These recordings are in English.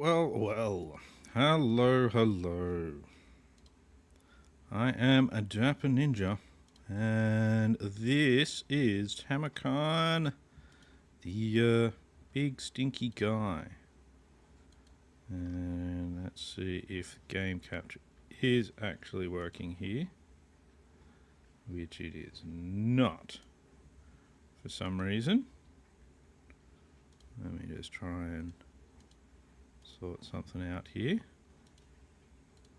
Well. Hello. I am a Japan Ninja, and this is Tamurkhan, the big stinky guy. And let's see if game capture is actually working here, which it is not for some reason. Let me just try and sort something out here.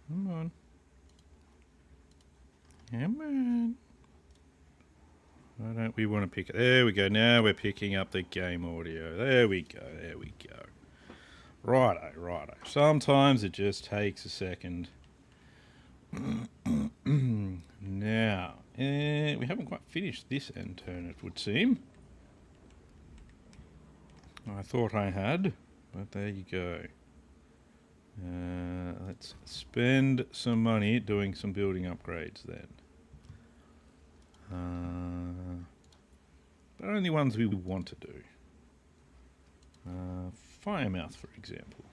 Come on. Why don't we want to pick it? There we go. Now we're picking up the game audio. There we go. Righto. Sometimes it just takes a second. Now, we haven't quite finished this end turn, it would seem. I thought I had, but there you go. Let's spend some money doing some building upgrades then. But only ones we want to do. Firemouth, for example.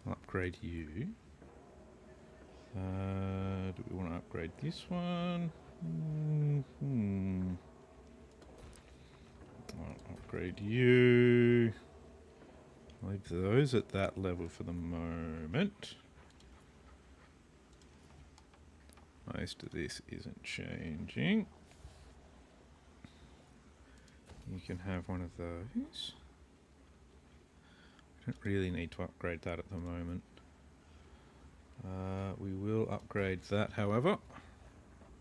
I'll upgrade you. Do we want to upgrade this one? I'll upgrade you. Leave those at that level for the moment. Most of this isn't changing. You can have one of those. I don't really need to upgrade that at the moment. We will upgrade that, however.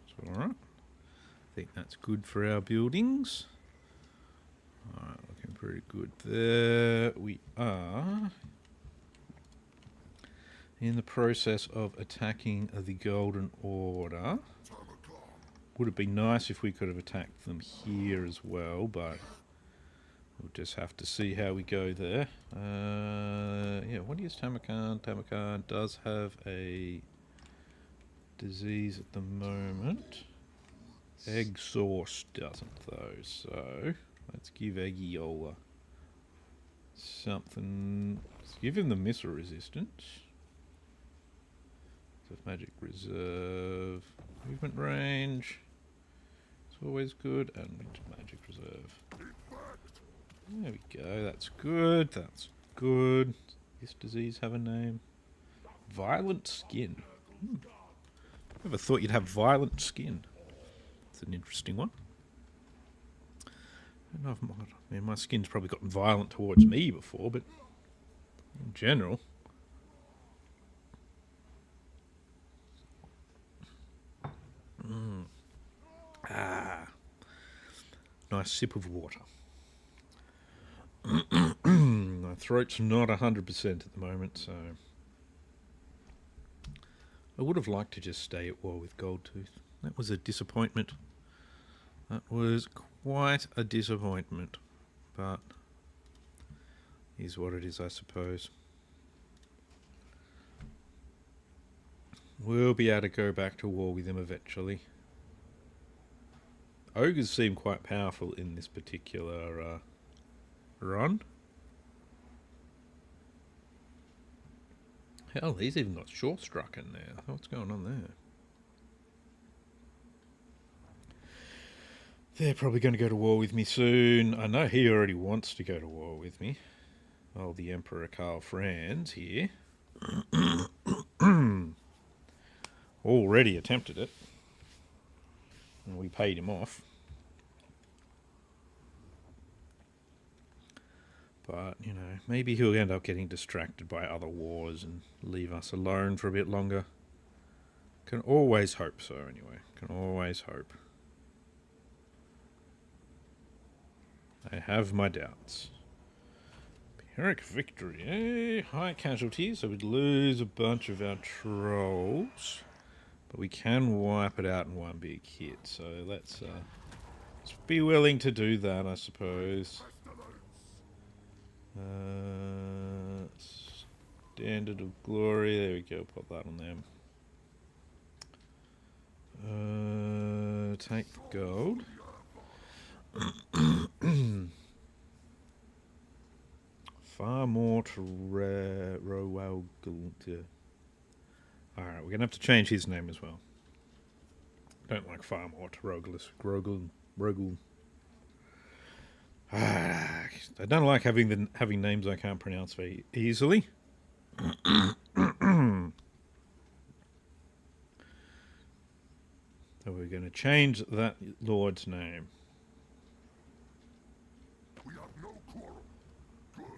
It's alright. I think that's good for our buildings. Alright, looking pretty good there. We are in the process of attacking the Golden Order. Would have been nice if we could have attacked them here as well, but we'll just have to see how we go there. Yeah, what is Tamurkhan? Tamurkhan does have a disease at the moment. Egg Sauce doesn't though, so let's give Eggiola something. Let's give him the missile resistance. Magic reserve, movement range. It's always good, and magic reserve. There we go. That's good. This disease have a name? Violent skin. Never thought you'd have violent skin. It's an interesting one. I don't know if my skin's probably gotten violent towards me before, but in general. Nice sip of water. My throat's not 100% at the moment, so I would have liked to just stay at war with Goldtooth. That was a disappointment. That was quite a disappointment, but is what it is, I suppose. We'll be able to go back to war with him eventually. Ogres seem quite powerful in this particular run. Hell, he's even got short struck in there. What's going on there? They're probably going to go to war with me soon. I know he already wants to go to war with me. Oh, the Emperor Karl Franz here. Already attempted it. And we paid him off. But, you know, maybe he'll end up getting distracted by other wars and leave us alone for a bit longer. Can always hope so, anyway. Can always hope. I have my doubts. Pyrrhic victory, eh? High casualties, so we'd lose a bunch of our trolls. But we can wipe it out in one big hit, so let's be willing to do that, I suppose. Standard of Glory, there we go, pop that on them. Take the gold. Far more to Rowell. Alright, we're going to have to change his name as well. Don't like far more to Rogul. I don't like having names I can't pronounce very easily. So we're going to change that lord's name. We have no quarrel.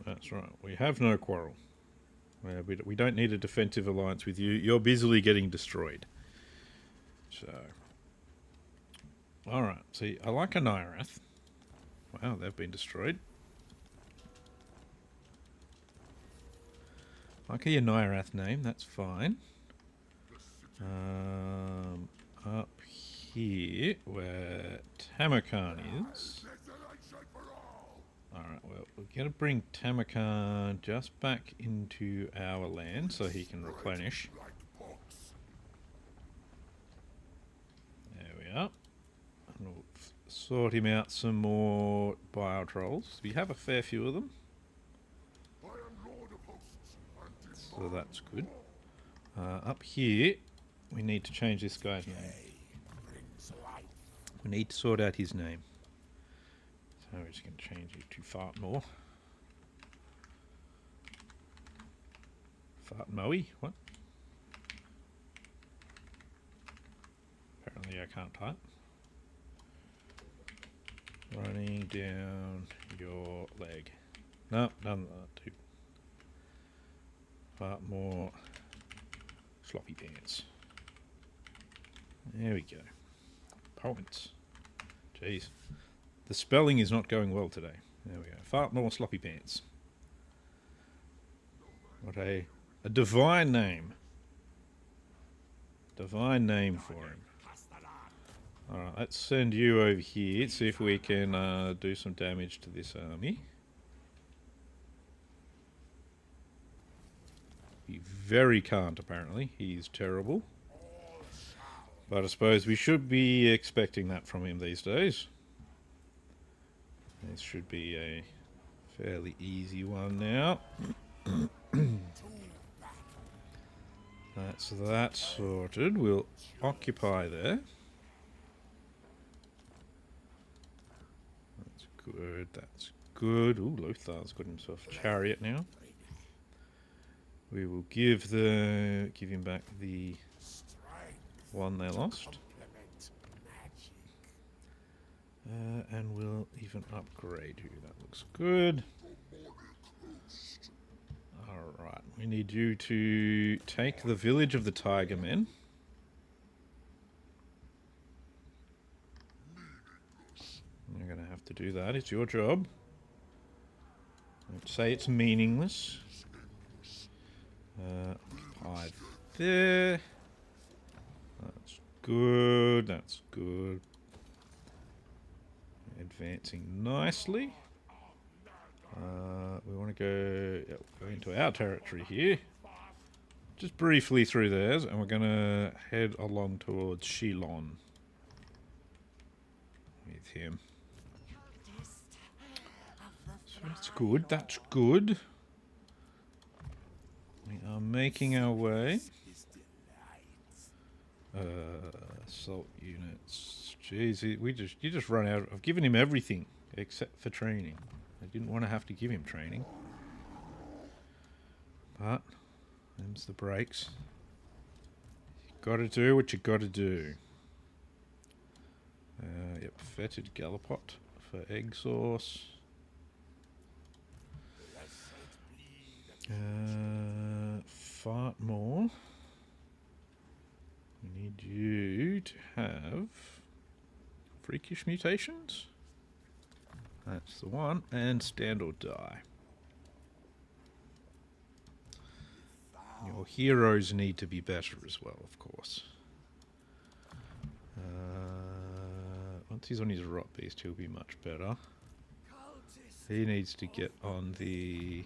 That's right. We have no quarrel. We don't need a defensive alliance with you. You're busily getting destroyed. So, all right. See, I like a Nairath. Wow, they've been destroyed. Like a Nairath name. That's fine. Up here, where Tamurkhan is. Alright, well, we're going to bring Tamurkhan just back into our land so he can replenish. There we are. And we'll sort him out some more bio trolls. We have a fair few of them. So that's good. Up here, we need to change this guy's name. We need to sort out his name. So we're just going to change it to Fartmore. Fartmoe? What? Apparently I can't type. Running down your leg. No, none of that too. Fartmore sloppy pants. There we go. Points. Jeez. The spelling is not going well today. There we go. Fartmore sloppy pants. What a divine name. Divine name for him. Alright, let's send you over here. See if we can do some damage to this army. He very can't, apparently. He's terrible. But I suppose we should be expecting that from him these days. This should be a fairly easy one now. That's that sorted. We'll occupy there. That's good, that's good. Ooh, Lothar's got himself a chariot now. We will give him back the one they lost. And we'll even upgrade you. That looks good. Alright, we need you to take the village of the Tiger Men. You're going to have to do that. It's your job. Don't say it's meaningless. Occupied there. That's good. That's good. Advancing nicely. We want to go into our territory here. Just briefly through theirs, and we're going to head along towards Shilon with him. So that's good. That's good. We are making our way. Assault units. Jeez, you just run out. I've given him everything except for training. I didn't want to have to give him training. But them's the breaks. You gotta do what you gotta do. Yep, fetid gallipot for egg sauce. Fartmore. We need you to have freakish mutations. That's the one. And stand or die. Your heroes need to be better as well, of course. Once he's on his rot beast, he'll be much better. He needs to get on the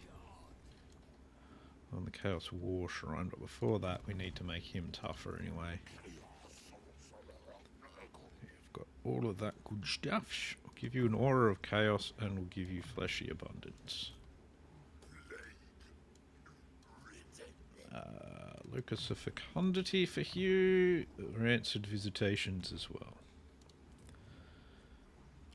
Chaos War Shrine, but before that we need to make him tougher anyway. We've got all of that good stuff. We'll give you an Aura of Chaos and we'll give you Fleshy Abundance. Locus of Fecundity for Hugh. Rancid Visitations as well.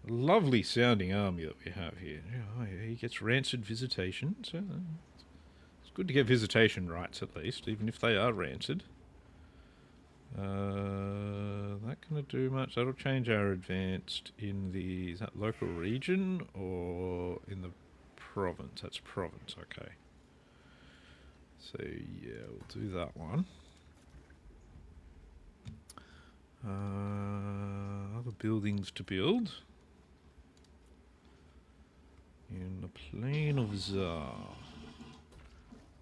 Lovely sounding army that we have here. Oh, yeah, he gets Rancid Visitations. It's good to get visitation rights at least, even if they are rancid. That gonna do much? That'll change our advanced in the... Is that local region or in the province? That's province, okay. So yeah, we'll do that one. Other buildings to build. In the Plain of Zar.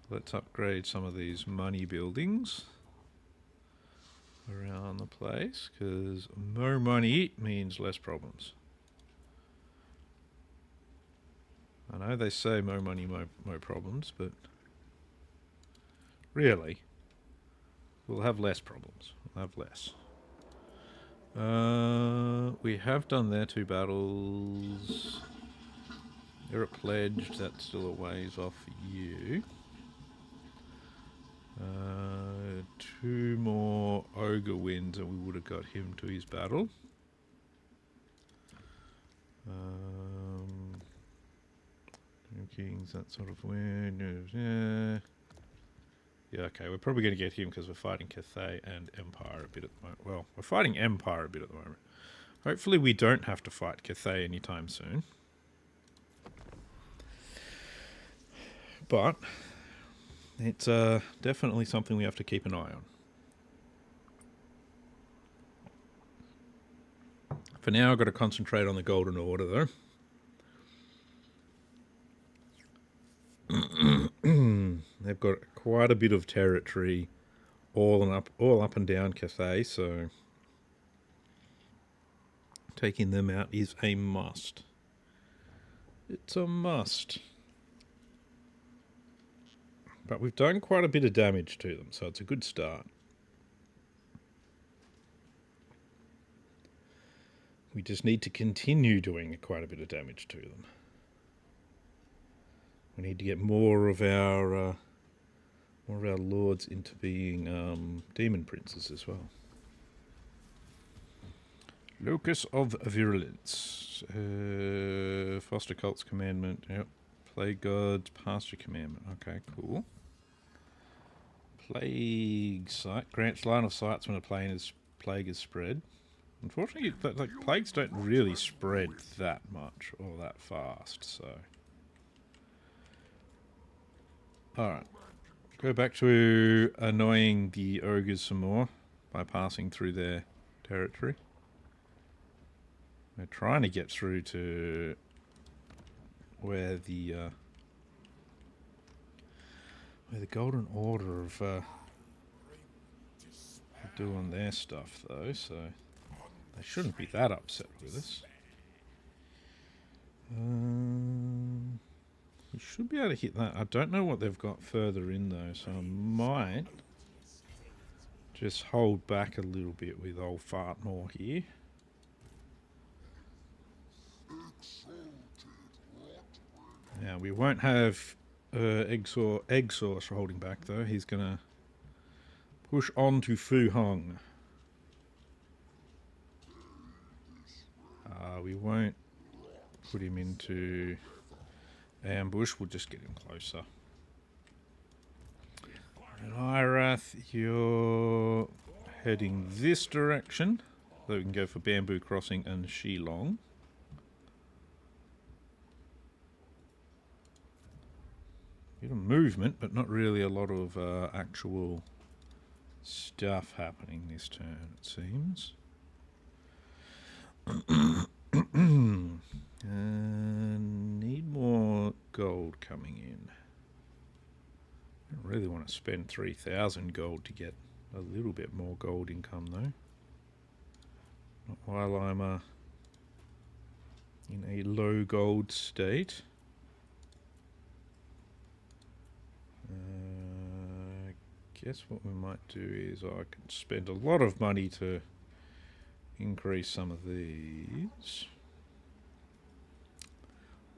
Let's upgrade some of these money buildings around the place, because more money means less problems. I know they say more money, more problems, but really, we'll have less problems. We'll have less. We have done their 2 battles. They're a pledge, that's still a ways off for you. 2 more ogre wins and we would have got him to his battle. Kings, that sort of win. Yeah, okay, we're probably going to get him because we're fighting Cathay and Empire a bit at the moment. Well, we're fighting Empire a bit at the moment. Hopefully we don't have to fight Cathay anytime soon. But it's definitely something we have to keep an eye on. For now, I've got to concentrate on the Golden Order, though. They've got quite a bit of territory, all up and down Cathay, so taking them out is a must. It's a must. But we've done quite a bit of damage to them, so it's a good start. We just need to continue doing quite a bit of damage to them. We need to get more of our lords into being demon princes as well. Locus of Virulence. Foster Cult's Commandment. Yep. Plague Gods, Pasture Commandment. Okay, cool. Plague Sight. Grants line of sights when a plague is spread. Unfortunately, like, plagues don't really spread that much or that fast, so... Alright. Go back to annoying the ogres some more by passing through their territory. We're trying to get through to where the Golden Order of are doing their stuff, though, so they shouldn't be that upset with us. We should be able to hit that. I don't know what they've got further in, though, so I might just hold back a little bit with old Fartmore here. Now, we won't have Egg Sauce holding back, though. He's going to push on to Fu Hong. We won't put him into ambush. We'll just get him closer. And Irath, you're heading this direction. So we can go for Bamboo Crossing and Shilong. Bit of movement, but not really a lot of actual stuff happening this turn, it seems. Need more gold coming in. I don't really want to spend 3,000 gold to get a little bit more gold income, though. Not while I'm in a low gold state. I guess what we might do is I can spend a lot of money to increase some of these.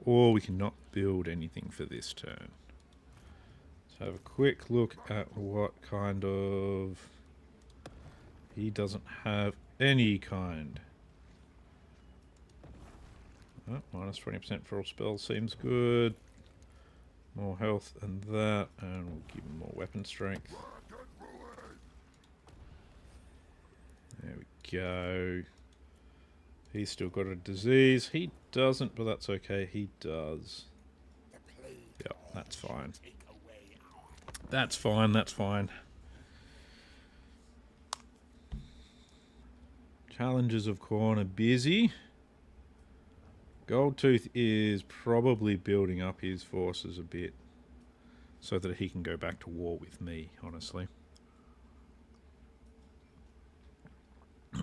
Or we can not build anything for this turn. So have a quick look at what kind of... He doesn't have any kind. Oh, minus 20% for all spells seems good. More health and that, and we'll give him more weapon strength. There we go. He's still got a disease. He doesn't, but that's okay. He does. Yep, that's fine. That's fine, that's fine. Challengers of Khorne are busy. Goldtooth is probably building up his forces a bit so that he can go back to war with me, honestly.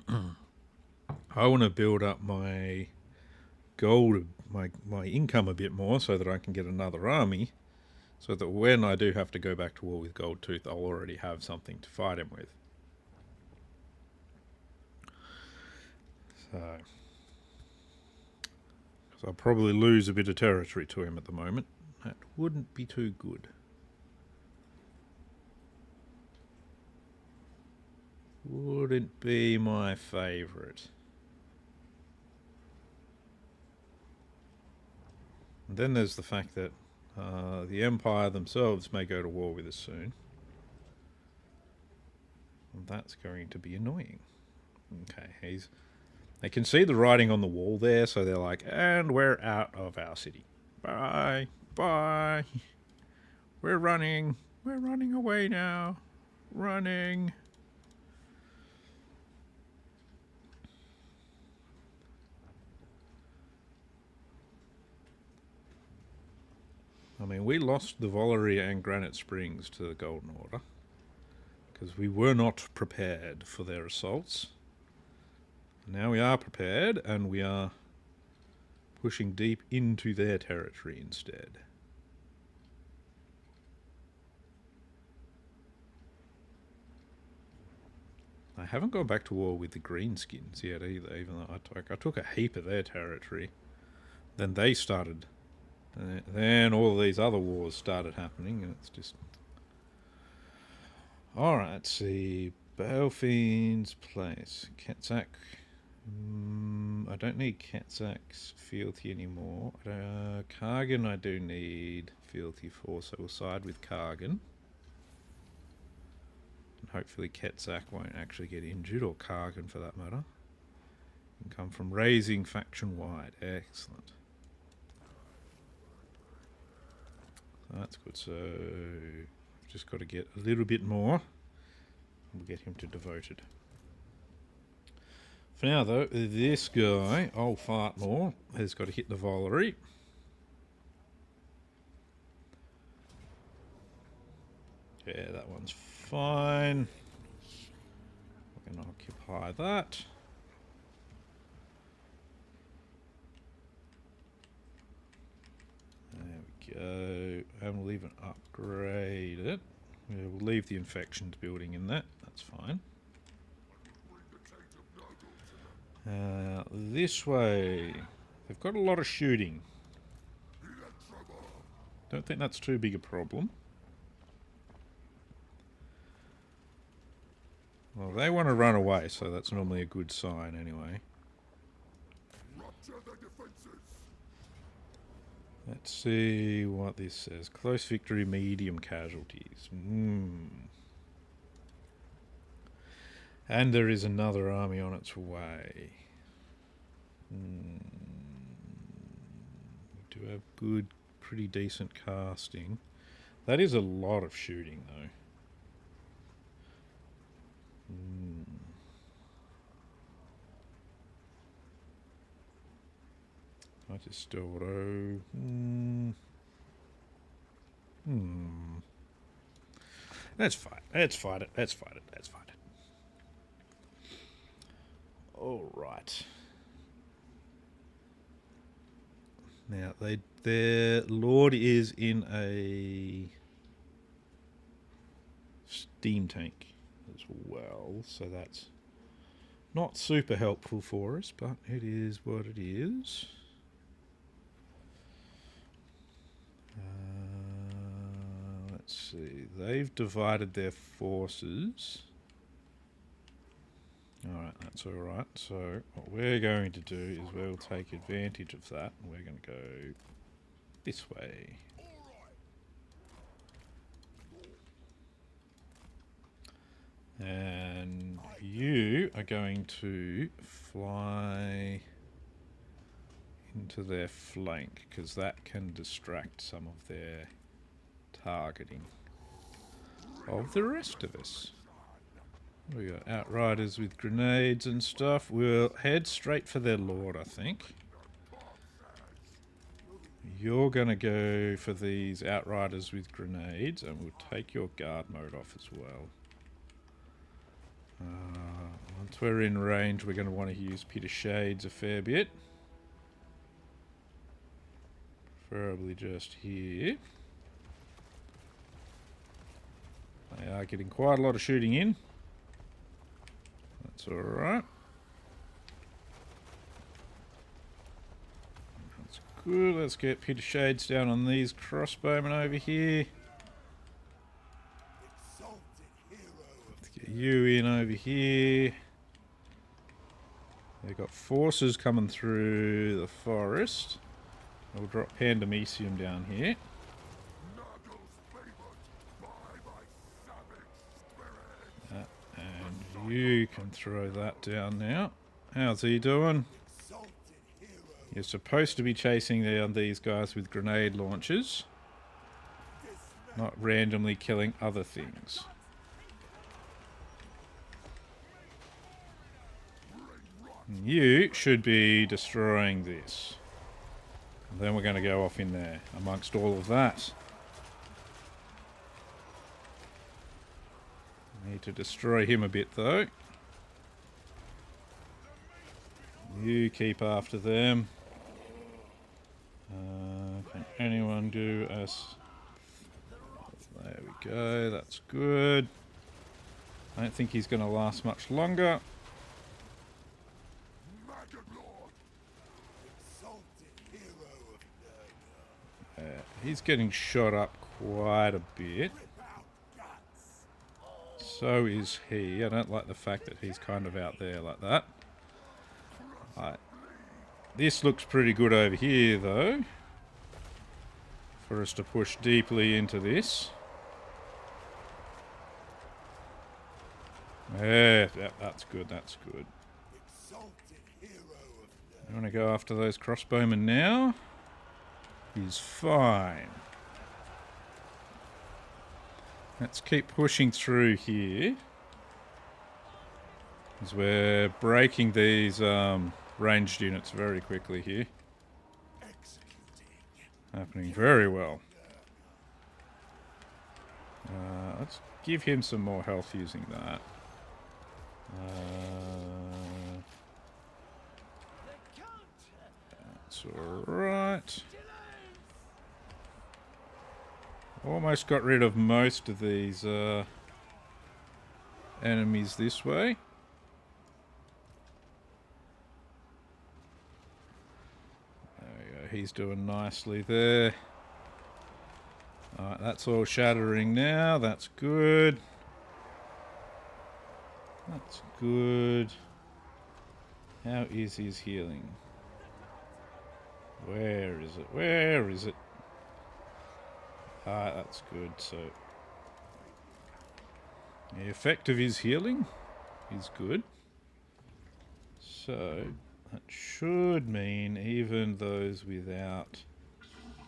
I want to build up my gold, my income a bit more so that I can get another army, so that when I do have to go back to war with Goldtooth, I'll already have something to fight him with. So I'll probably lose a bit of territory to him at the moment. That wouldn't be too good. Wouldn't be my favourite. And then there's the fact that the Empire themselves may go to war with us soon. And that's going to be annoying. Okay, they can see the writing on the wall there, so they're like, and we're out of our city. Bye. Bye. We're running. We're running away now. Running. I mean, we lost the Valerie and Granite Springs to the Golden Order because we were not prepared for their assaults. Now we are prepared, and we are pushing deep into their territory instead. I haven't gone back to war with the Greenskins yet either, even though I took a heap of their territory. Then they started... then all these other wars started happening, and it's just... Alright, let's see. Balefield's place. Ketzak. I don't need Ketzak's fealty anymore. Kargan I do need fealty for, so we'll side with Kargan. And hopefully Ketzak won't actually get injured, or Kargan for that matter. Can come from raising faction-wide. Excellent. That's good, so we've just got to get a little bit more. We'll get him to devoted. For now though, this guy, old Fartmore, has got to hit the Valerie. Yeah, that one's fine. We're going to occupy that. Go, and we'll even upgrade it. Yeah, we'll leave the infections building in that. That's fine. This way, they've got a lot of shooting. Don't think that's too big a problem. Well, they want to run away, so that's normally a good sign anyway. Let's see what this says. Close victory, medium casualties. And there is another army on its way. We do have good, pretty decent casting. That is a lot of shooting, though. I just still auto. Let's fight. Let's fight it. Let's fight it. Let's fight it. All right. Now their lord is in a steam tank as well, so that's not super helpful for us, but it is what it is. Let's see. They've divided their forces. Alright, that's alright. So what we're going to do is we'll take advantage of that. And we're going to go this way. And you are going to fly into their flank, because that can distract some of their targeting of the rest of us. We got outriders with grenades and stuff. We'll head straight for their lord, I think. You're going to go for these outriders with grenades, and we'll take your guard mode off as well. Once we're in range, we're going to want to use Peter Shades a fair bit. Preferably just here. They are getting quite a lot of shooting in. That's alright. That's good. Let's get Peter Shades down on these crossbowmen over here. Let's get you in over here. They've got forces coming through the forest. We'll drop Pandemicium down here. And you can throw that down now. How's he doing? You're supposed to be chasing down these guys with grenade launchers, not randomly killing other things. You should be destroying this. And then we're going to go off in there amongst all of that. Need to destroy him a bit though. You keep after them. Can anyone do us? There we go, that's good. I don't think he's going to last much longer. He's getting shot up quite a bit. So is he. I don't like the fact that he's kind of out there like that. Right. This looks pretty good over here, though. For us to push deeply into this. Yeah, that's good, that's good. You want to go after those crossbowmen now? He's fine. Let's keep pushing through here. As we're breaking these ranged units very quickly here. Happening very well. Let's give him some more health using that. That's alright. Almost got rid of most of these enemies this way. There we go. He's doing nicely there. Alright, that's all shattering now. That's good. That's good. How is his healing? Where is it? Where is it? Ah, that's good. So the effect of his healing is good. So that should mean even those without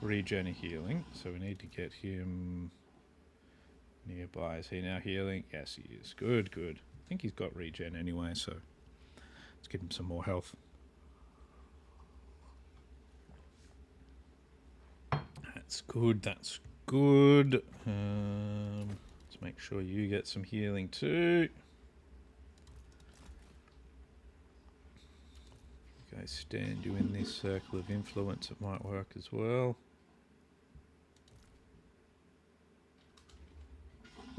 regen healing. So we need to get him nearby. Is he now healing? Yes, he is. Good, good. I think he's got regen anyway, so let's give him some more health. That's good, that's good. Let's make sure you get some healing too. Okay, stand you in this circle of influence. It might work as well.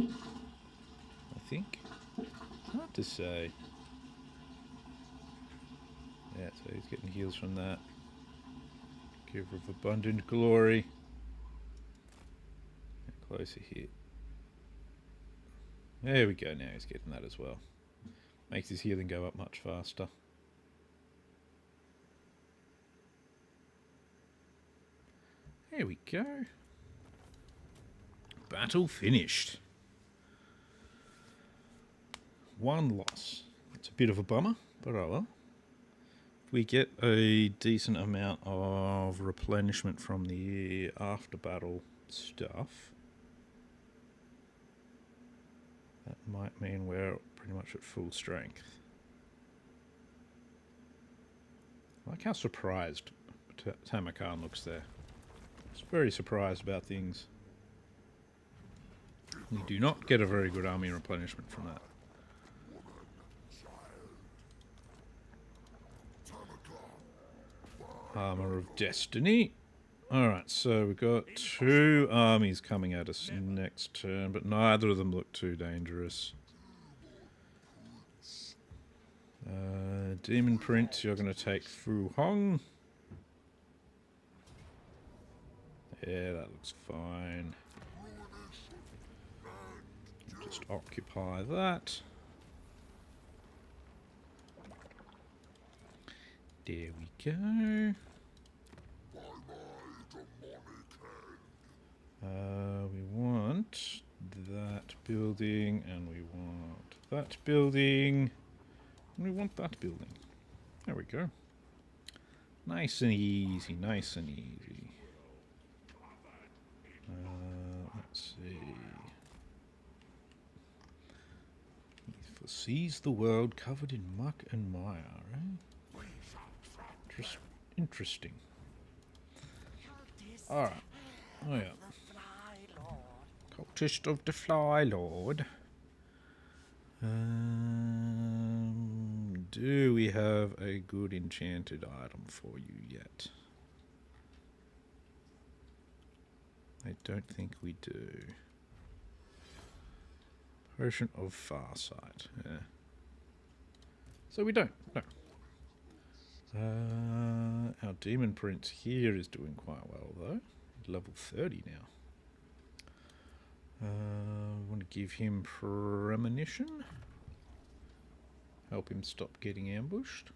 I think. It's hard to say. Yeah, so he's getting heals from that. Giver of abundant glory. Closer here. There we go, now he's getting that as well. Makes his healing go up much faster. There we go. Battle finished. One loss. It's a bit of a bummer, but oh well. If we get a decent amount of replenishment from the after battle stuff, that might mean we're pretty much at full strength. I like how surprised Tamurkhan looks there. He's very surprised about things. We do not get a very good army replenishment from that. Armor of Destiny. Alright, so we've got 2 armies coming at us next turn, but neither of them look too dangerous. Demon Prince, you're going to take Fu Hong. Yeah, that looks fine. Just occupy that. There we go. We want that building, and we want that building, and we want that building. There we go. Nice and easy, nice and easy. Let's see. He foresees the world covered in muck and mire, right? Interesting. Alright. Oh yeah. Cultist of the Fly Lord. Do we have a good enchanted item for you yet? I don't think we do. Potion of Farsight. Yeah. So we don't. No. Our Demon Prince here is doing quite well though. Level 30 now. We want to give him Premonition. Help him stop getting ambushed.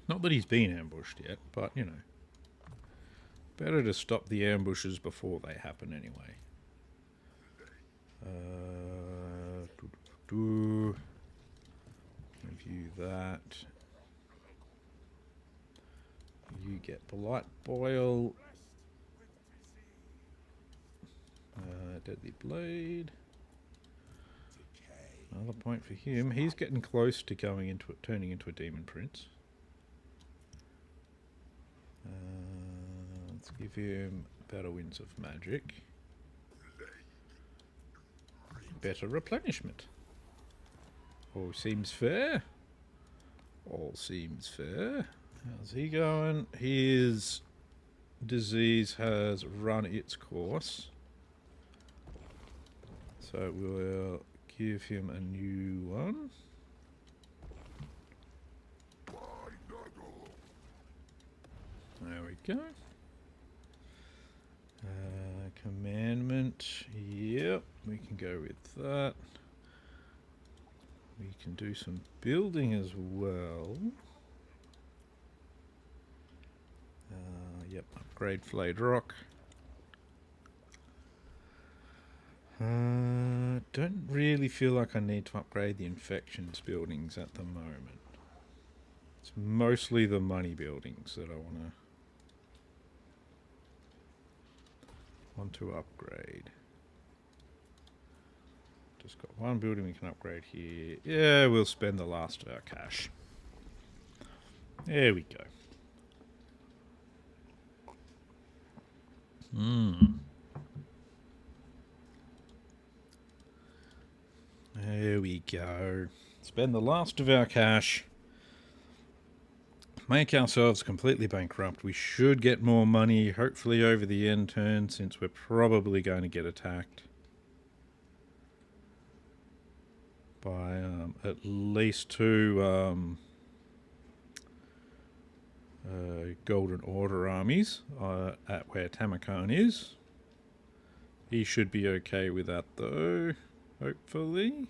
Not that he's been ambushed yet, but you know. Better to stop the ambushes before they happen anyway. Review that. You get Polite Boil. Deadly Blade. Another point for him. He's getting close to going into it, turning into a Demon Prince. Let's give him Better Winds of Magic. Better replenishment. All seems fair. All seems fair. How's he going? His disease has run its course. So we'll give him a new one. There we go. Commandment. Yep, we can go with that. We can do some building as well. Yep, upgrade Flayed Rock. Don't really feel like I need to upgrade the infections buildings at the moment. It's mostly the money buildings that I want to upgrade. Just got one building we can upgrade here. Yeah, we'll spend the last of our cash. There we go. There we go. Spend the last of our cash. Make ourselves completely bankrupt. We should get more money, hopefully over the end turn, since we're probably going to get attacked by at least 2 Golden Order armies at where Tamurkhan is. He should be okay with that though. hopefully.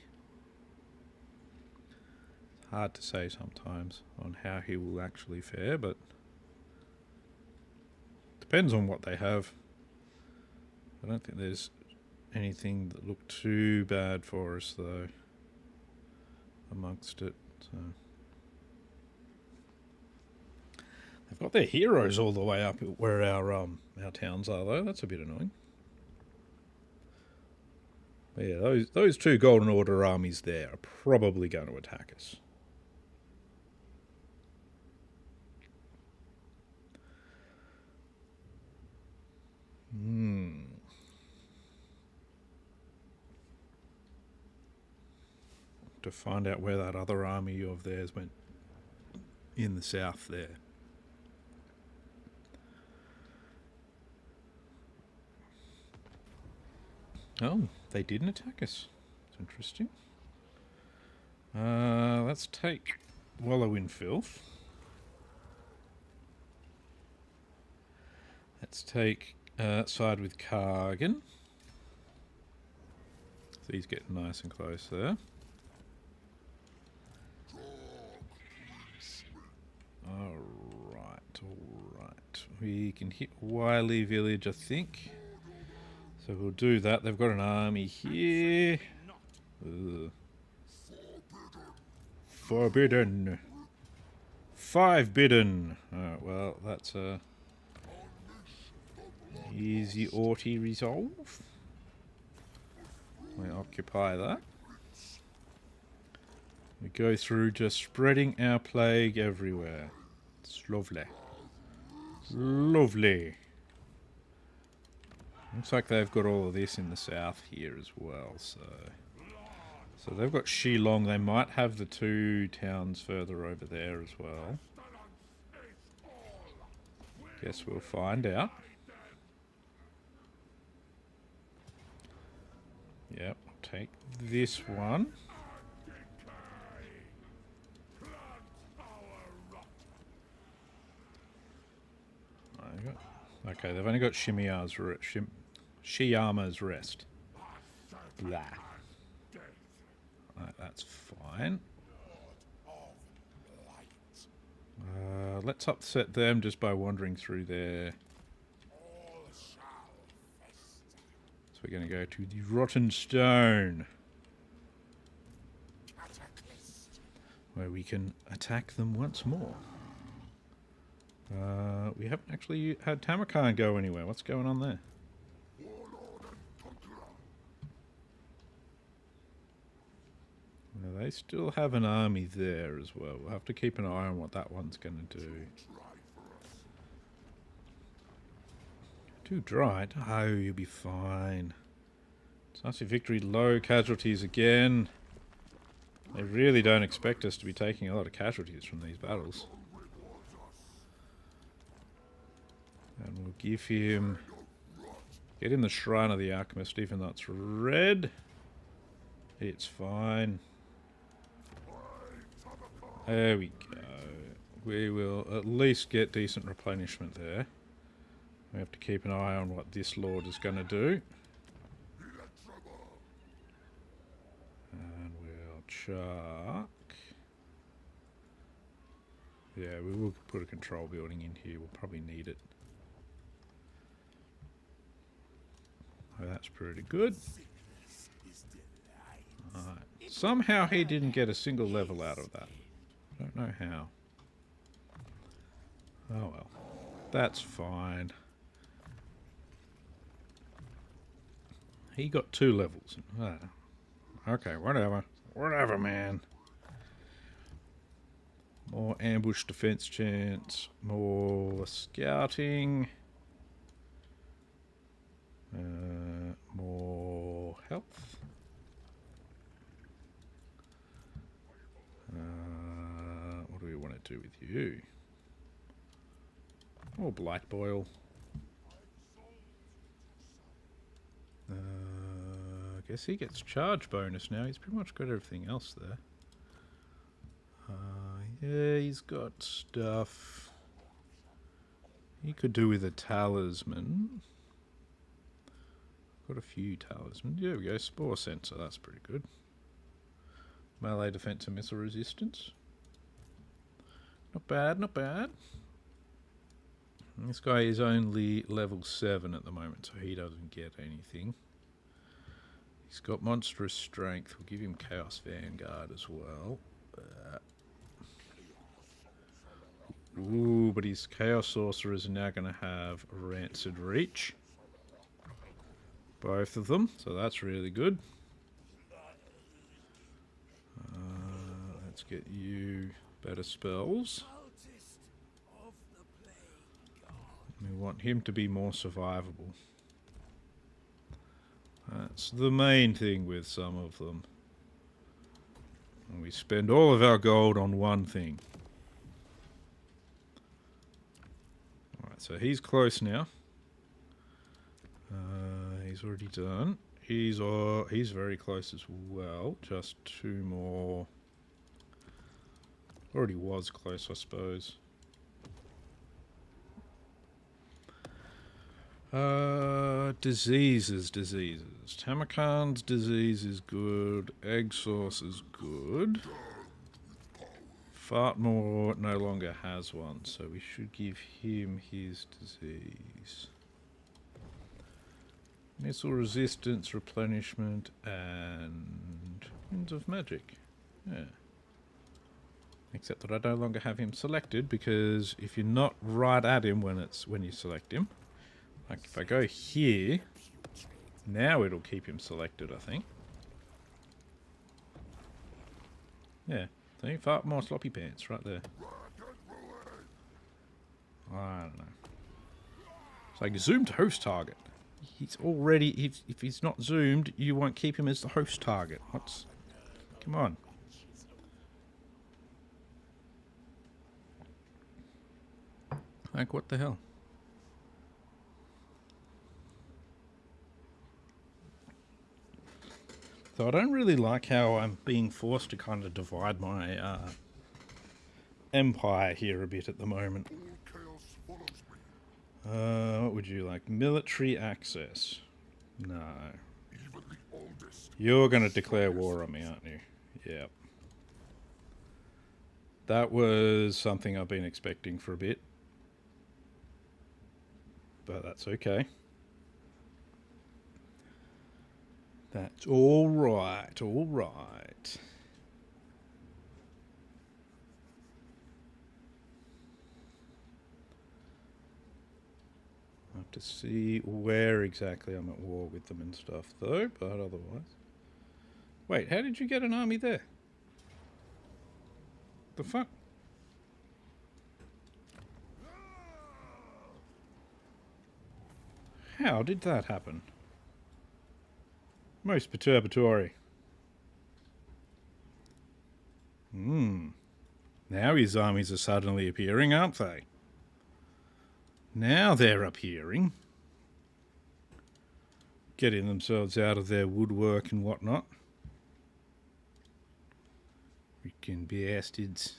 It's hard to say sometimes on how he will actually fare, but depends on what they have. I don't think there's anything that looked too bad for us though amongst it. So they've got their heroes all the way up where our towns are though. That's a bit annoying. But yeah, those two Golden Order armies there are probably going to attack us. To find out where that other army of theirs went in the south there. Oh, they didn't attack us. It's interesting. Let's take Wallow in Filth. Let's take side with Kargan. So he's getting nice and close there. Alright. We can hit Wiley Village, I think. So we'll do that. They've got an army here. Ugh. Forbidden. 5 bidden. Alright, well, that's a easy auto resolve. We occupy that. We go through just spreading our plague everywhere. It's lovely. Lovely. Looks like they've got all of this in the south here as well, so they've got Shillong. They might have the 2 towns further over there as well. Guess we'll find out. Yep, I'll take this one. Okay, they've only got Shiyama's Rest. Blah. Right, that's fine. Let's upset them just by wandering through there. So we're going to go to the Rotten Stone, where we can attack them once more. We haven't actually had Tamurkhan go anywhere. What's going on there? Now, they still have an army there as well. We'll have to keep an eye on what that one's going to do. Too dry. Oh, you'll be fine. Decisive victory, low casualties again. They really don't expect us to be taking a lot of casualties from these battles. And we'll give him... Get him the Shrine of the Alchemist, even though it's red. It's fine. There we go. We will at least get decent replenishment there. We have to keep an eye on what this Lord is going to do. And we'll chuck... Yeah, we will put a control building in here. We'll probably need it. Oh, that's pretty good. Alright. Somehow he didn't get a single level out of that. I don't know how. Oh well. That's fine. He got 2 levels. Okay, whatever. Whatever, man. More ambush defense chance. More scouting. More health. What do we want to do with you? More blight boil. I guess he gets charge bonus now. He's pretty much got everything else there. Yeah, he's got stuff. He could do with a talisman. Got a few talismans. There we go. Spore sensor. That's pretty good. Melee defense and missile resistance. Not bad, not bad. This guy is only level 7 at the moment, so he doesn't get anything. He's got monstrous strength. We'll give him Chaos Vanguard as well. Ooh, but his Chaos Sorcerers are now going to have Rancid Reach. Both of them, so that's really good. Let's get you better spells. We want him to be more survivable. That's the main thing with some of them. And we spend all of our gold on one thing. Alright, so he's close now. He's already done. He's very close as well. Just 2 more. Already was close, I suppose. Diseases. Tamurkhan's disease is good. Egg source is good. Fartmore no longer has one, so we should give him his disease. Missile resistance, replenishment, and Winds of Magic. Yeah. Except that I no longer have him selected, because if you're not right at him when you select him, like if I go here, now it'll keep him selected, I think. Yeah, see, far more sloppy pants right there. I don't know. It's like zoom to host target. He's already, if he's not zoomed, you won't keep him as the host target. Come on. Like, what the hell? So I don't really like how I'm being forced to kind of divide my empire here a bit at the moment. What would you like? Military access. No. You're going to declare war on me, aren't you? Yep. That was something I've been expecting for a bit. But that's okay. That's all right, all right. I have to see where exactly I'm at war with them and stuff, though, but otherwise... Wait, how did you get an army there? The fuck? How did that happen? Most perturbatory. Now his armies are suddenly appearing, aren't they? Now they're appearing. Getting themselves out of their woodwork and whatnot. Freaking bastards.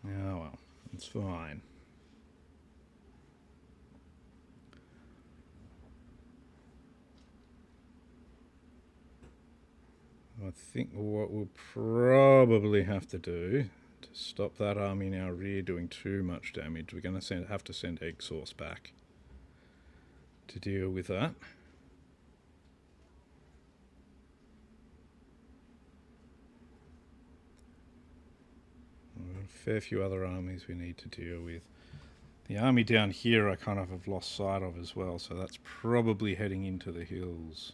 Oh well, it's fine. I think what we'll probably have to do to stop that army in our rear doing too much damage, we're going to have to send Egg Source back to deal with that. A fair few other armies we need to deal with. The army down here I kind of have lost sight of as well, so that's probably heading into the hills.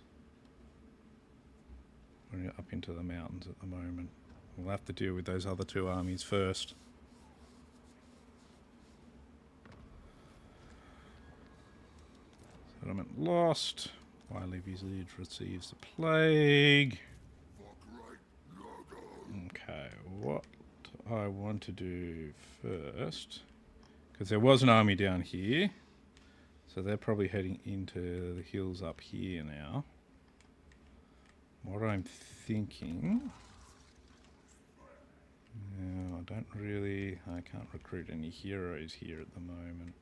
We're up into the mountains at the moment. We'll have to deal with those other 2 armies first. Settlement lost. Wily Village receives the plague. Okay, what I want to do first, because there was an army down here, so they're probably heading into the hills up here now. What I'm thinking... No, I can't recruit any heroes here at the moment.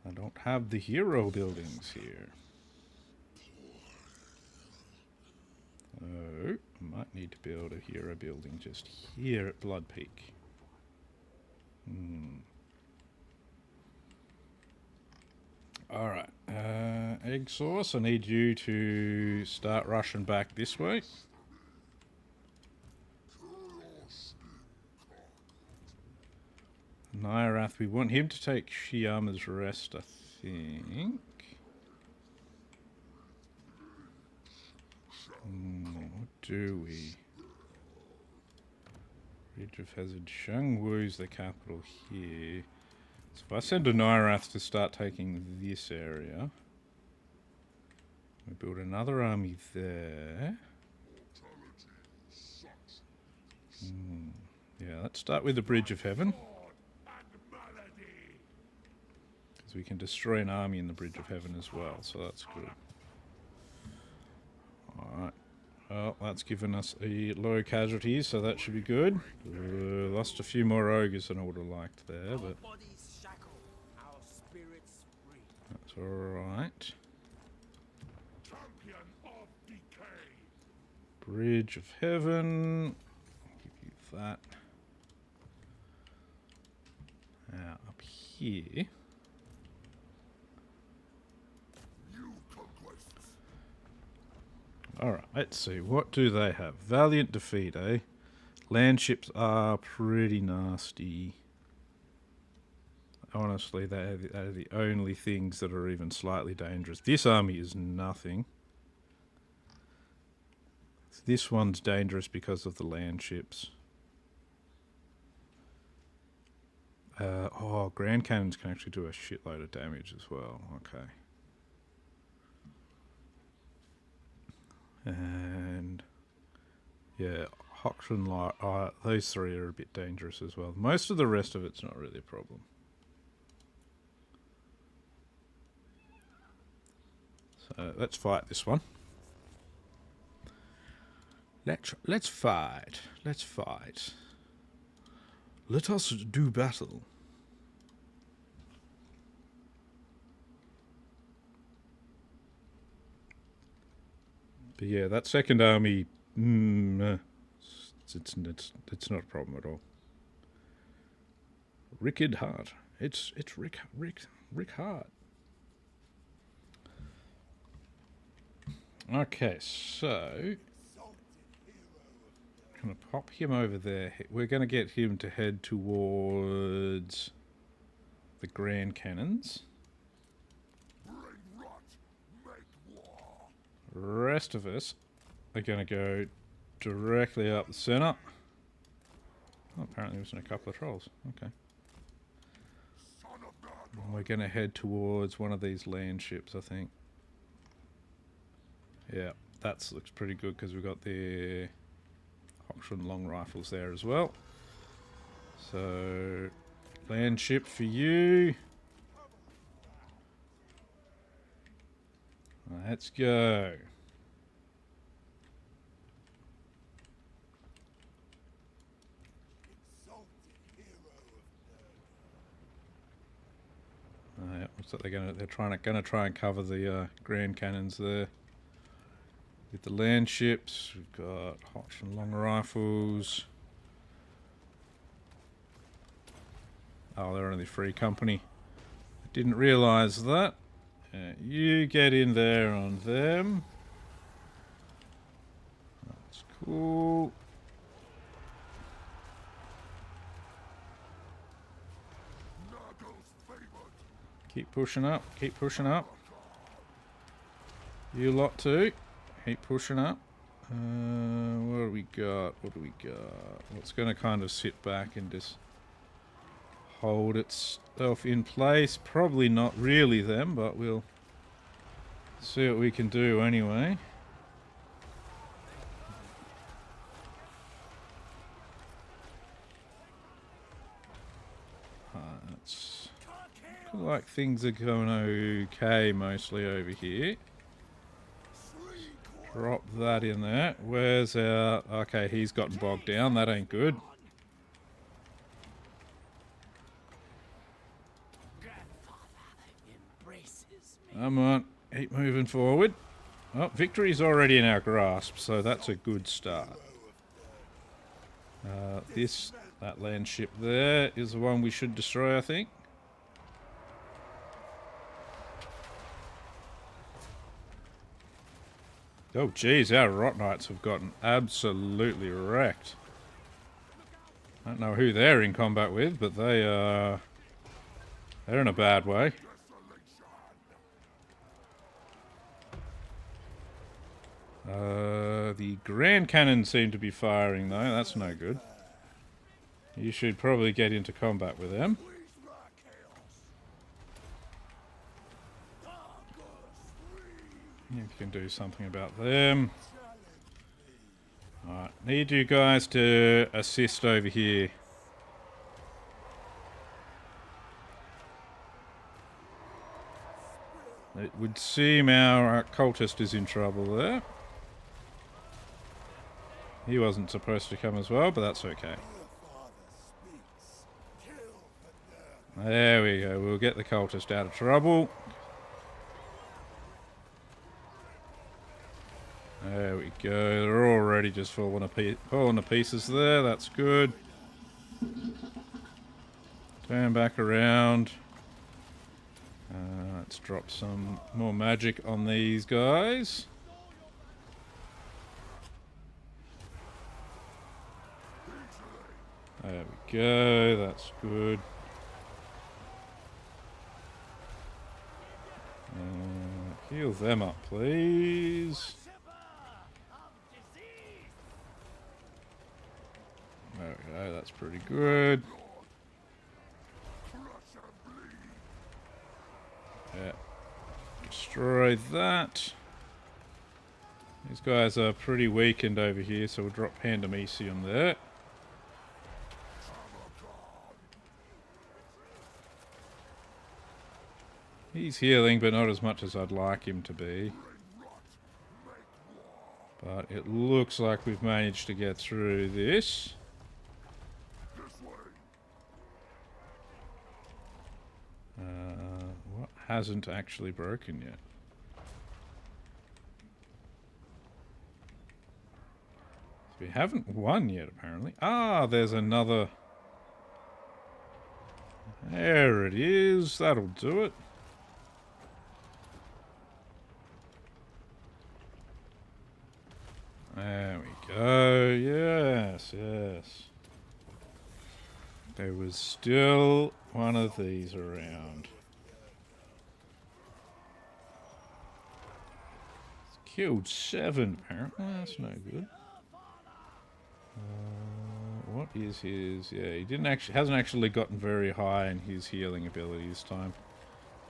I don't have the hero buildings here. Oh, I might need to build a hero building just here at Blood Peak. Alright, Egg Sauce, I need you to start rushing back this way. Nyrath, we want him to take Shiama's rest, I think. What do we? Ridge of Hazard. Shangwu's the capital here. So if I send a Nyrath to start taking this area, we build another army there. Yeah, let's start with the Bridge of Heaven. Because we can destroy an army in the Bridge of Heaven as well, so that's good. Alright. Well, that's given us a low casualties, so that should be good. Lost a few more ogres than I would have liked there, but that's alright. Bridge of Heaven. Give you that. Now, up here. Alright, let's see. What do they have? Valiant defeat, eh? Landships are pretty nasty. Honestly, they are the only things that are even slightly dangerous. This army is nothing. This one's dangerous because of the landships. Oh, Grand Cannons can actually do a shitload of damage as well. Okay. And yeah, Hox and Light, those three are a bit dangerous as well. Most of the rest of it's not really a problem. So let's fight this one. Let's fight. Let's fight. Let us do battle. But yeah, that second army, it's not a problem at all. Rickard Hart. It's Rick Hart. Okay, so gonna pop him over there. We're gonna get him to head towards the Grand Cannons. Rest of us are going to go directly up the centre. Oh, apparently there was a couple of trolls. Okay. And we're going to head towards one of these land ships, I think. Yeah, that looks pretty good because we've got the Hoxton long rifles there as well. So, land ship for you. Let's go. Yeah, looks like they're gonna try and cover the Grand Cannons there with the land ships. We've got Hotch and long rifles. Oh, they're only free company. I didn't realise that. You get in there on them. That's cool. Keep pushing up. Keep pushing up. You lot too. Keep pushing up. What do we got? What do we got? Well, it's going to kind of sit back and just hold itself in place. Probably not really them, but we'll see what we can do anyway. It's like things are going okay mostly over here. Drop that in there. Where's our... Okay, he's gotten bogged down. That ain't good. Come on, keep moving forward. Oh, victory's already in our grasp, so that's a good start. That land ship there is the one we should destroy, I think. Oh, geez, our Rot Knights have gotten absolutely wrecked. I don't know who they're in combat with, but they're in a bad way. The Grand Cannon seem to be firing, though. That's no good. You should probably get into combat with them. You can do something about them. Alright, need you guys to assist over here. It would seem our cultist is in trouble there. He wasn't supposed to come as well, but that's okay. There we go. We'll get the cultist out of trouble. There we go. They're already just falling to pieces there. That's good. Turn back around. Let's drop some more magic on these guys. There we go. That's good. Heal them up, please. There we go. That's pretty good. Yeah. Destroy that. These guys are pretty weakened over here, so we'll drop Pandemicium there. He's healing, but not as much as I'd like him to be. But it looks like we've managed to get through this. What hasn't actually broken yet? We haven't won yet, apparently. Ah, there's another. There it is. That'll do it. There we go. Yes, yes. There was still one of these around. It's killed 7, apparently. That's no good. What is his? Yeah, he hasn't actually gotten very high in his healing ability this time.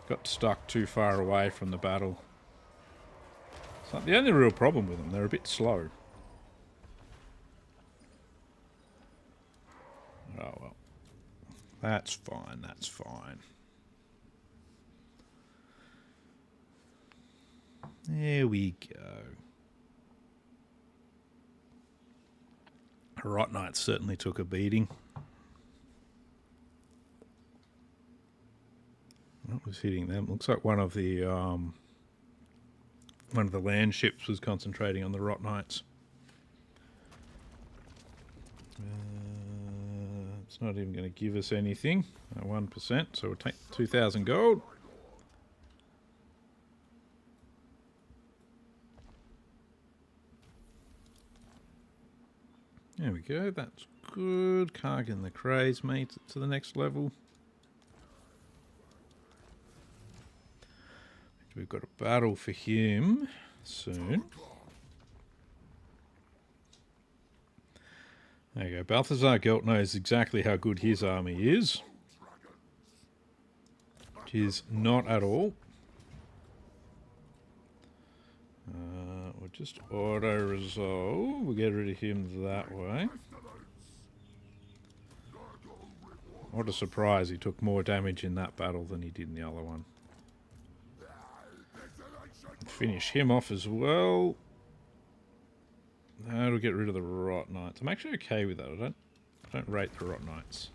Got stuck too far away from the battle. It's not the only real problem with them. They're a bit slow. Oh well. That's fine, that's fine. There we go. Rot Knights certainly took a beating. What was hitting them? Looks like one of the land ships was concentrating on the Rot Knights. It's not even going to give us anything. 1%, so we'll take 2,000 gold. There we go, that's good. Kargan the Craze made it to the next level. We've got a battle for him soon. There you go. Balthazar Gelt knows exactly how good his army is. Which is not at all. We'll just auto-resolve. We'll get rid of him that way. What a surprise. He took more damage in that battle than he did in the other one. Finish him off as well. That'll get rid of the Rot Knights. I'm actually okay with that. I don't rate the Rot Knights.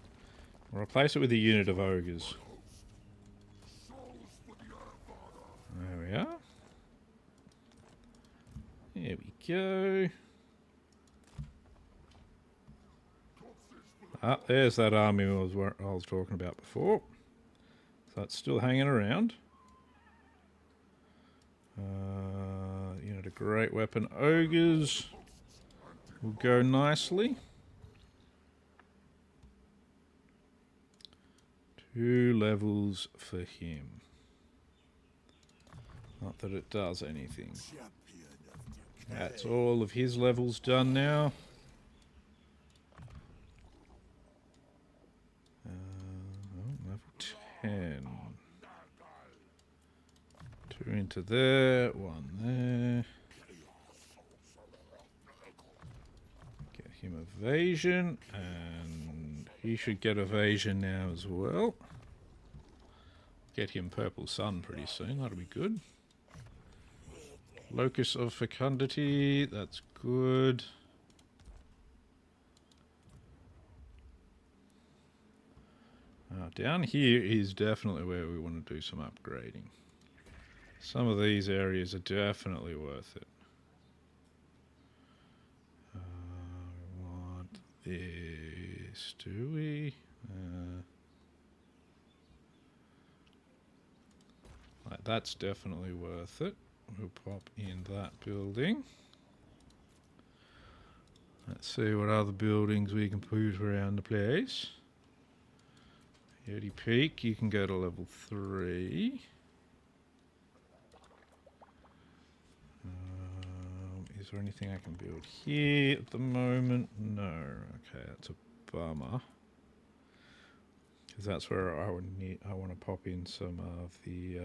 I'll replace it with a unit of ogres. we are. There we go. Ah, there's that army I was talking about before. So it's still hanging around. Unit of great weapon ogres will go nicely. 2 levels for him. Not that it does anything. That's all of his levels done now. Level 10. 2 into there, 1 there. Get him evasion, and he should get evasion now as well. Get him purple sun pretty soon, that'll be good. Locus of fecundity, that's good. Down here is definitely where we want to do some upgrading. Some of these areas are definitely worth it. We want this, do we? Right, that's definitely worth it. We'll pop in that building. Let's see what other buildings we can put around the place. Yeti Peak, you can go to level 3. Is there anything I can build here at the moment? No. Okay, that's a bummer. Because that's where I want to pop in some of the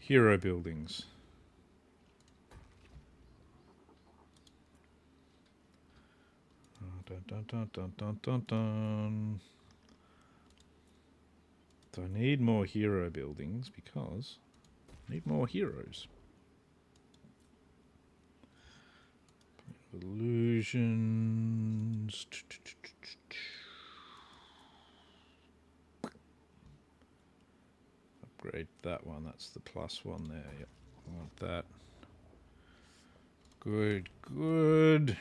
hero buildings. Dun, dun, dun, dun, dun, dun, dun. So I need more hero buildings because I need more heroes. Illusions. Upgrade that one. That's the +1 there. Yep. I want that. Good, good.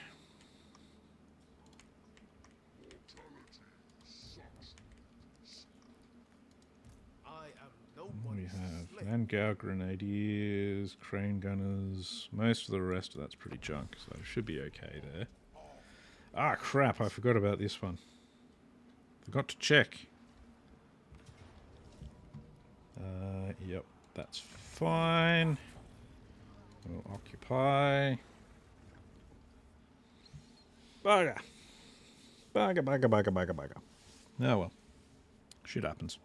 We have Vanguard Grenadiers, Crane Gunners. Most of the rest of that's pretty junk, so it should be okay there. Ah, crap, I forgot about this one. Forgot to check. Yep, that's fine. We'll occupy. Bugger. Bugger, bugger, bugger, bugger, bugger. Oh well. Shit happens.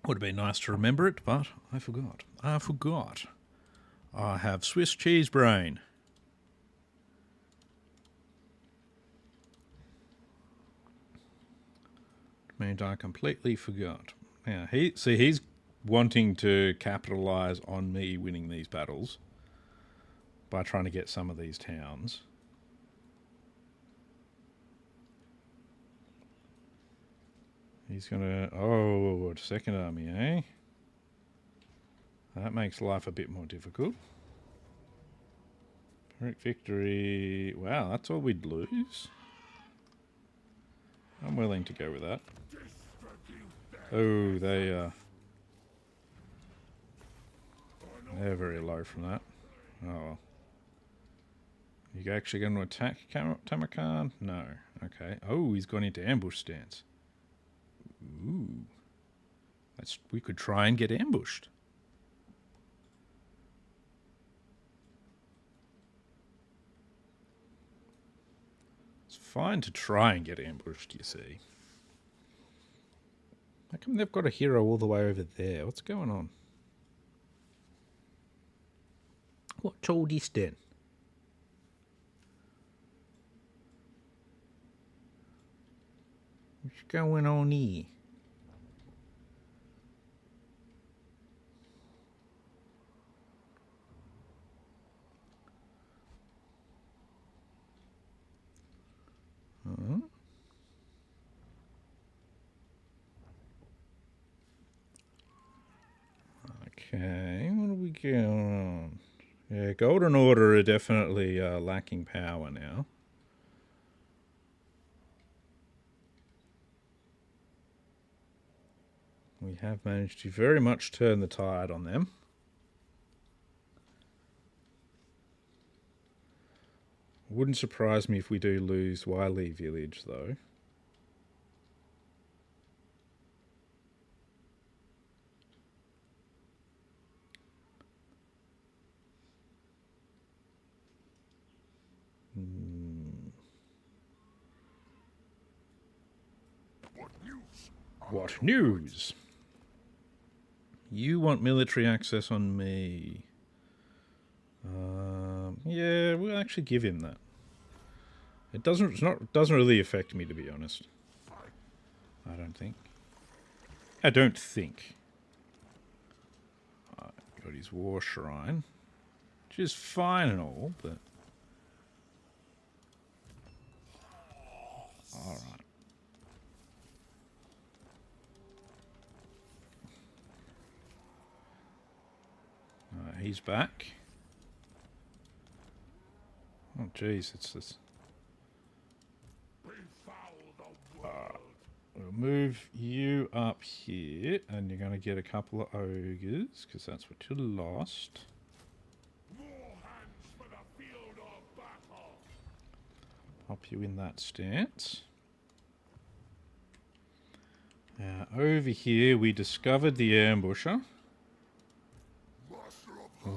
Would have been nice to remember it, but I forgot. I forgot. I have Swiss cheese brain. It means I completely forgot. Now, he's wanting to capitalise on me winning these battles by trying to get some of these towns. He's gonna... Oh, second army, eh? That makes life a bit more difficult. Pyrrhic victory... Wow, that's all we'd lose? I'm willing to go with that. Oh, they're very low from that. Oh, well. You actually going to attack Tamurkhan? No. Okay. Oh, he's gone into ambush stance. Ooh. We could try and get ambushed. It's fine to try and get ambushed, you see. How come they've got a hero all the way over there? What's going on? What's all this then? What's going on here? Okay, what are we going on? Yeah, Golden Order are definitely lacking power now. We have managed to very much turn the tide on them. Wouldn't surprise me if we do lose Wiley Village, though. What news? You want military access on me. Yeah, we'll actually give him that. It doesn't really affect me, to be honest. I don't think. Got his war shrine, which is fine and all, but all right. He's back. Oh, jeez, it's this. We'll move you up here, and you're going to get a couple of ogres, because that's what you lost. Pop you in that stance. Now, over here, we discovered the ambusher.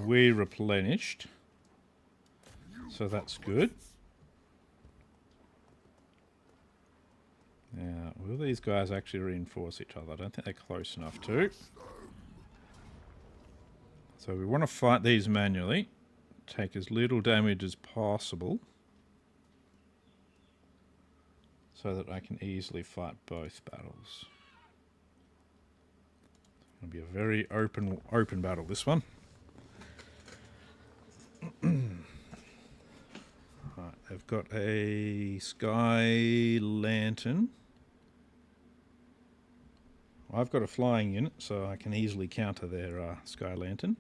We replenished. So that's good. Now, will these guys actually reinforce each other? I don't think they're close enough to. So we want to fight these manually. Take as little damage as possible. So that I can easily fight both battles. It's going to be a very open battle, this one. Right, they've got a sky lantern. I've got a flying unit, so I can easily counter their sky lantern.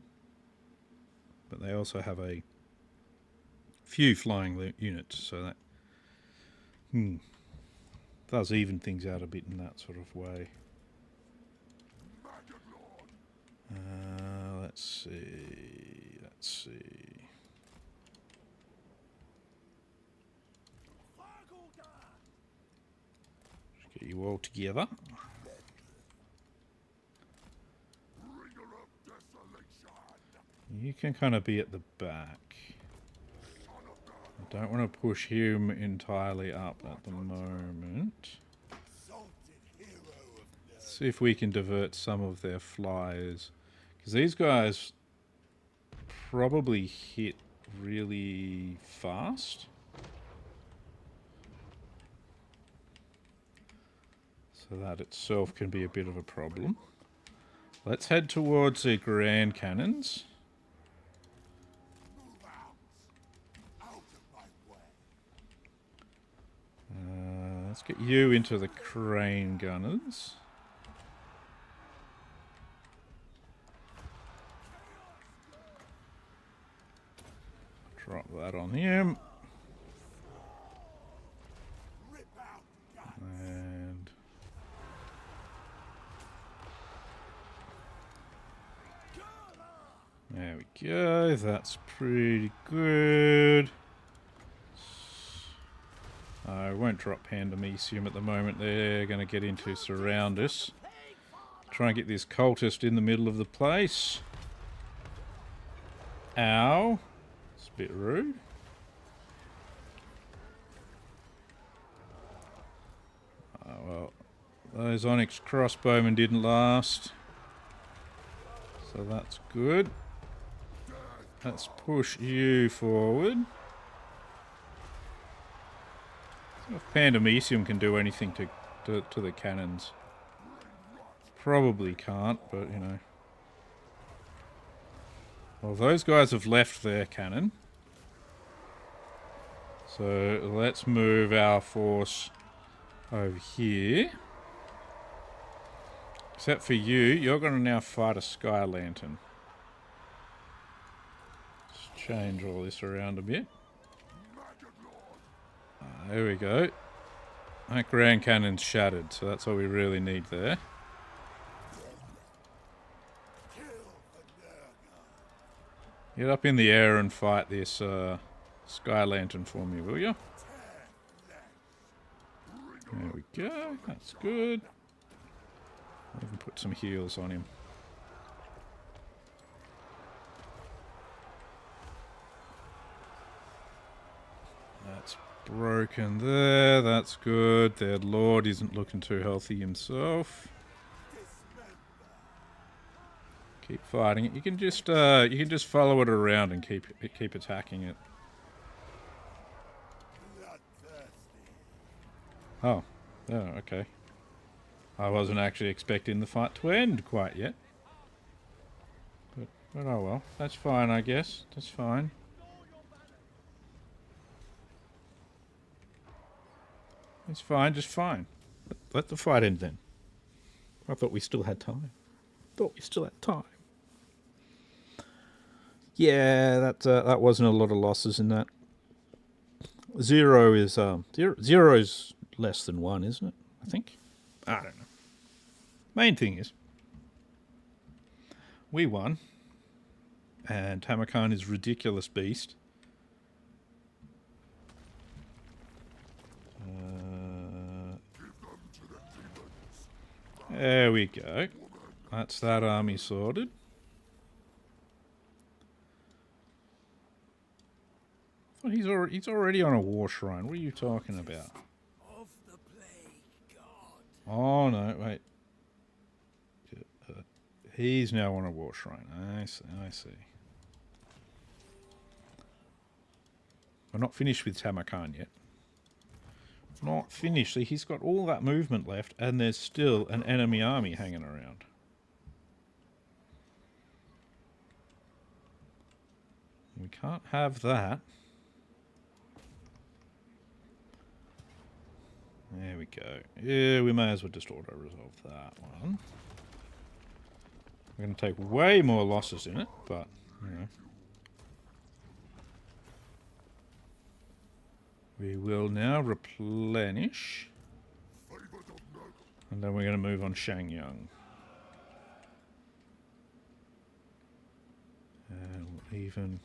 But they also have a few flying units, so that does even things out a bit in that sort of way. Let's see. Just get you all together. You can kind of be at the back. I don't want to push him entirely up at the moment. Let's see if we can divert some of their flyers. Because these guys probably hit really fast. So that itself can be a bit of a problem. Let's head towards the grand cannons. Let's get you into the crane gunners. Drop that on him. And there we go. That's pretty good. I won't drop Pandemicium at the moment. They're going to get into surround us. Try and get this cultist in the middle of the place. Ow. It's a bit rude. Oh, well, those Onyx crossbowmen didn't last. So that's good. Let's push you forward. If Pandemicium can do anything to the cannons. Probably can't, but you know. Well, those guys have left their cannon. So let's move our force over here. Except for you, you're going to now fight a sky lantern. Let's change all this around a bit. There we go. That Grand Cannon's shattered, so that's all we really need there. Get up in the air and fight this Sky Lantern for me, will you? There we go. That's good. I can put some heals on him. That's broken there. That's good. Their lord isn't looking too healthy himself. Keep fighting it. You can just follow it around and keep attacking it. Oh, okay. I wasn't actually expecting the fight to end quite yet. But oh well. That's fine, I guess. That's fine. It's fine, just fine. Let the fight end then. I thought we still had time. Yeah, that wasn't a lot of losses in that. Zero is zero's less than 1, isn't it? I think. I don't know. Main thing is, we won, and Tamurkhan is ridiculous beast. There we go. That's that army sorted. Well, he's already on a war shrine. What are you talking about? Oh no, wait. He's now on a war shrine. I see. We're not finished with Tamurkhan yet. Not finished. See, he's got all that movement left, and there's still an enemy army hanging around. We can't have that. There we go. Yeah, we may as well just auto-resolve that one. We're going to take way more losses in it, but, you know. We will now replenish. And then we're going to move on Shangyang. And we'll even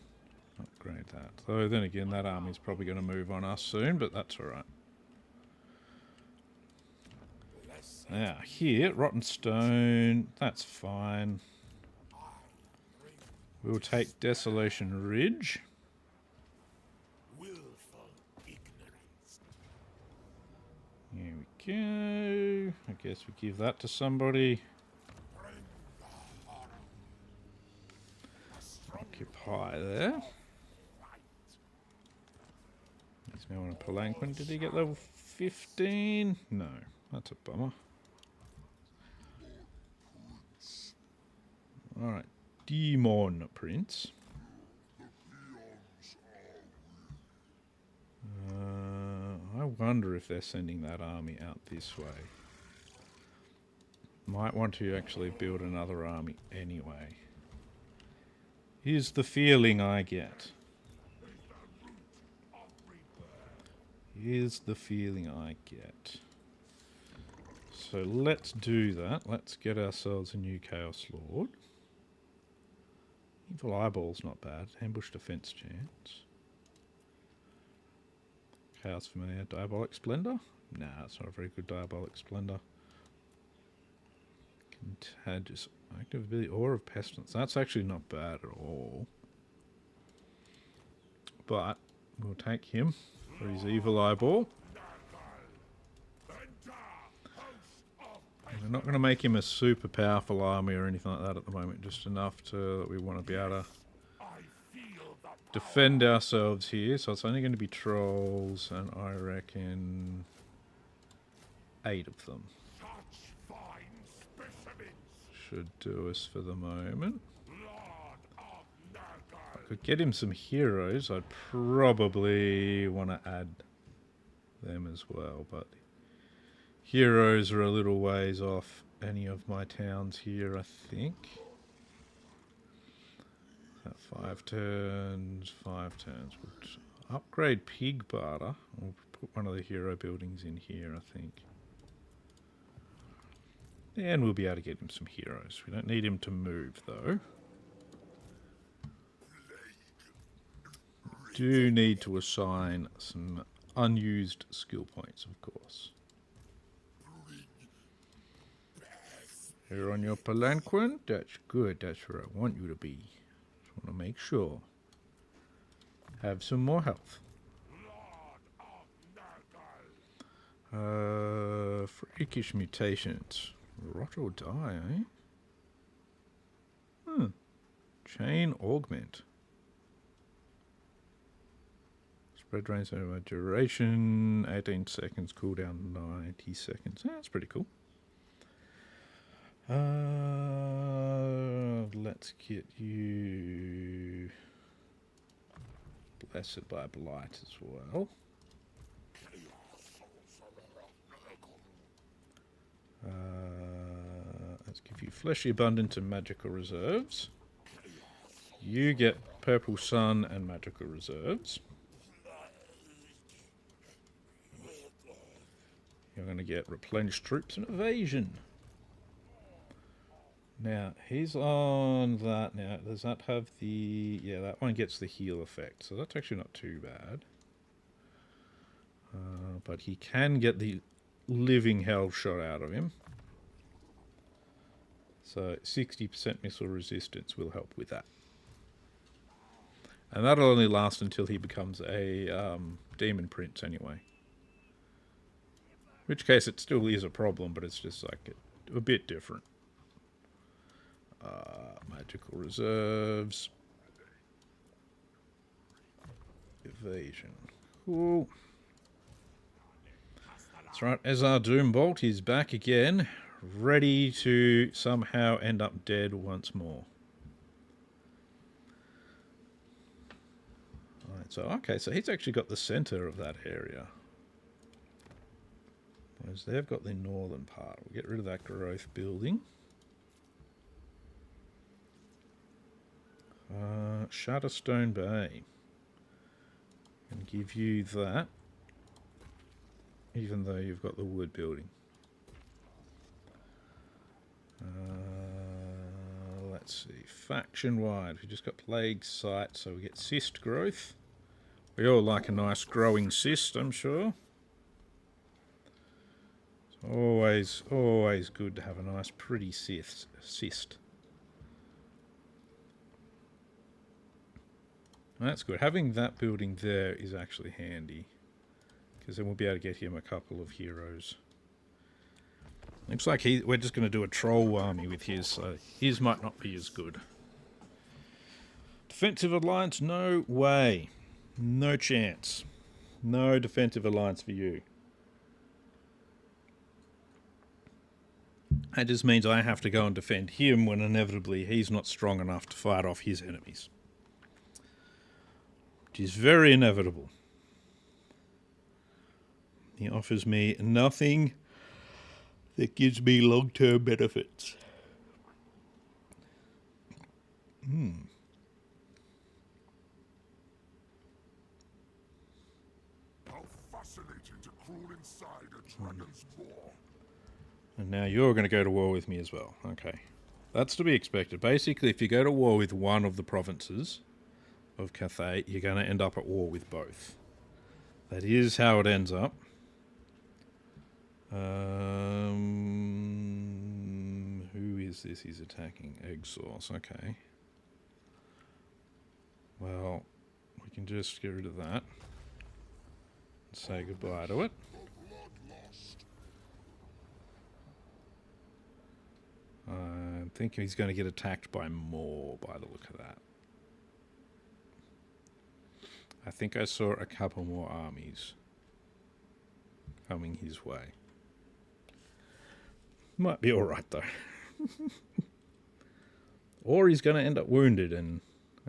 upgrade that. Though then again, that army's probably going to move on us soon, but that's alright. Now, here, Rotten Stone, that's fine. We'll take Desolation Ridge. Here we go. I guess we give that to somebody. Occupy there. He's now on a palanquin. Did he get level 15? No, that's a bummer. Alright, Demon Prince. I wonder if they're sending that army out this way. Might want to actually build another army anyway. Here's the feeling I get. Here's the feeling I get. So let's do that. Let's get ourselves a new Chaos Lord. Evil Eyeball's not bad. Ambush defense chance. Chaos Familiar. Diabolic Splendor? Nah, it's not a very good Diabolic Splendor. Contagious. Active ability. Aura of Pestilence. That's actually not bad at all. But we'll take him for his Evil Eyeball. We're not going to make him a super powerful army or anything like that at the moment. Just enough to that we want to be able to defend ourselves here. So it's only going to be trolls, and I reckon 8 of them should do us for the moment. If I could get him some heroes, I'd probably want to add them as well, but heroes are a little ways off any of my towns here, I think. That 5 turns, 5 turns. We'll upgrade Pig Barter. We'll put one of the hero buildings in here, I think. And we'll be able to get him some heroes. We don't need him to move, though. Do need to assign some unused skill points, of course. You're on your palanquin? That's good. That's where I want you to be. Just want to make sure. Have some more health. Freakish mutations. Rot or die, eh? Chain augment. Spread range over duration. 18 seconds. Cooldown 90 seconds. That's pretty cool. Let's get you blessed by blight as well. Let's give you fleshy abundance and magical reserves. You get purple sun and magical reserves. You're going to get replenished troops and evasion. Now, he's on that now. Does that have the... Yeah, that one gets the heal effect. So that's actually not too bad. But he can get the living hell shot out of him. So 60% missile resistance will help with that. And that'll only last until he becomes a demon prince anyway. In which case it still is a problem, but it's just like a bit different. Magical reserves. Evasion. Cool. That's right, Ezar Doombolt is back again, ready to somehow end up dead once more. Alright, so okay, so he's actually got the center of that area. Whereas they've got the northern part. We'll get rid of that growth building. Shutterstone Bay. And give you that. Even though you've got the wood building. Let's see. Faction-wide. We just got plague site, so we get cyst growth. We all like a nice growing cyst, I'm sure. It's always good to have a nice pretty cyst. That's good. Having that building there is actually handy. Because then we'll be able to get him a couple of heroes. Looks like we're just going to do a troll army with his, so his might not be as good. Defensive alliance? No way. No chance. No defensive alliance for you. That just means I have to go and defend him when inevitably he's not strong enough to fight off his enemies. Which is very inevitable. He offers me nothing that gives me long-term benefits. How fascinating to crawl inside a dragon's maw. And now you're going to go to war with me as well. Okay. That's to be expected. Basically, if you go to war with one of the provinces of Cathay, you're going to end up at war with both. That is how it ends up. Who is this he's attacking? Egg Source, okay. Well, we can just get rid of that. And say goodbye to it. I think he's going to get attacked by more by the look of that. I think I saw a couple more armies coming his way. Might be alright though. Or he's going to end up wounded and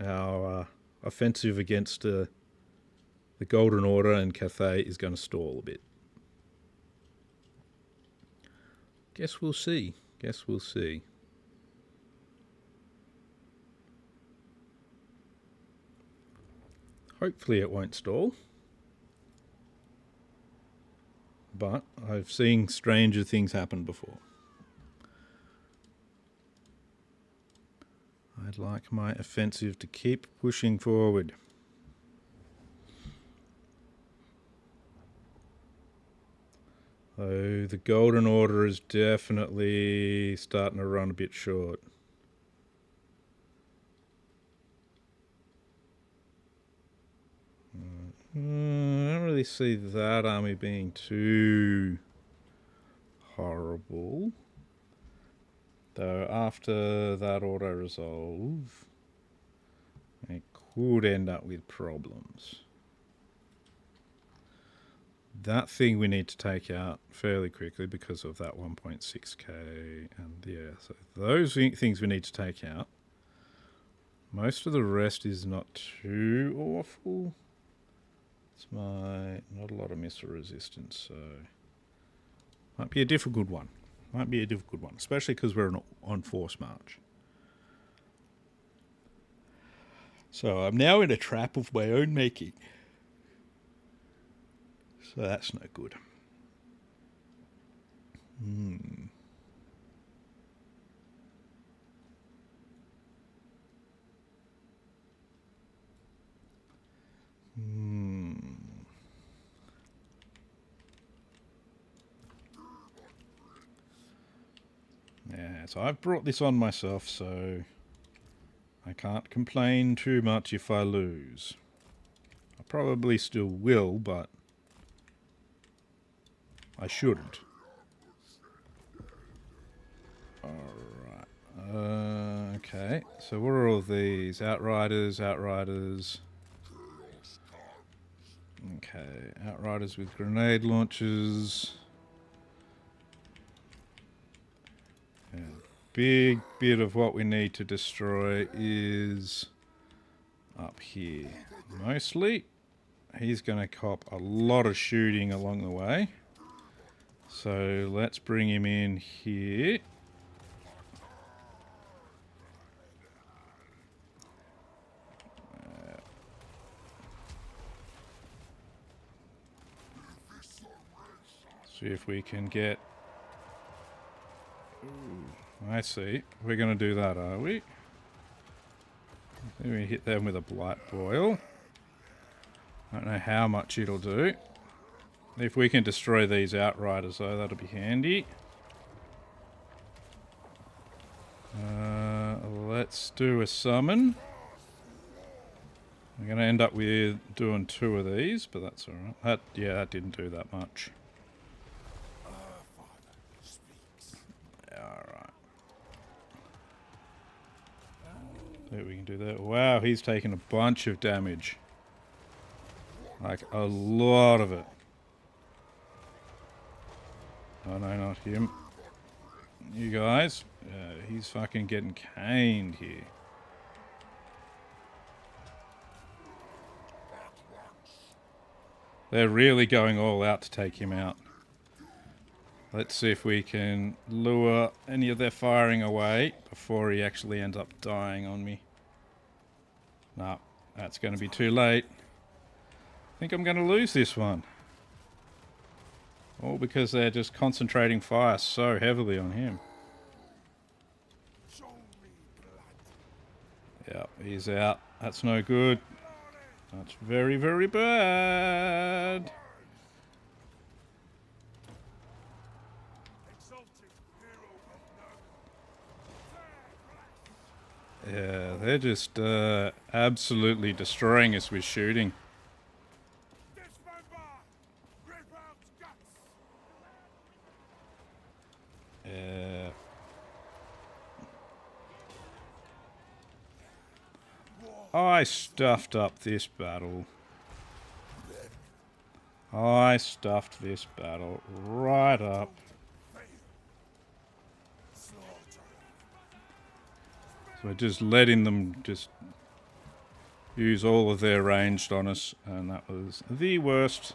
our offensive against the Golden Order and Cathay is going to stall a bit. Guess we'll see. Guess we'll see. Hopefully it won't stall. But I've seen stranger things happen before. I'd like my offensive to keep pushing forward. Oh, the Golden Order is definitely starting to run a bit short. I don't really see that army being too horrible. Though after that auto-resolve, it could end up with problems. That thing we need to take out fairly quickly because of that 1.6k, and yeah, so those things we need to take out. Most of the rest is not too awful. It's not a lot of missile resistance, so might be a difficult one. Might be a difficult one, especially because we're on force march. So I'm now in a trap of my own making. So that's no good. Yeah, so I've brought this on myself, so I can't complain too much if I lose. I probably still will, but I shouldn't. Alright. Okay, so what are all these? Outriders, Outriders. Okay, Outriders with grenade launchers. Yeah. Big bit of what we need to destroy is up here. Mostly, he's going to cop a lot of shooting along the way. So let's bring him in here. See if we can get... Ooh, I see. We're going to do that, are we? Then we hit them with a blight boil. I don't know how much it'll do. If we can destroy these Outriders, though, that'll be handy. Let's do a summon. We're going to end up with doing 2 of these, but that's alright. That didn't do that much. Alright. See what we can do there. Wow, he's taken a bunch of damage. Like, a lot of it. Oh no, not him. You guys. He's fucking getting caned here. They're really going all out to take him out. Let's see if we can lure any of their firing away before he actually ends up dying on me. No, that's going to be too late. I think I'm going to lose this one. All because they're just concentrating fire so heavily on him. Yep, he's out. That's no good. That's very, very bad. Yeah, they're just absolutely destroying us with shooting. Yeah. I stuffed up this battle. I stuffed this battle right up. So we're just letting them just use all of their ranged on us, and that was the worst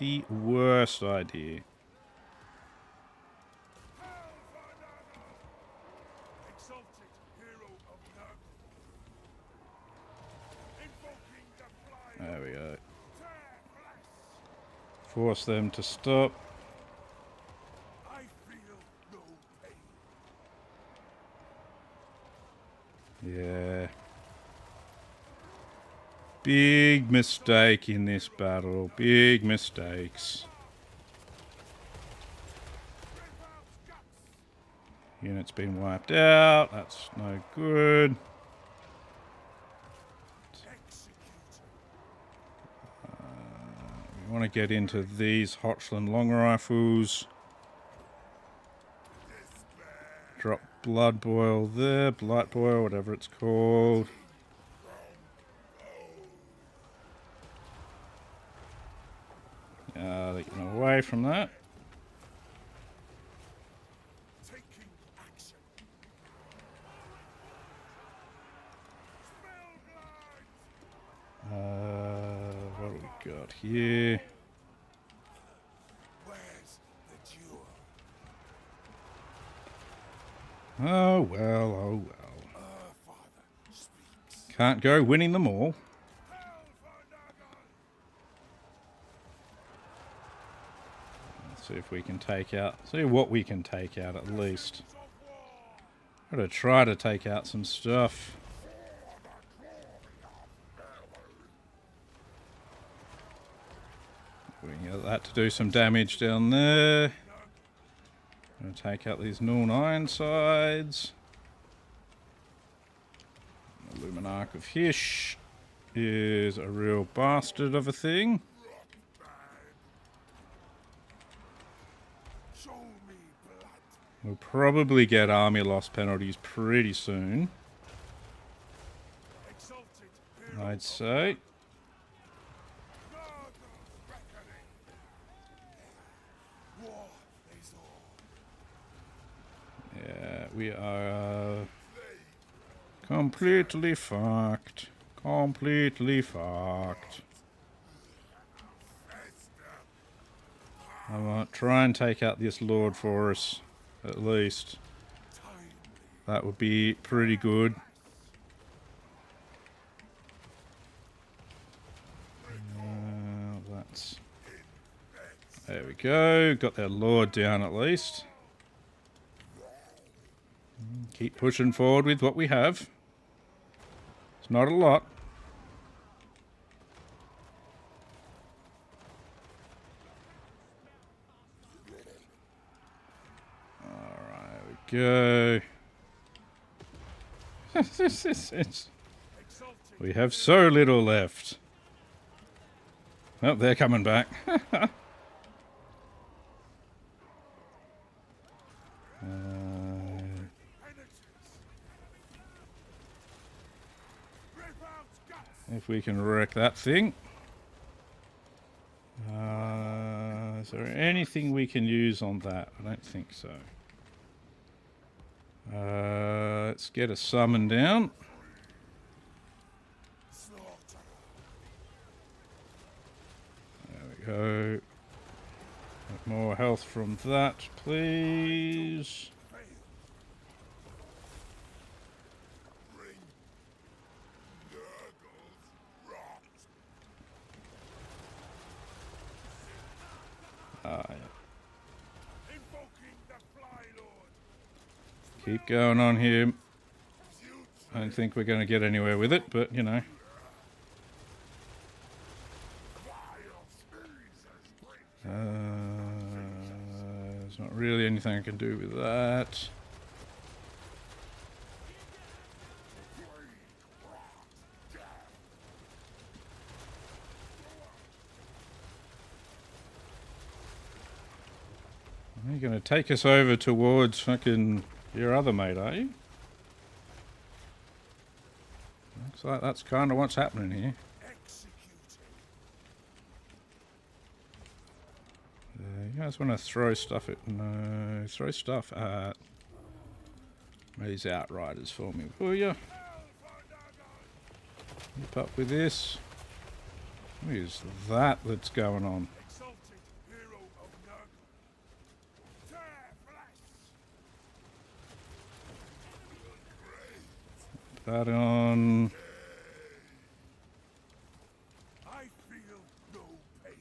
idea. Force them to stop. I feel no pain. Yeah. Big mistake in this battle. Big mistakes. Unit's been wiped out. That's no good. We want to get into these Hochland long rifles. Drop blood boil there. Blight boil, whatever it's called. They get away from that. What do we got here? Where's the jewel? Oh well, oh well. Father speaks. Can't go winning them all. Let's see if we can take out, see what we can take out at least. Gotta try to take out some stuff. We can get that to do some damage down there. Gonna take out these Nuln Ironsides. Luminarch of Hish is a real bastard of a thing. We'll probably get army loss penalties pretty soon, I'd say. Yeah, we are completely fucked. Completely fucked. I might try and take out this Lord for us, at least. That would be pretty good. That's... There we go. Got that Lord down at least. Keep pushing forward with what we have. It's not a lot. Go. We have so little left. Oh, they're coming back. If we can wreck that thing. Is there anything we can use on that? I don't think so. Let's get a summon down. There we go. Get more health from that, please. Ah, yeah. Keep going on here. I don't think we're going to get anywhere with it, but you know. There's not really anything I can do with that. You're going to take us over towards fucking your other mate, are you? Looks like that's kind of what's happening here. You guys want to throw stuff at... No, throw stuff at these Outriders for me, will ya? Keep up with this. What is that that's going on? That on. I feel no pain.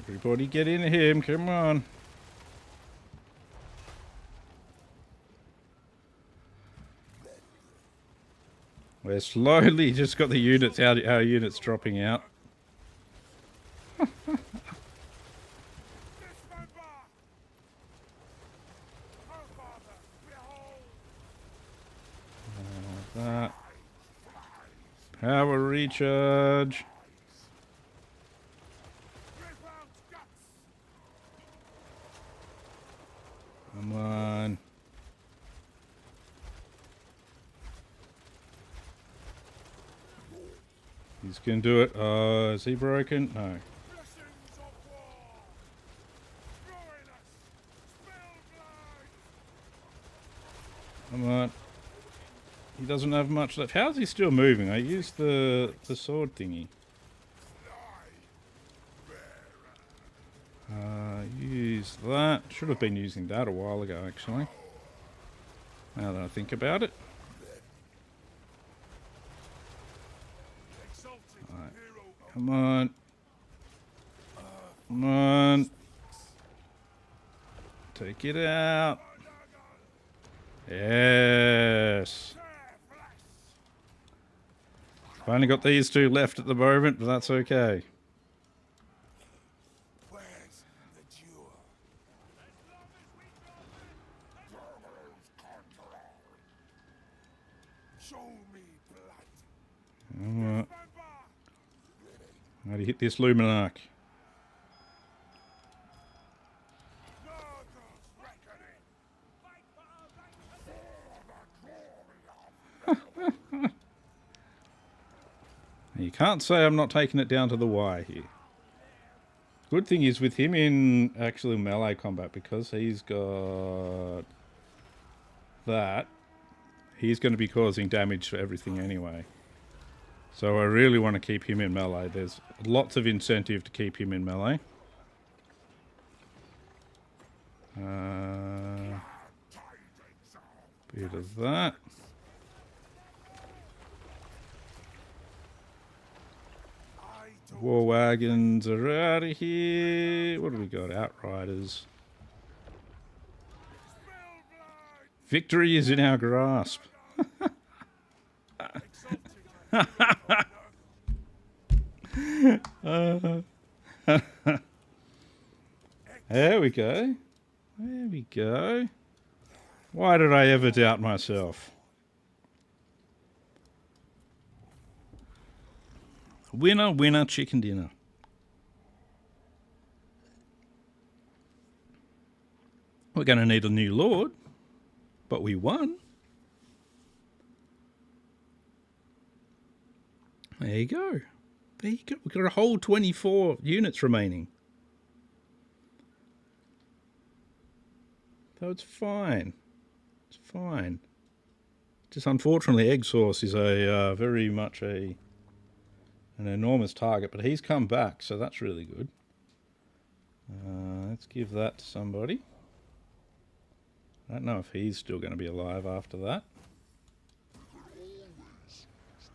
Everybody get in him, come on. We're slowly just got the units out, our units dropping out. That. Power recharge. Come on. He's gonna do it. Is he broken? No. Come on. He doesn't have much left. How's he still moving? I used the sword thingy. Use that. Should have been using that a while ago, actually. Now that I think about it. Alright. Come on. Come on. Take it out. Yes. I've only got these two left at the moment, but that's okay. How do you hit this Luminarch? You can't say I'm not taking it down to the wire here. Good thing is with him in actually melee combat, because he's got that, he's going to be causing damage to everything anyway. So I really want to keep him in melee. There's lots of incentive to keep him in melee. Bit of that. War wagons are out of here. What do we got? Outriders. Victory is in our grasp. There we go. There we go. Why did I ever doubt myself? Winner, winner, chicken dinner. We're going to need a new lord, but we won. There you go. There you go. We've got a whole 24 units remaining. So it's fine. It's fine. Just unfortunately, Egg Source is a very much an enormous target, but he's come back, so that's really good. Let's give that to somebody. I don't know if he's still going to be alive after that.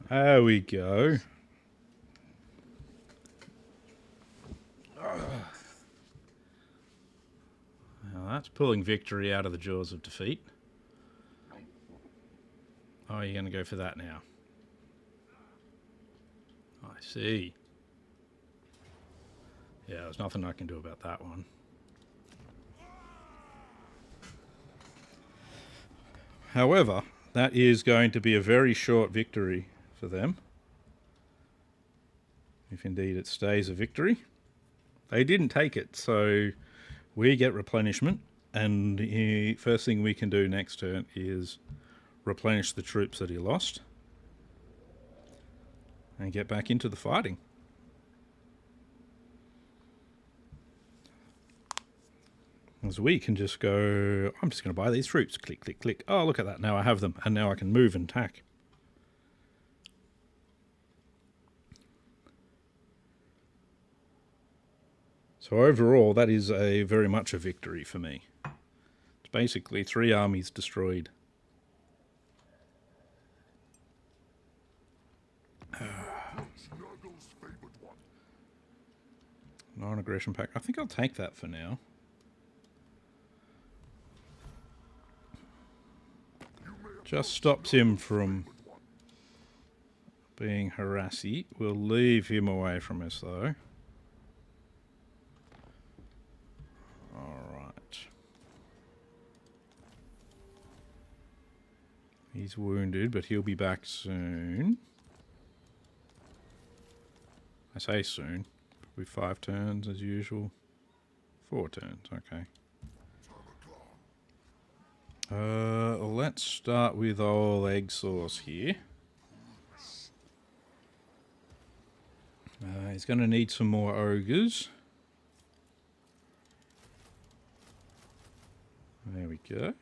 There we go. Now that's pulling victory out of the jaws of defeat. Oh, you're going to go for that now. I see. Yeah, there's nothing I can do about that one. However, that is going to be a very short victory for them. If indeed it stays a victory. They didn't take it, so we get replenishment, and the first thing we can do next turn is replenish the troops that he lost and get back into the fighting. As we can just go, I'm just going to buy these troops. Click, click, click. Oh, look at that. Now I have them. And now I can move and attack. So overall, that is very much a victory for me. It's basically 3 armies destroyed. Non-aggression pack. I think I'll take that for now. Just stops him from being harassy. We'll leave him away from us though. Alright. He's wounded, but he'll be back soon. I say soon. Probably 5 turns as usual. 4 turns, okay. Let's start with old egg sauce here. He's going to need some more ogres. There we go.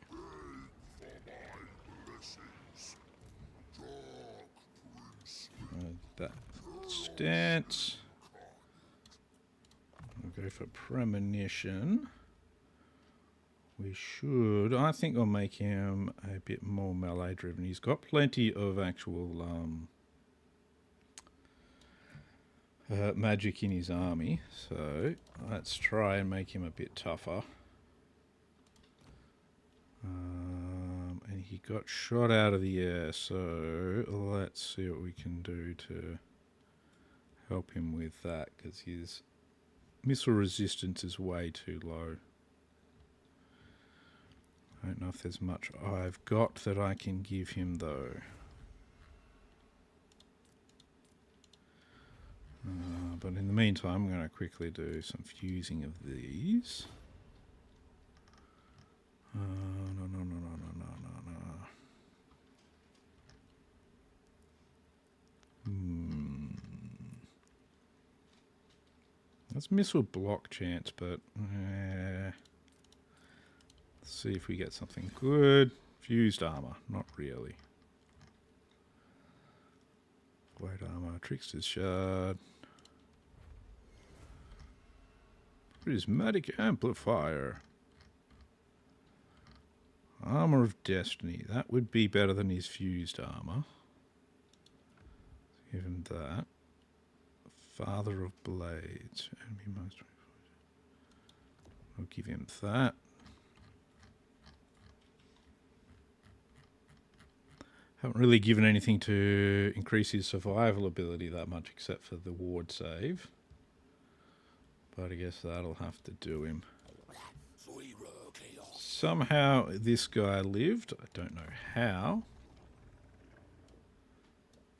That stance. We'll go for premonition. We should. I think we'll make him a bit more melee driven. He's got plenty of actual magic in his army, so let's try and make him a bit tougher. And he got shot out of the air, so let's see what we can do to help him with that, because his missile resistance is way too low. I don't know if there's much I've got that I can give him though. But in the meantime, I'm going to quickly do some fusing of these. No. That's missile block chance, but let's see if we get something good. Fused armor, not really. Blade armor, trickster's shard. Prismatic amplifier. Armor of Destiny. That would be better than his fused armor. Give him that. Father of Blades. Enemy most. I'll give him that. Haven't really given anything to increase his survival ability that much except for the ward save. But I guess that'll have to do him. Somehow this guy lived. I don't know how.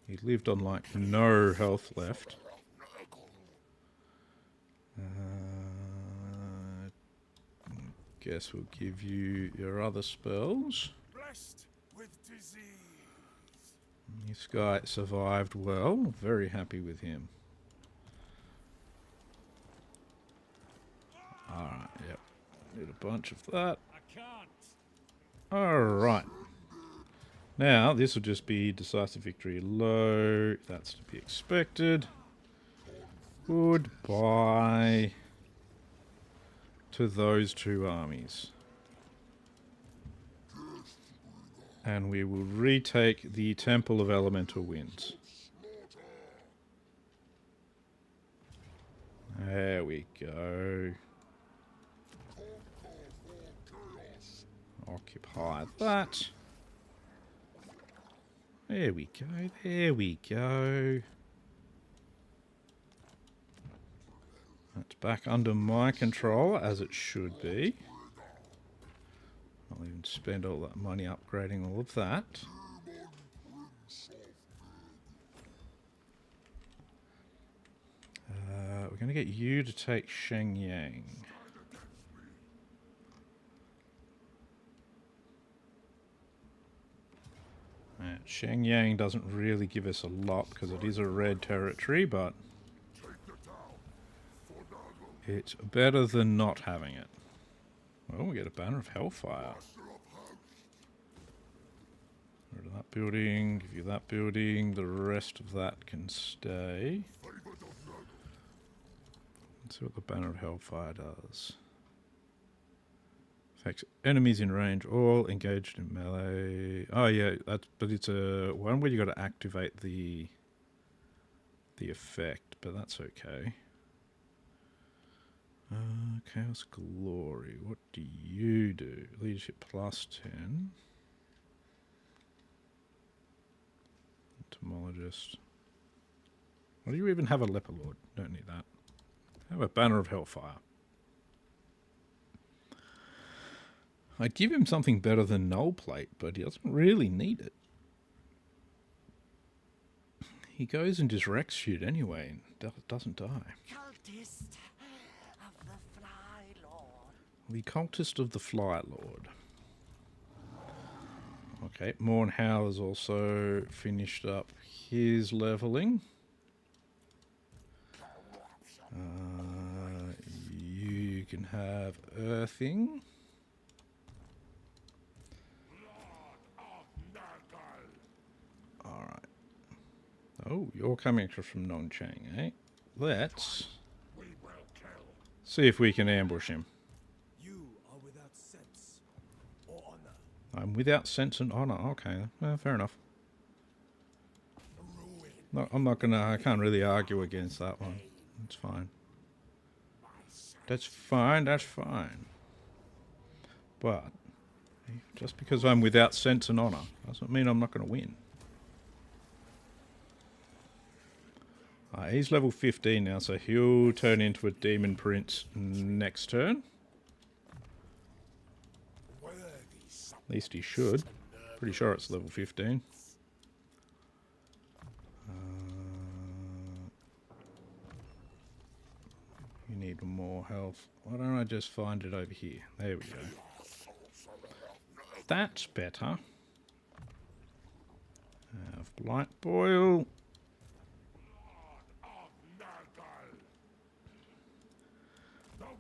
He lived on like no health left. Guess we'll give you your other spells. Blessed with disease. This guy survived well. Very happy with him. Alright, yep. Need a bunch of that. Alright. Now, this will just be decisive victory low. That's to be expected. Goodbye to those two armies. And we will retake the Temple of Elemental Winds. There we go. Occupy that. There we go, there we go. That's back under my control, as it should be. I'll even spend all that money upgrading all of that. We're going to get you to take Shenyang. Shenyang doesn't really give us a lot because it is a red territory, but it's better than not having it. Well, we get a banner of Hellfire. Rid of that building, give you that building, the rest of that can stay. Let's see what the banner of Hellfire does. Affects enemies in range, all engaged in melee. Oh yeah, but it's a one where you got to activate the effect, but that's okay. Chaos Glory. What do you do? Leadership plus 10. Entomologist. Why do you even have a Leper Lord? Don't need that. Have a Banner of Hellfire. I'd give him something better than Null Plate, but he doesn't really need it. He goes and disrects shit anyway and doesn't die. Cultist of the Fly Lord. The Cultist of the Fly Lord. Okay, Mornhow has also finished up his leveling. You can have Earthing. Alright. Oh, you're coming from Nongchang, eh? Let's see if we can ambush him. You are without sense or honor. I'm without sense and honor. Okay, well, fair enough. No, I'm not gonna. I can't really argue against that one. It's fine. That's fine. That's fine. But just because I'm without sense and honor doesn't mean I'm not going to win. He's level 15 now, so he'll turn into a demon prince next turn. At least he should. Pretty sure it's level 15. You need more health. Why don't I just find it over here? There we go. That's better. Have Blight Boil.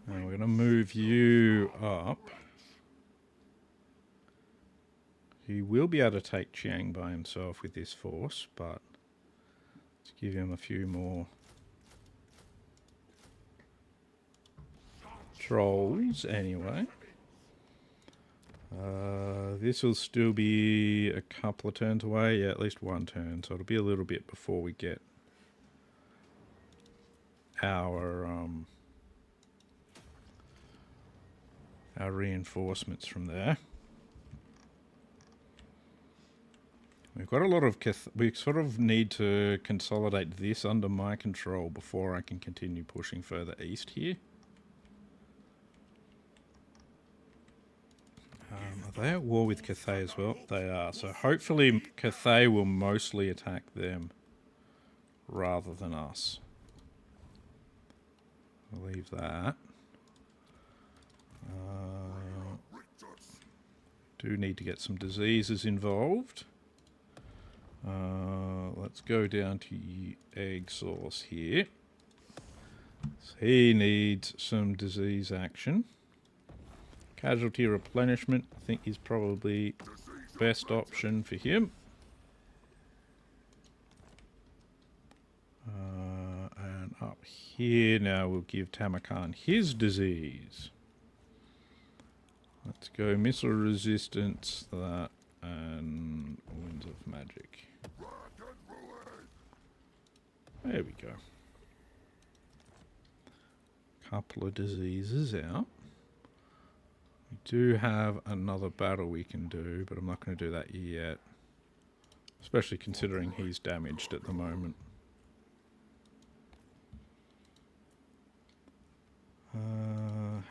And we're going to move you up. He will be able to take Chiang by himself with this force, but let's give him a few more trolls anyway. This will still be a couple of turns away. Yeah, at least one turn, so it'll be a little bit before we get our reinforcements from there. We've got a lot of... we sort of need to consolidate this under my control before I can continue pushing further east here. Are they at war with Cathay as well? They are. So hopefully Cathay will mostly attack them rather than us. I'll leave that. Do need to get some diseases involved. Let's go down to Egg Source here. So he needs some disease action. Casualty replenishment, I think, is probably best option for him. And up here now we'll give Tamurkhan his disease. Let's go missile resistance, that, and winds of magic. There we go. Couple of diseases out. We do have another battle we can do, but I'm not going to do that yet. Especially considering he's damaged at the moment.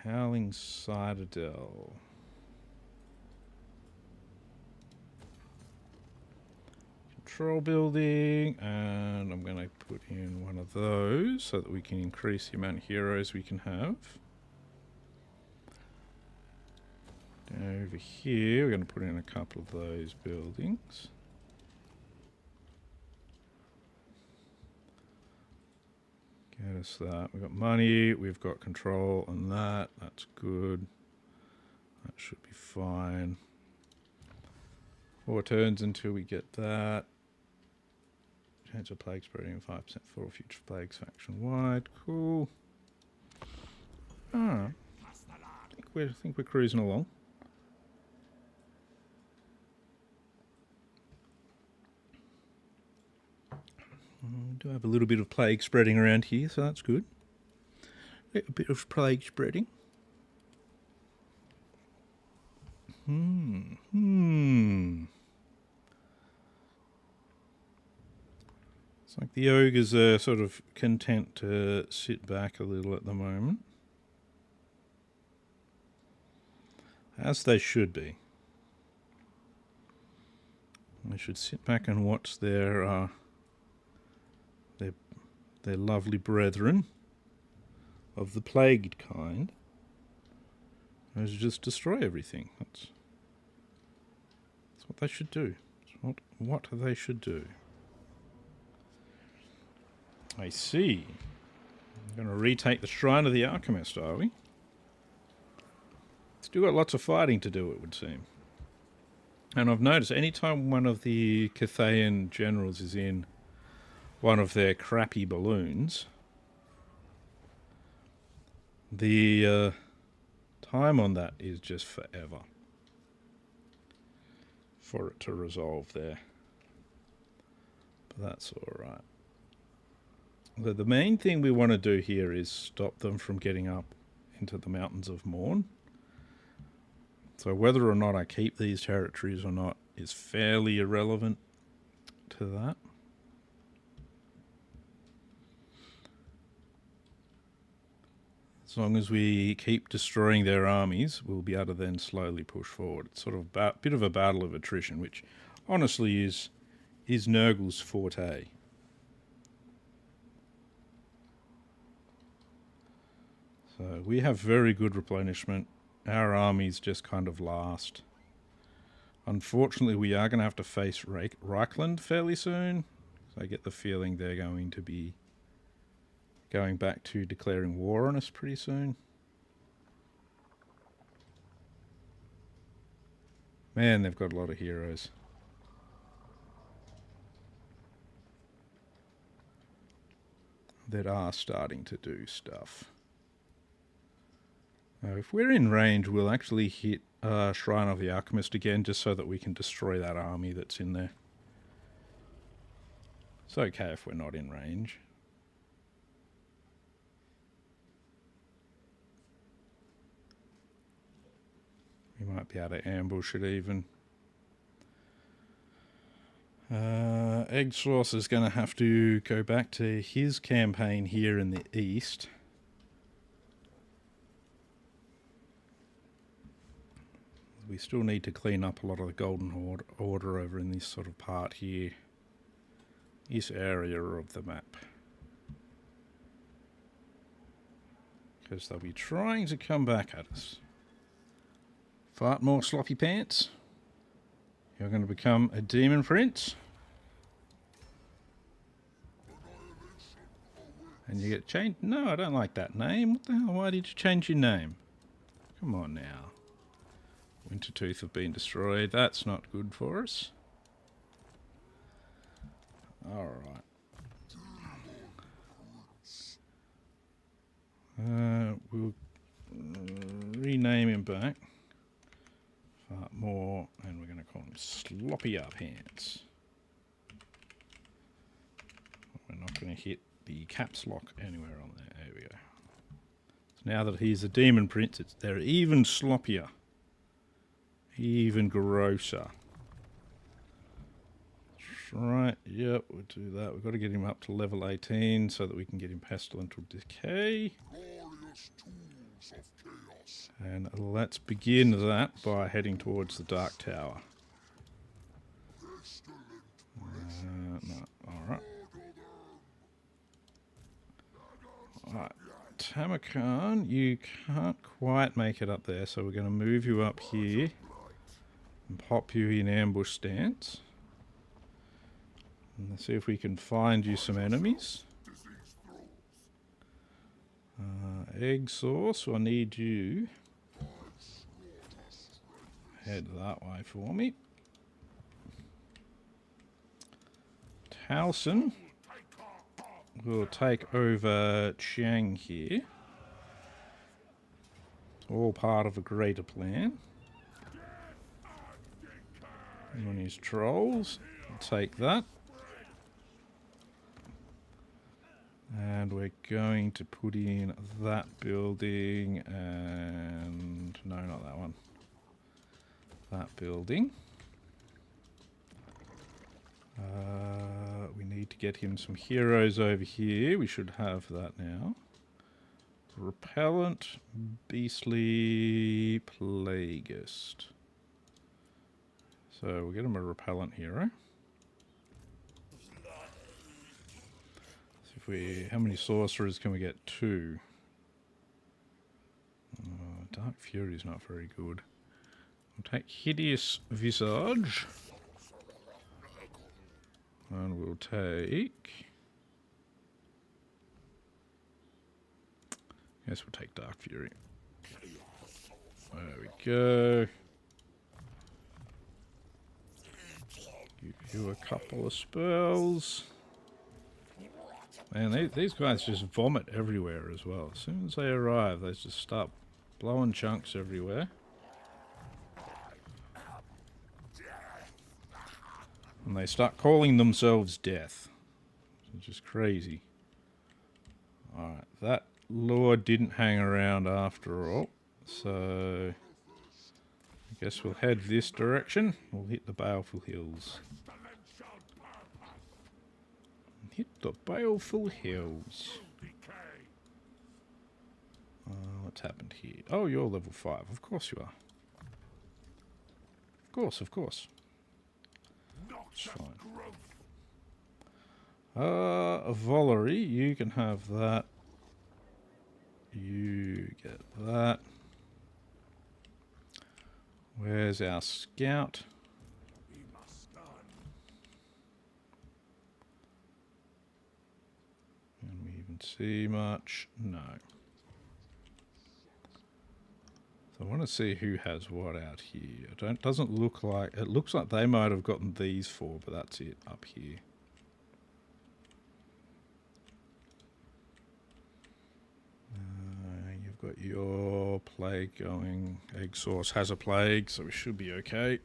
Howling Citadel. Control building, and I'm going to put in one of those so that we can increase the amount of heroes we can have. Over here, we're going to put in a couple of those buildings. Get us that. We've got money, we've got control on that. That's good. That should be fine. 4 turns until we get that. Chance of plague spreading 5% for all future plagues faction wide. Cool. I think we're cruising along. We do have a little bit of plague spreading around here, so that's good. A bit of plague spreading. It's like the ogres are sort of content to sit back a little at the moment. As they should be. They should sit back and watch their lovely brethren of the plagued kind. They should just destroy everything. That's what they should do. That's what they should do. I see. We're going to retake the Shrine of the Alchemist, are we? Still got lots of fighting to do, it would seem. And I've noticed anytime one of the Cathayan generals is in one of their crappy balloons, the time on that is just forever for it to resolve there. But that's alright. The main thing we want to do here is stop them from getting up into the Mountains of Morn. So whether or not I keep these territories or not is fairly irrelevant to that. As long as we keep destroying their armies, we'll be able to then slowly push forward. It's sort of a bit of a battle of attrition, which honestly is Nurgle's forte. So we have very good replenishment. Our armies just kind of last. Unfortunately, we are going to have to face Reichland fairly soon. So I get the feeling they're going to be going back to declaring war on us pretty soon. Man, they've got a lot of heroes. That are starting to do stuff. Now, if we're in range, we'll actually hit Shrine of the Alchemist again, just so that we can destroy that army that's in there. It's okay if we're not in range. We might be able to ambush it even. Eggsauce is going to have to go back to his campaign here in the east. We still need to clean up a lot of the Golden Order over in this sort of part here. This area of the map. Because they'll be trying to come back at us. Fart more sloppy pants. You're going to become a demon prince. And you get changed. No, I don't like that name. What the hell? Why did you change your name? Come on now. Wintertooth have been destroyed. That's not good for us. Alright. We'll rename him back. More, and we're going to call him Sloppy Up Pants. We're not going to hit the caps lock anywhere on there. There we go. So now that he's a demon prince, they're even sloppier. Even grosser. Right, yep, we'll do that. We've got to get him up to level 18 so that we can get him Pestilential Decay. And let's begin that by heading towards the Dark Tower. No, alright. Alright, Tamurkhan, you can't quite make it up there, so we're going to move you up here and pop you in ambush stance. And let's see if we can find you some enemies. Egg sauce, I need you. Head that way for me. Towson will take over Chiang here. It's all part of a greater plan. And on his trolls, take that. And we're going to put in that building and... no, not that one. That building. We need to get him some heroes over here. We should have that now. Repellent, Beastly, Plagueist. So we'll get him a repellent hero. So if we, how many sorcerers can we get? 2. Dark Fury is not very good. We'll take Hideous Visage. And we'll take... Guess we'll take Dark Fury. There we go. Give you a couple of spells. Man, these guys just vomit everywhere as well. As soon as they arrive, they just start blowing chunks everywhere. And they start calling themselves Death. Which is crazy. Alright, that lure didn't hang around after all. So I guess we'll head this direction. We'll hit the Baleful Hills. Hit the Baleful Hills. What's happened here? Oh, you're level 5. Of course you are. Of course, of course. It's fine. Valerie, you can have that. You get that. Where's our scout? Can we even see much? No. So I want to see who has what out here. Doesn't look like... It looks like they might have gotten these 4, but that's it up here. You've got your plague going. Egg Source has a plague, so we should be okay.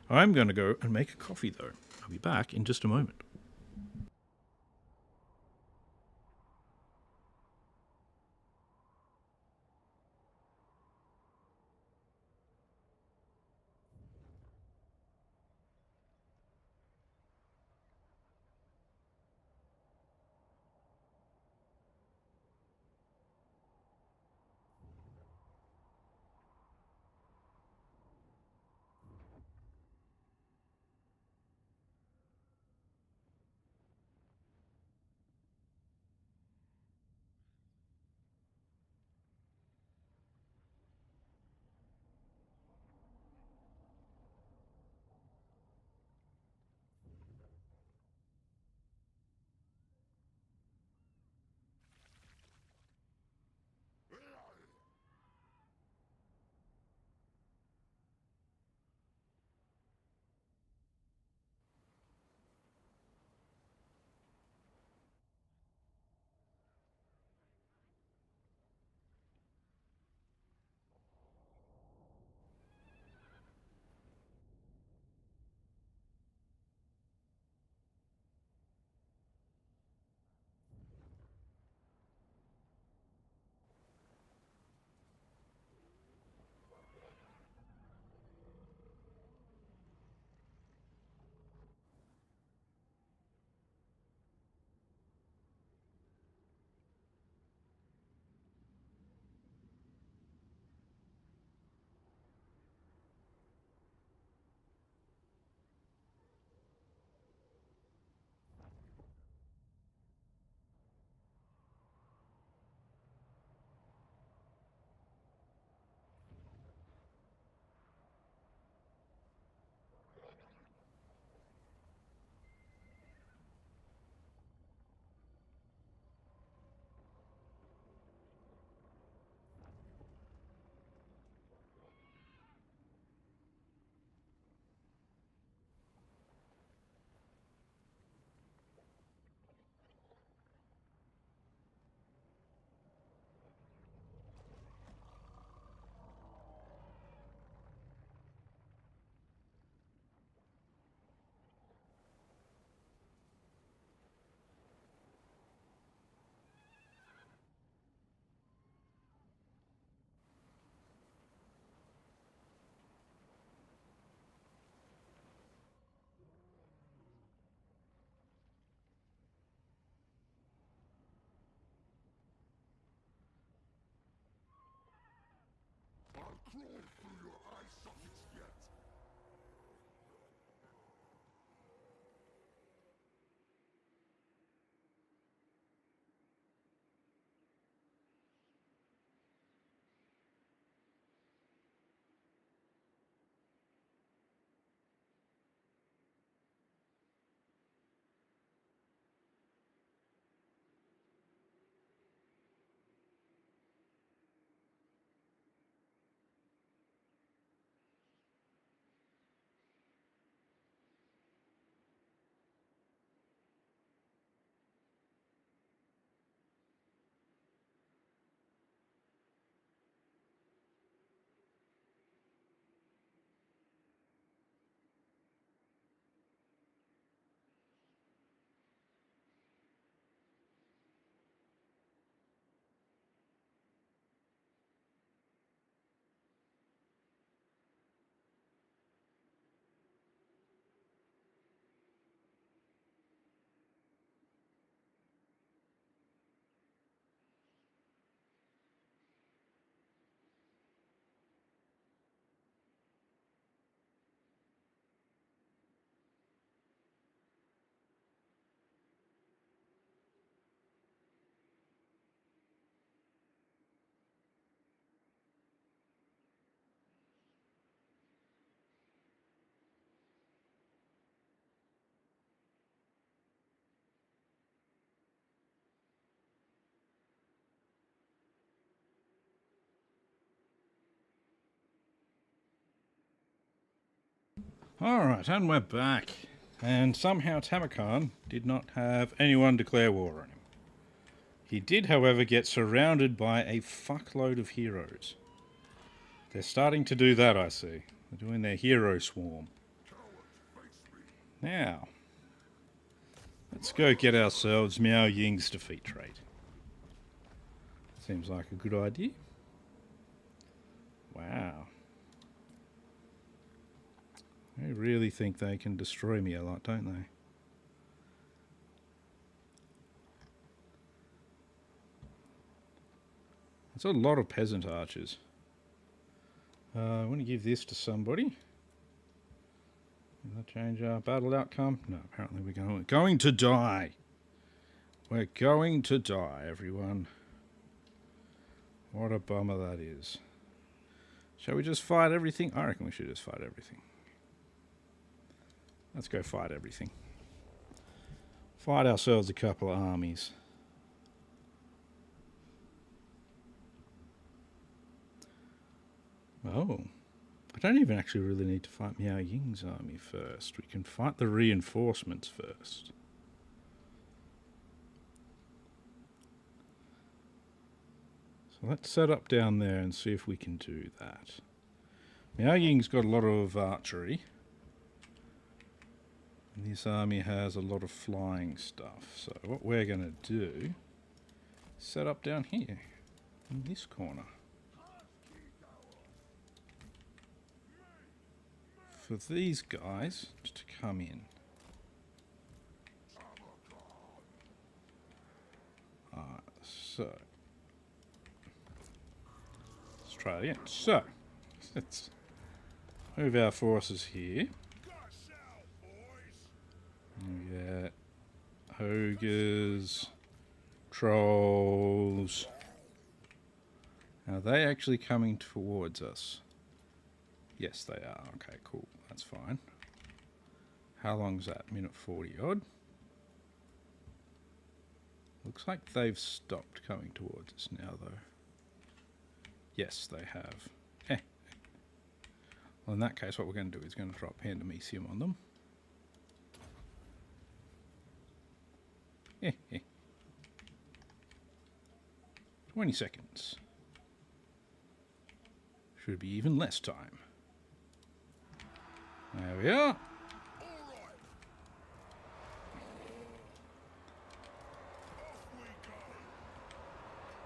I'm going to go and make a coffee, though. I'll be back in just a moment. crawl through your eye sockets yet. Alright, and we're back. And somehow Tamurkhan did not have anyone declare war on him. He did, however, get surrounded by a fuckload of heroes. They're starting to do that, I see. They're doing their hero swarm. Now, let's go get ourselves Miao Ying's defeat trait. Seems like a good idea. Wow. They really think they can destroy me a lot, don't they? It's a lot of peasant archers. I want to give this to somebody. Will that change our battle outcome? No, apparently we're going to die. We're going to die, everyone. What a bummer that is. Shall we just fight everything? I reckon we should just fight everything. Let's go fight everything. Fight ourselves a couple of armies. Oh. I don't even actually really need to fight Miao Ying's army first. We can fight the reinforcements first. So let's set up down there and see if we can do that. Miao Ying's got a lot of archery. And this army has a lot of flying stuff. So what we're going to do is set up down here in this corner. For these guys to come in. Alright, so let's try it again. So let's move our forces here. We get ogres, trolls. Now, are they actually coming towards us? Yes, they are. Okay, cool. That's fine. How long's that? Minute 40 odd. Looks like they've stopped coming towards us now, though. Yes, they have. Heh. Well, in that case, what we're going to do is going to drop Pandemisium on them. 20 seconds. Should be even less time. There we are.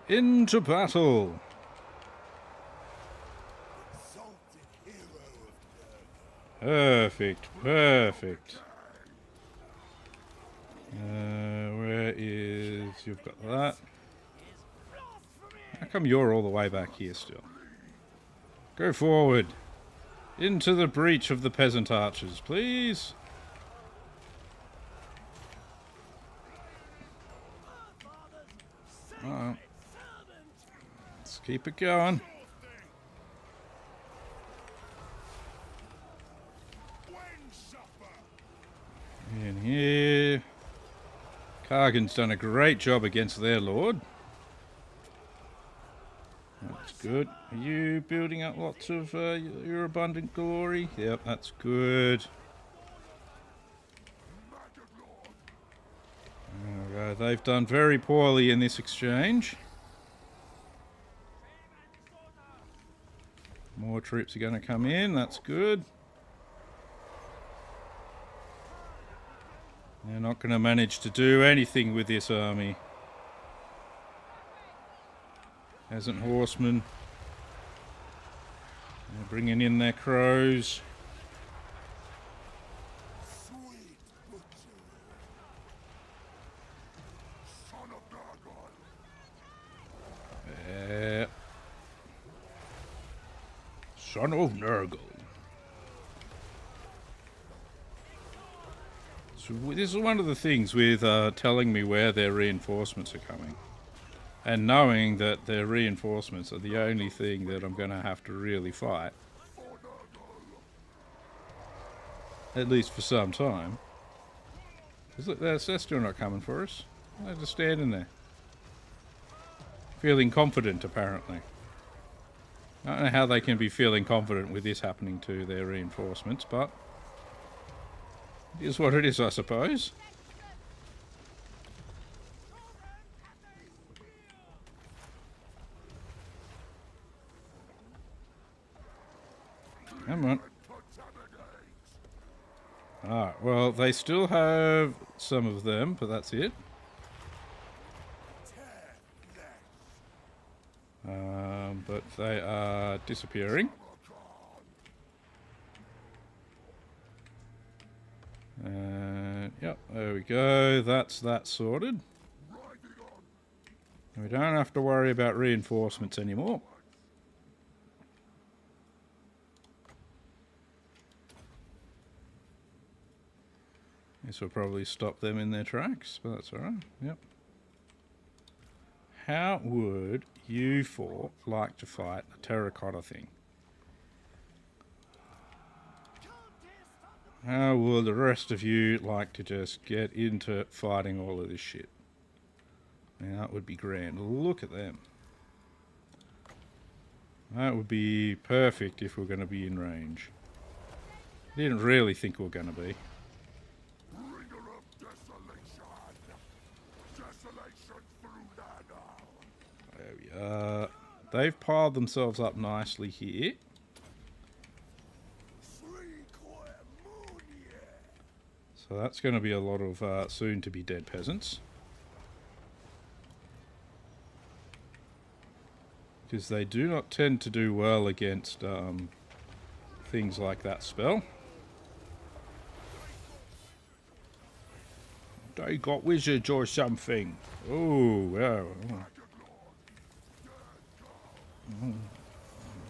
Into battle. Perfect, perfect. Where is... You've got that. How come you're all the way back here still? Go forward. Into the breach of the peasant archers, please. Alright. Let's keep it going. In here. Kargan's done a great job against their lord. That's good. Are you building up lots of your abundant glory? Yep, that's good. There we go. They've done very poorly in this exchange. More troops are going to come in. That's good. They're not going to manage to do anything with this army. Peasant horsemen. They're bringing in their crows. Sweet butcher. Son of Nurgle. Yeah. Son of Nurgle. So this is one of the things with telling me where their reinforcements are coming. And knowing that their reinforcements are the only thing that I'm going to have to really fight. At least for some time. Because look, they're still not coming for us. They're just standing there. Feeling confident, apparently. I don't know how they can be feeling confident with this happening to their reinforcements, but it is what it is, I suppose. Come on. Alright, well, they still have some of them, but that's it. But they are disappearing. Yep, there we go. That's that sorted. We don't have to worry about reinforcements anymore. This will probably stop them in their tracks, but that's alright. Yep. How would you four like to fight a terracotta thing? How will the rest of you like to just get into fighting all of this shit? Now, that would be grand. Look at them. That would be perfect if we're going to be in range. Didn't really think we were going to be. Bringer of desolation. Desolation through Nana. There we are. They've piled themselves up nicely here. So that's going to be a lot of soon-to-be dead peasants. Because they do not tend to do well against things like that spell. They got wizards or something. Oh, wow.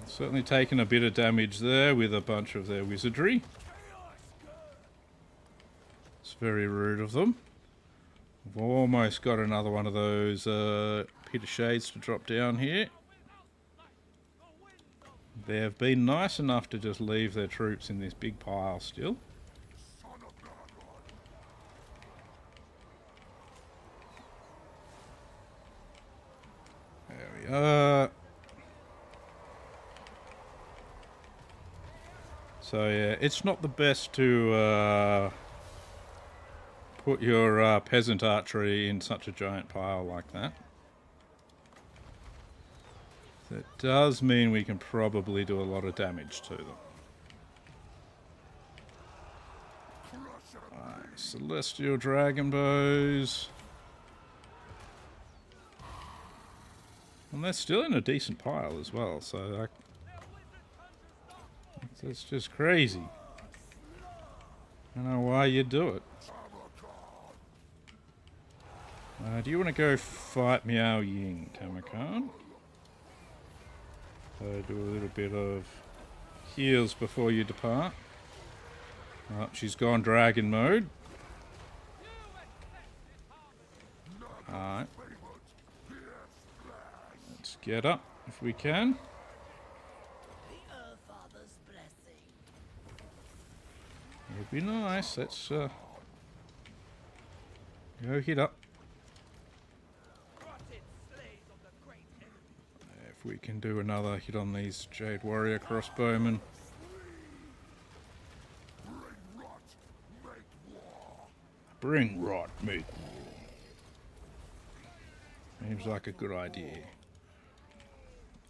Certainly taken a bit of damage there with a bunch of their wizardry. It's very rude of them. We've almost got another one of those Peter Shades to drop down here. They have been nice enough to just leave their troops in this big pile still. There we are. So yeah, it's not the best to put your peasant archery in such a giant pile like that. That does mean we can probably do a lot of damage to them. Right, Celestial Dragon Bows. And they're still in a decent pile as well, so it's just crazy. I don't know why you do it. Do you want to go fight Miao Ying, Tamurkhan? So do a little bit of heals before you depart. Oh, she's gone dragon mode. Alright. Let's get up if we can. The Earthfather's blessing. It'd be nice. Let's go hit up. If we can do another hit on these Jade Warrior crossbowmen. Bring rot, mate. Seems like a good idea.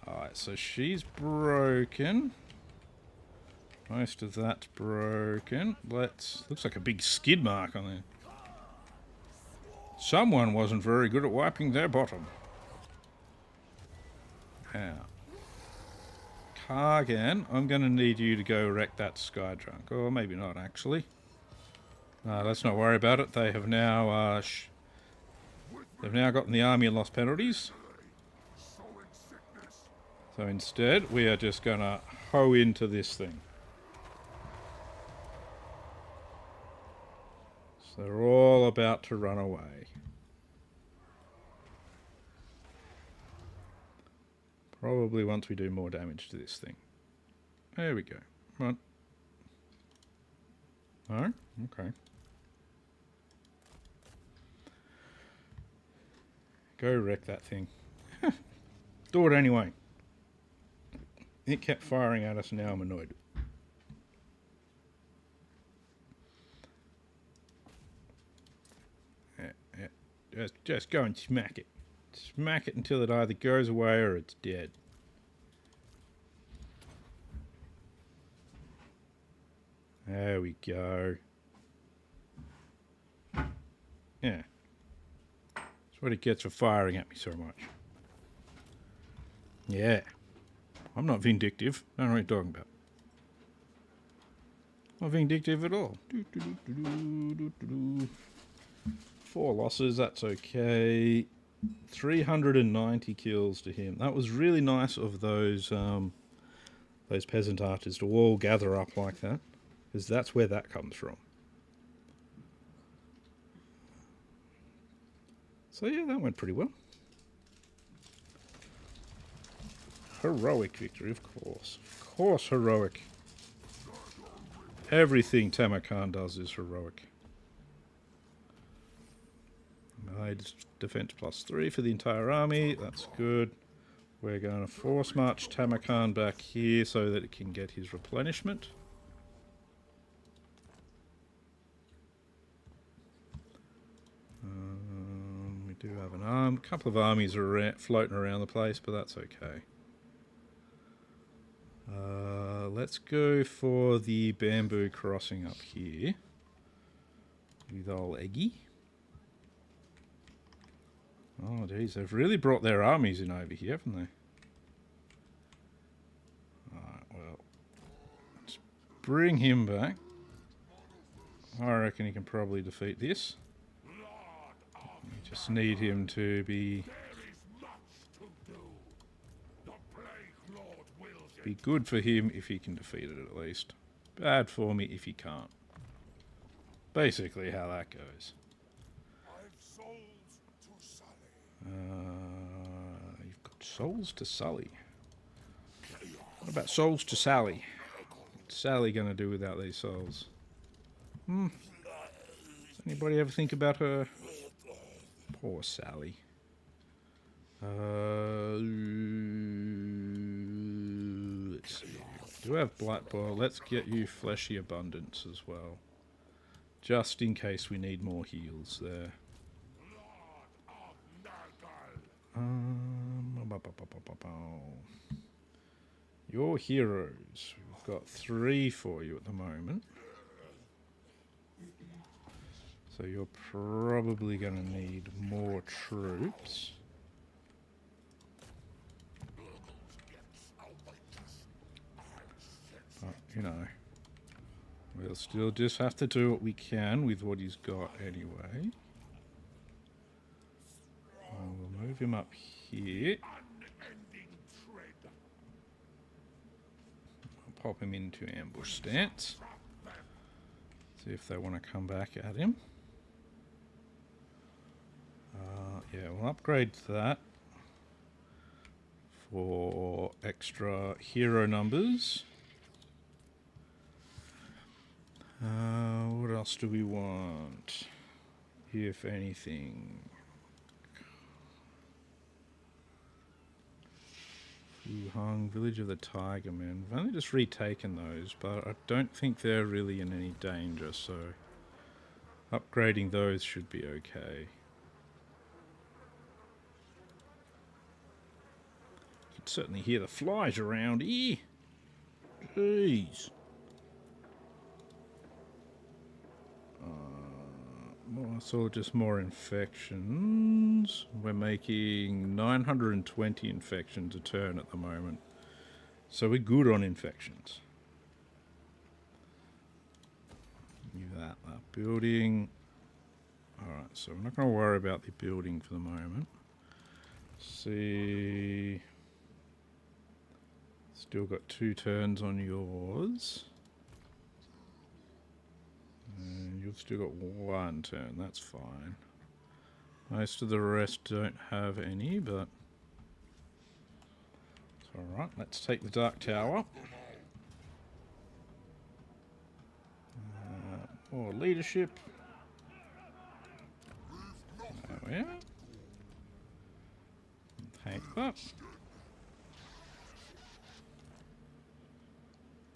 Alright, so she's broken. Most of that's broken. Looks like a big skid mark on there. Someone wasn't very good at wiping their bottom. Now, Kargan, I'm going to need you to go wreck that Skydrunk. Or maybe not, actually. Let's not worry about it. They have now they've now gotten the army and lost penalties. So instead, we are just going to hoe into this thing. So they're all about to run away. Probably once we do more damage to this thing. There we go. Right. No? Okay. Go wreck that thing. Do it anyway. It kept firing at us and now I'm annoyed. Yeah. Just go and smack it. Smack it until it either goes away or it's dead. There we go. Yeah. That's what it gets for firing at me so much. Yeah. I'm not vindictive. I don't know what you're talking about. Not vindictive at all. 4 losses, that's okay. 390 kills to him. That was really nice of those peasant archers to all gather up like that, because that's where that comes from. So yeah, that went pretty well. Heroic victory, of course. Of course, heroic. Everything Tamurkhan does is heroic. Defense +3 for the entire army. That's good. We're going to force march Tamurkhan back here so that it can get his replenishment. We do have a couple of armies are floating around the place, but that's okay. Let's go for the bamboo crossing up here with old Eggy. Oh, geez, they've really brought their armies in over here, haven't they? Alright, well, let's bring him back. I reckon he can probably defeat this. We just need him to be good for him if he can defeat it at least. Bad for me if he can't. Basically how that goes. You've got souls to sully. What about souls to Sally? What's Sally going to do without these souls? Does anybody ever think about her? Poor Sally. Let's see. Do have Black Boil. Let's get you Fleshy Abundance as well. Just in case we need more heals there. Your heroes. We've got 3 for you at the moment. So you're probably going to need more troops. But, you know, we'll still just have to do what we can with what he's got anyway. We'll move him up here. pop him into ambush stance. See if they want to come back at him. Yeah, we'll upgrade that for extra hero numbers. What else do we want? If anything. Hung, Village of the Tiger Men. We've only just retaken those, but I don't think they're really in any danger, so upgrading those should be okay. You can certainly hear the flies around here. Jeez. So just more infections. We're making 920 infections a turn at the moment. So we're good on infections. Give that building. Alright, so we're not going to worry about the building for the moment. See. Still got 2 turns on yours. And you've still got 1 turn, that's fine. Most of the rest don't have any, but it's alright. Let's take the Dark Tower. More leadership. There we are. Take that.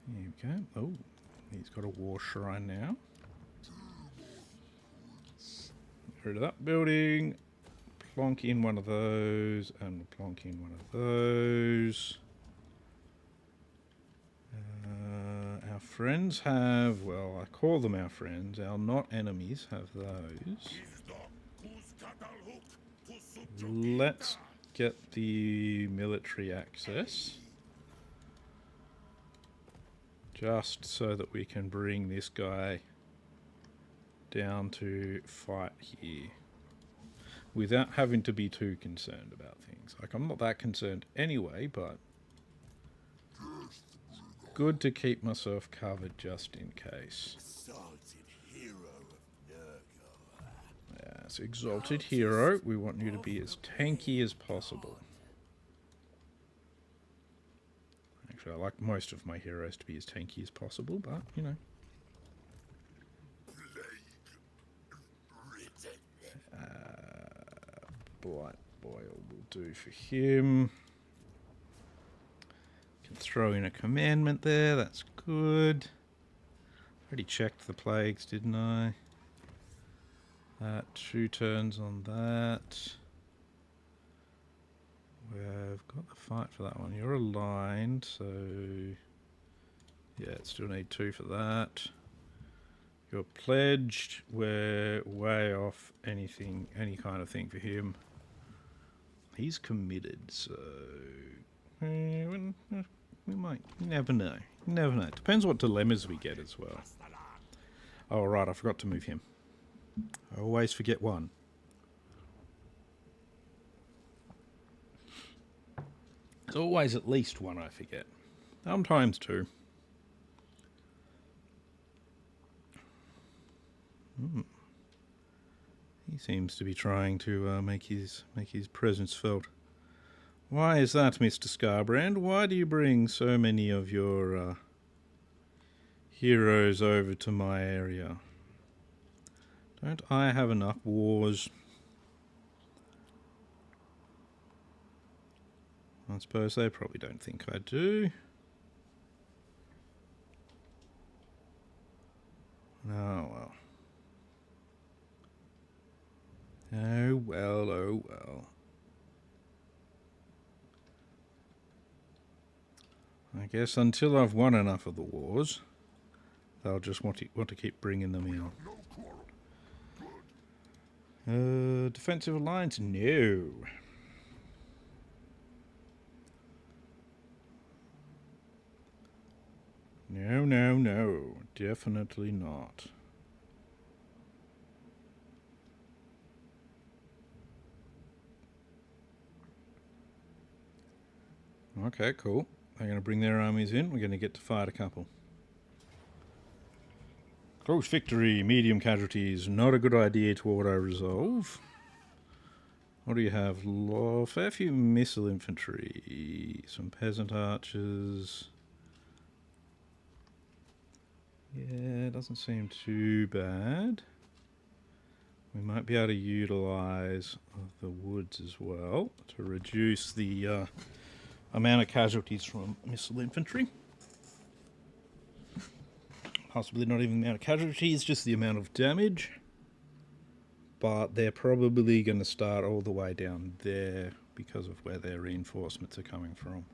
There you go. Oh, he's got a war shrine now. Get rid of that building, plonk in one of those, and plonk in one of those. Our friends have, well, I call them our friends, our not enemies have those. Let's get the military access. Just so that we can bring this guy down to fight here without having to be too concerned about things. Like, I'm not that concerned anyway, but good to keep myself covered just in case. Yes, Exalted Hero, we want you to be as tanky as possible. Actually, I like most of my heroes to be as tanky as possible, but, you know. Blight Boil will do for him. Can throw in a commandment there, that's good. Already checked the plagues, didn't I? 2 turns on that. We've got the fight for that one. You're aligned, so yeah, still need 2 for that. You're pledged. We're way off anything, any kind of thing for him. He's committed, so we might. You never know. You never know. Depends what dilemmas we get as well. Oh, right, I forgot to move him. I always forget one. There's always at least one I forget. Sometimes 2. He seems to be trying to make his presence felt. Why is that, Mr. Scarbrand? Why do you bring so many of your heroes over to my area? Don't I have enough wars? I suppose they probably don't think I do. Oh well. Oh well, oh well. I guess until I've won enough of the wars, they'll just want to keep bringing them in. Defensive alliance? No. No, no, no. Definitely not. Okay, cool. they're going to bring their armies in. We're going to get to fight a couple. Close victory, medium casualties. Not a good idea to auto-resolve. What do you have? Fair few missile infantry. Some peasant archers. Yeah, it doesn't seem too bad. We might be able to utilise the woods as well to reduce the amount of casualties from missile infantry. Possibly not even the amount of casualties, just the amount of damage. But they're probably going to start all the way down there because of where their reinforcements are coming from.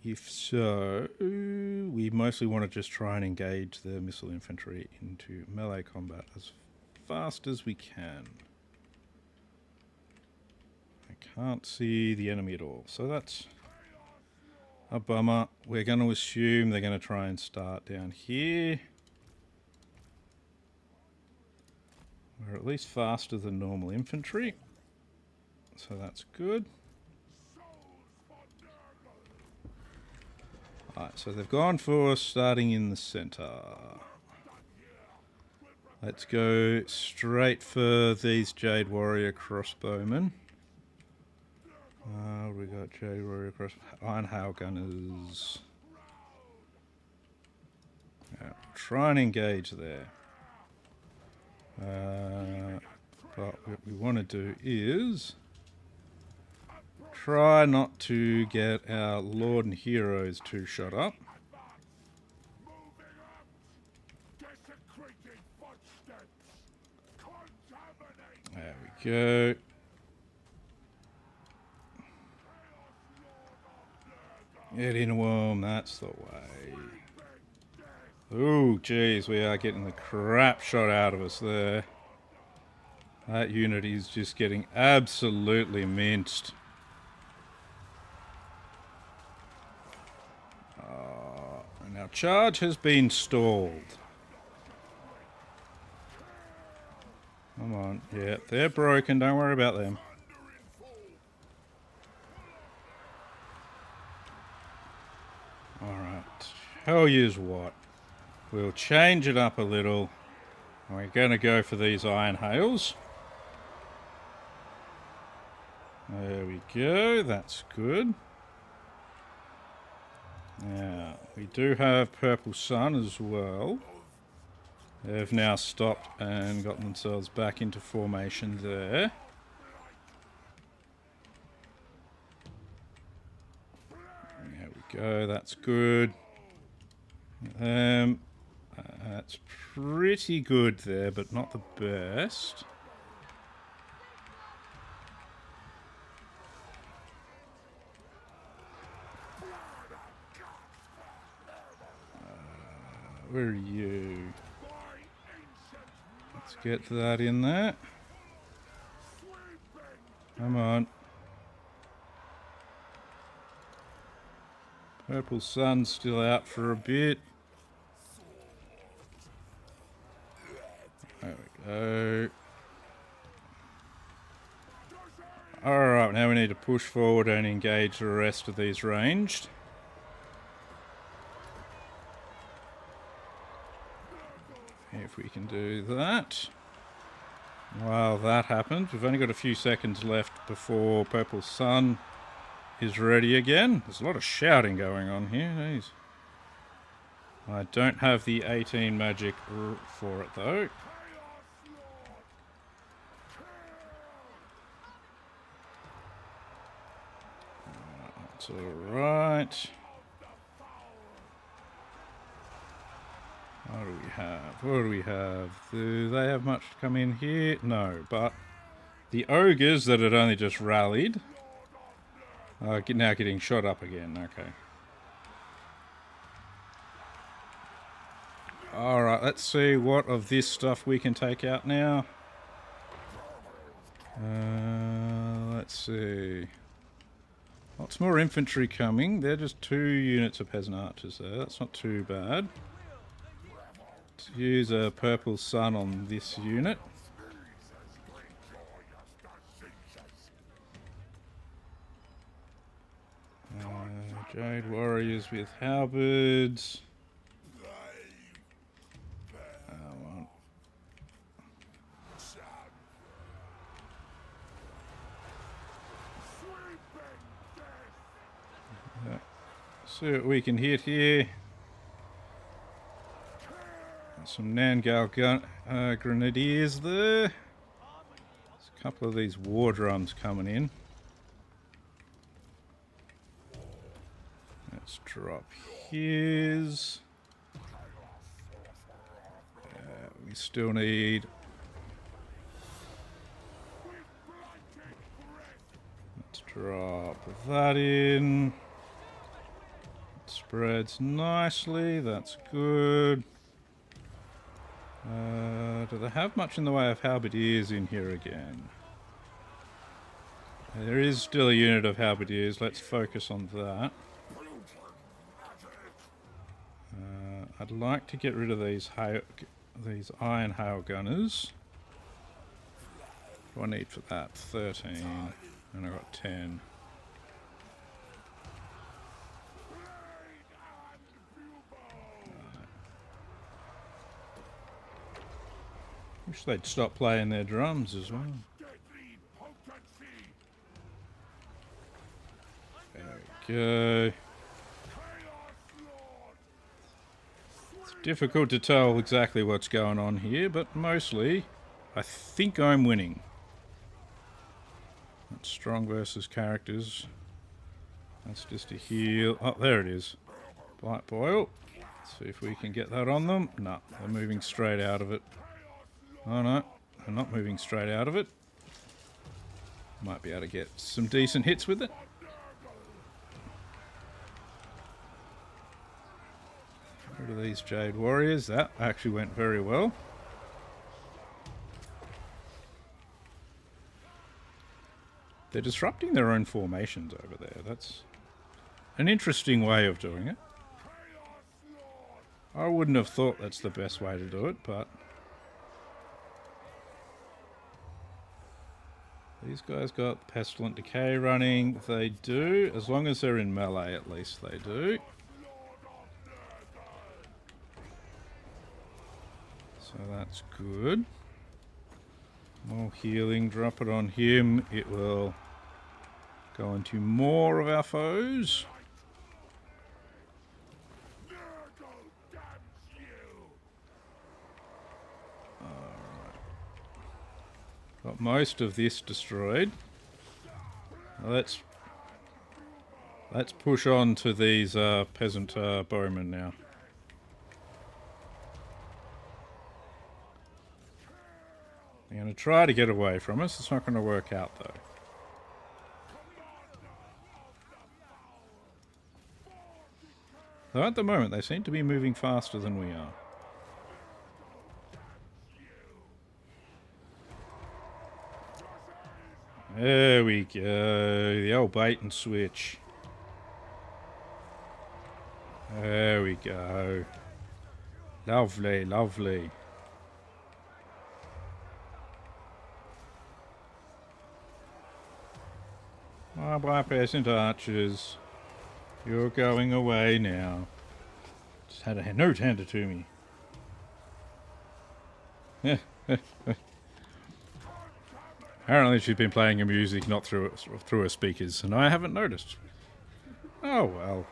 If so, we mostly want to just try and engage the missile infantry into melee combat as fast as we can. I can't see the enemy at all, so that's a bummer. We're going to assume they're going to try and start down here. We're at least faster than normal infantry, so that's good. Alright, so they've gone for starting in the centre. Let's go straight for these Jade Warrior crossbowmen. We got Jade Warrior Iron Hail Gunners. Yeah, try and engage there. But what we want to do is try not to get our Lord and Heroes too shot up. There we go. Get in, worm, that's the way. Oh, geez, we are getting the crap shot out of us there. That unit is just getting absolutely minced. And our charge has been stalled. Come on, yeah, they're broken, don't worry about them. Alright, tell yous what. We'll change it up a little. We're going to go for these Iron Hails. There we go, that's good. Now, we do have Purple Sun as well. They've now stopped and gotten themselves back into formation there. There we go, that's good. That's pretty good there, but not the best. Where are you? Let's get that in there. Come on. Purple Sun's still out for a bit. There we go. Alright, now we need to push forward and engage the rest of these ranged. If we can do that. While that happens, we've only got a few seconds left before Purple Sun is ready again. There's a lot of shouting going on here. Jeez. I don't have the 18 magic for it though. That's alright. What do we have? What do we have? Do they have much to come in here? No, but the ogres that had only just rallied are now getting shot up again. Okay. Alright, let's see what of this stuff we can take out now. Let's see. Lots more infantry coming. They're just 2 units of peasant archers there. That's not too bad. Let's use a Purple Sun on this unit. guys with halberds. See what we can hit here. Some Nangal grenadiers there. There's a couple of these war drums coming in. Let's drop his. We still need. Let's drop that in. Spreads nicely, that's good. Do they have much in the way of halberdiers in here again? There is still a unit of halberdiers, let's focus on that. I'd like to get rid of these iron hail gunners. What do I need for that? 13, and I got 10. Wish they'd stop playing their drums as well. There we go. It's difficult to tell exactly what's going on here, but mostly I think I'm winning. That's strong versus characters. That's just a heal. Oh, there it is. Blight boil. Let's see if we can get that on them. No, they're moving straight out of it. Oh no, I'm not moving straight out of it. Might be able to get some decent hits with it. Rid of these Jade Warriors. That actually went very well. They're disrupting their own formations over there. That's an interesting way of doing it. I wouldn't have thought that's the best way to do it, but... These guys got Pestilent Decay running. They do, as long as they're in melee at least they do. So that's good. More healing, drop it on him. It will go into more of our foes. Got most of this destroyed. Let's push on to these peasant bowmen now. They're going to try to get away from us. It's not going to work out though. Though at the moment they seem to be moving faster than we are. There we go, the old bait and switch. There we go. Lovely, lovely. My black peasant archers, you're going away now. Just had a note handed to me. Apparently she's been playing her music not through her speakers, and I haven't noticed. Oh well.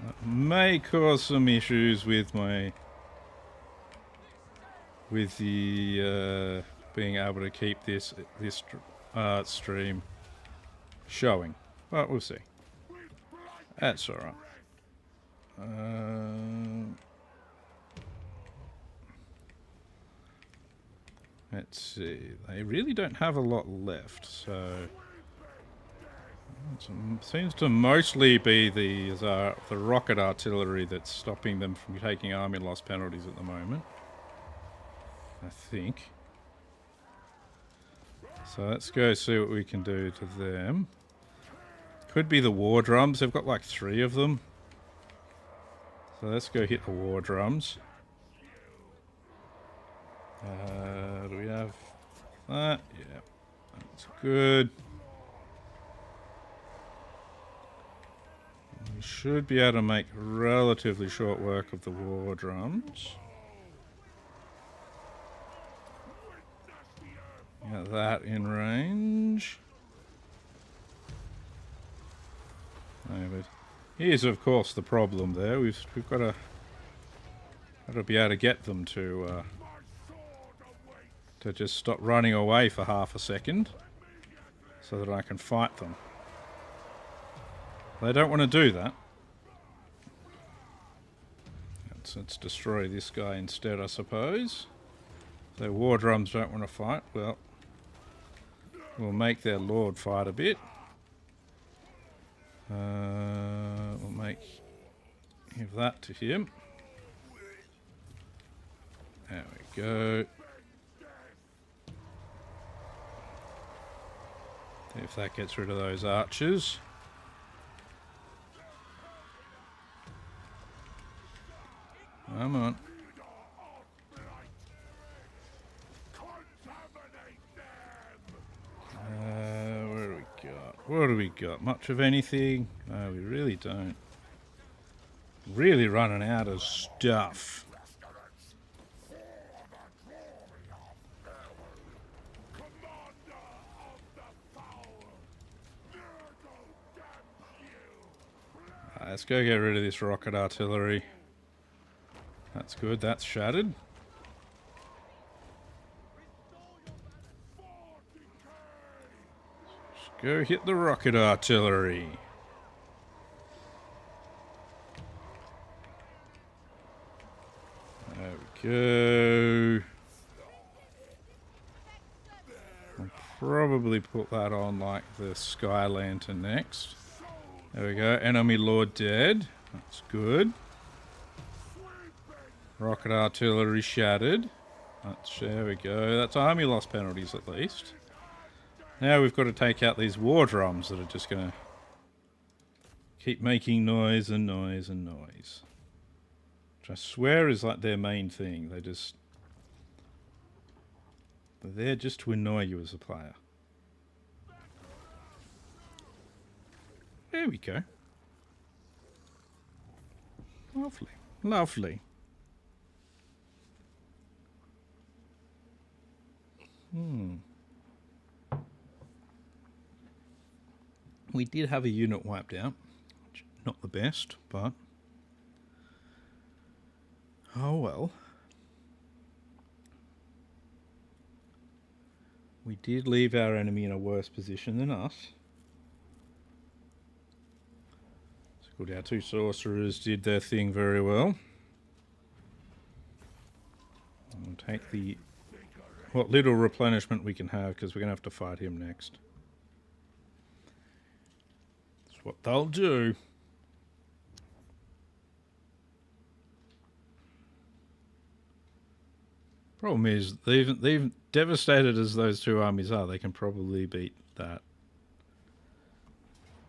That may cause some issues with the being able to keep this stream showing, but we'll see. That's all right. Let's see. They really don't have a lot left, so it seems to mostly be the rocket artillery that's stopping them from taking army loss penalties at the moment, I think. So let's go see what we can do to them. Could be the war drums. They've got like 3 of them. So let's go hit the war drums. Do we have that? Yeah, that's good. should be able to make relatively short work of the war drums. Got that in range. No, but here's of course the problem there. We've got to be able to get them to just stop running away for half a second so that I can fight them. They don't want to do that. Let's destroy this guy instead, I suppose. So war drums don't want to fight. Well, we'll make their lord fight a bit. We'll give that to him. There we go. See if that gets rid of those archers. Come on. What do we got? What do we got? Much of anything? No, we really don't. Really running out of stuff. Let's go get rid of this rocket artillery. That's good, that's shattered. Let's go hit the rocket artillery. There we go. I'll probably put that on like the Sky Lantern next. There we go, enemy lord dead. That's good. Rocket artillery shattered. There we go. That's army loss penalties at least. Now we've got to take out these war drums that are just going to keep making noise and noise and noise. Which I swear is like their main thing. They're there just to annoy you as a player. There we go. Lovely. Lovely. We did have a unit wiped out. Not the best, but... oh well. We did leave our enemy in a worse position than us. It's good, our two sorcerers did their thing very well. We'll take the... what little replenishment we can have, because we're going to have to fight him next. That's what they'll do. Problem is, they've devastated as those two armies are, they can probably beat that.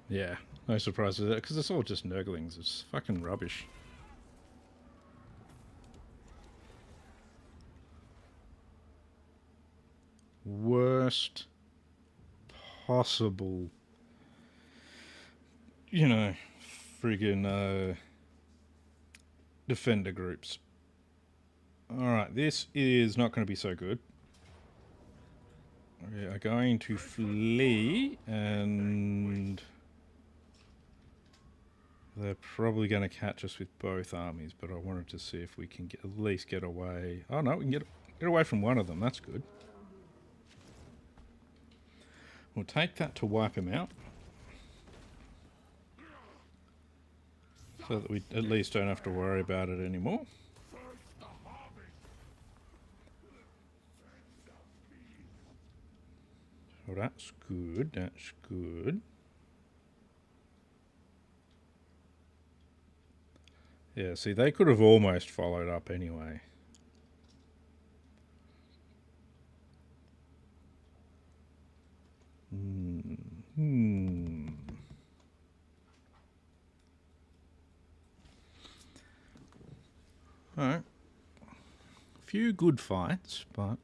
Yeah, no surprise with that, because it's all just nurglings. It's fucking rubbish. Worst possible, you know, friggin' defender groups. Alright, this is not going to be so good. We are going to flee, and they're probably going to catch us with both armies, but I wanted to see if we can at least get away. Oh no, we can get away from one of them, that's good. We'll take that to wipe him out, so that we at least don't have to worry about it anymore. So that's good, that's good. Yeah, see, they could have almost followed up anyway. Alright. A few good fights, but... what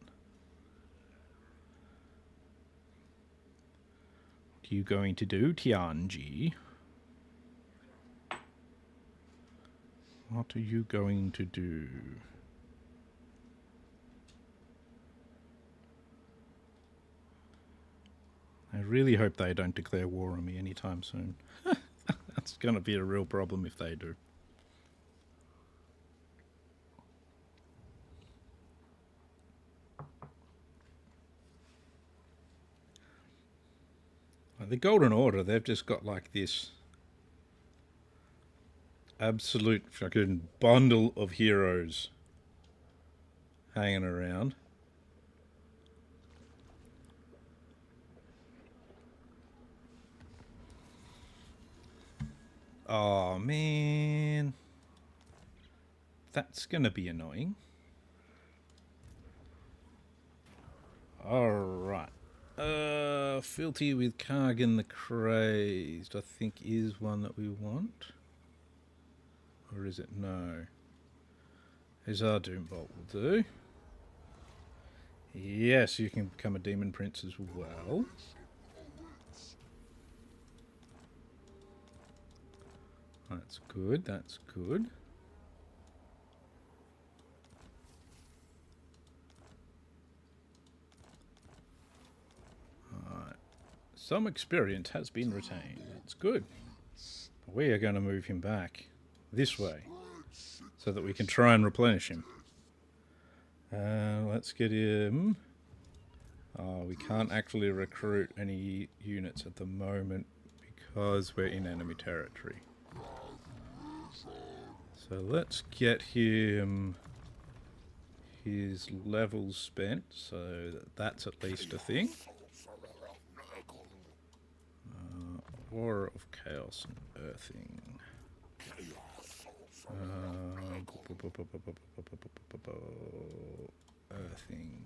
are you going to do, Tianji? What are you going to do? I really hope they don't declare war on me anytime soon. That's going to be a real problem if they do. The Golden Order, they've just got like this absolute fucking bundle of heroes hanging around. Oh man, that's gonna be annoying. Alright. Filthy with Kargan the Crazed, I think is one that we want. Or is it? No. Hazar Doombolt will do. Yes, you can become a Demon Prince as well. That's good, that's good. Alright. Some experience has been retained. That's good. But we are going to move him back this way so that we can try and replenish him. Let's get him... Oh, we can't actually recruit any units at the moment because we're in enemy territory. So let's get him his levels spent, so that's at least a thing. Aura of Chaos and Earthing. Earthing.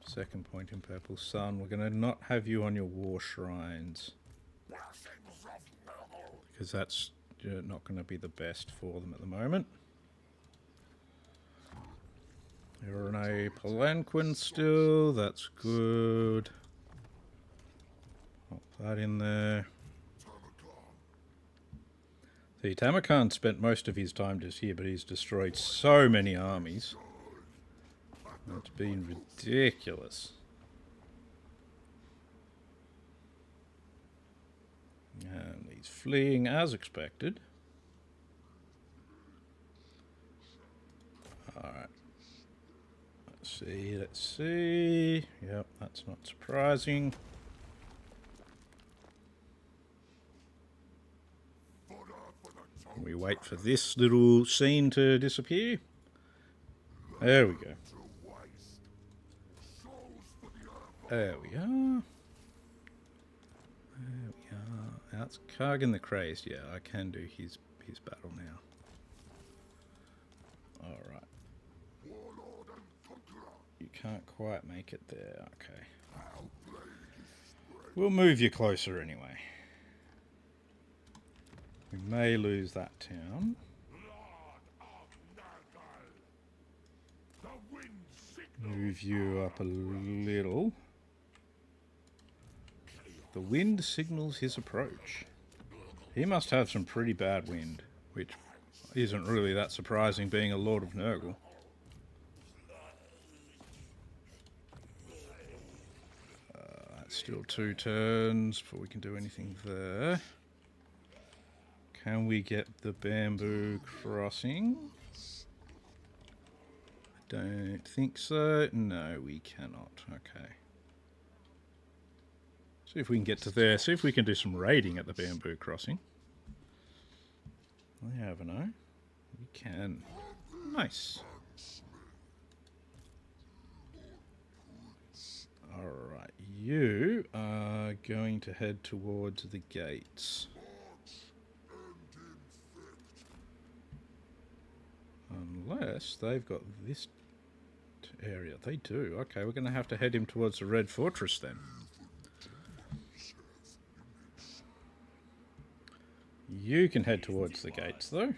Second point in Purple Sun. We're going to not have you on your war shrines, because that's not going to be the best for them at the moment. You're in a palanquin still, that's good. Pop that in there. See, Tamurkhan spent most of his time just here, but he's destroyed so many armies. It's been ridiculous. And he's fleeing as expected. Alright. Let's see. Yep, that's not surprising. We wait for this little scene to disappear. There we go. There we are. There we are. That's Kargan the Crazed. Yeah, I can do his battle now. Alright. You can't quite make it there. Okay. We'll move you closer anyway. We may lose that town. Move you up a little. The wind signals his approach. He must have some pretty bad wind, which isn't really that surprising being a Lord of Nurgle. That's still 2 turns before we can do anything there. Can we get the bamboo crossing? I don't think so. No, we cannot. Okay. See if we can get to there. See if we can do some raiding at the bamboo crossing. I have no. We can. Nice. Alright, you are going to head towards the gates. Unless they've got this area. They do. Okay, we're going to have to head him towards the Red Fortress then. You can head towards the gates though.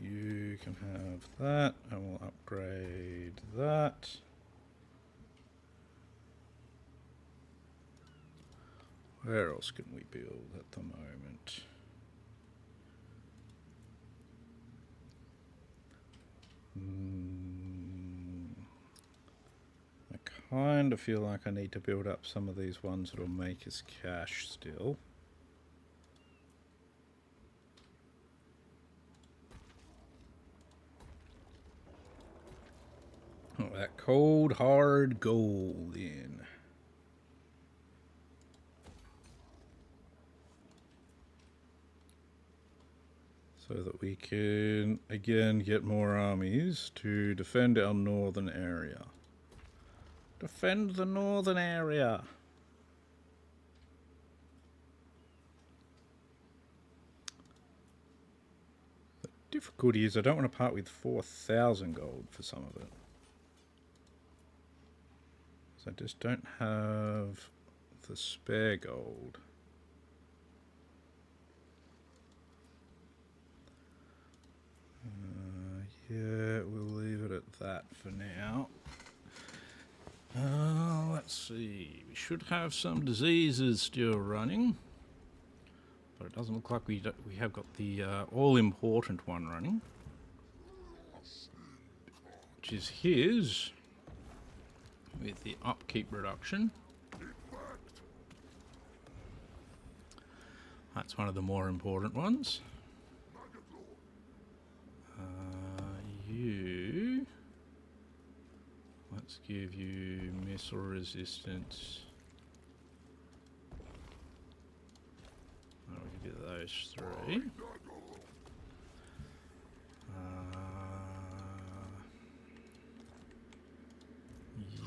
You can have that, and we'll upgrade that. Where else can we build at the moment? I kind of feel like I need to build up some of these ones that'll make us cash still. Oh, that cold, hard gold in. So that we can, again, get more armies to defend our northern area. Defend the northern area! The difficulty is I don't want to part with 4,000 gold for some of it. I just don't have the spare gold. Yeah, we'll leave it at that for now. Let's see. We should have some diseases still running, but it doesn't look like we have got the all-important one running, which is his. With the upkeep reduction. That's one of the more important ones. You... Let's give you missile resistance. I'll give you those three.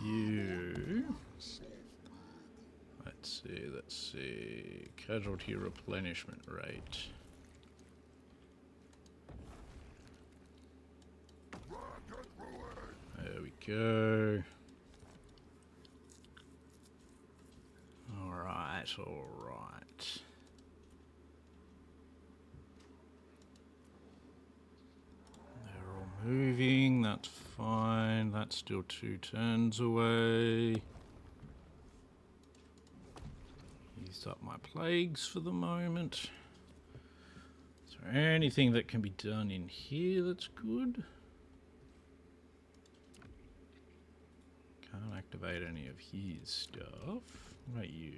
You... Let's see... Casualty replenishment rate. There we go. Alright, alright. They're all moving, that's fine. That's still 2 turns away. Used up my plagues for the moment. Is there anything that can be done in here that's good? Can't activate any of his stuff. What about you?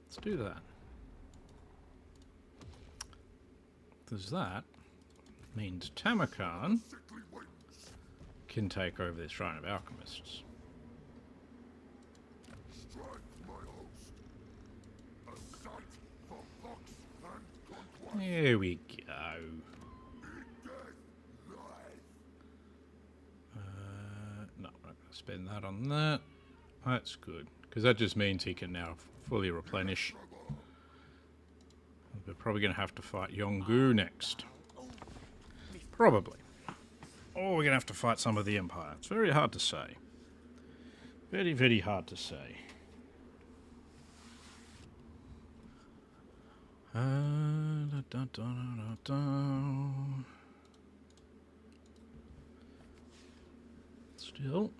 Let's do that. Because that means Tamurkhan can take over this Shrine of Alchemists. There we go. No, I'm not going to spend that on that. That's good, because that just means he can now fully replenish. We're probably going to have to fight Yongu next. Probably. Or we're going to have to fight some of the Empire. It's very hard to say. Very, very hard to say. Still.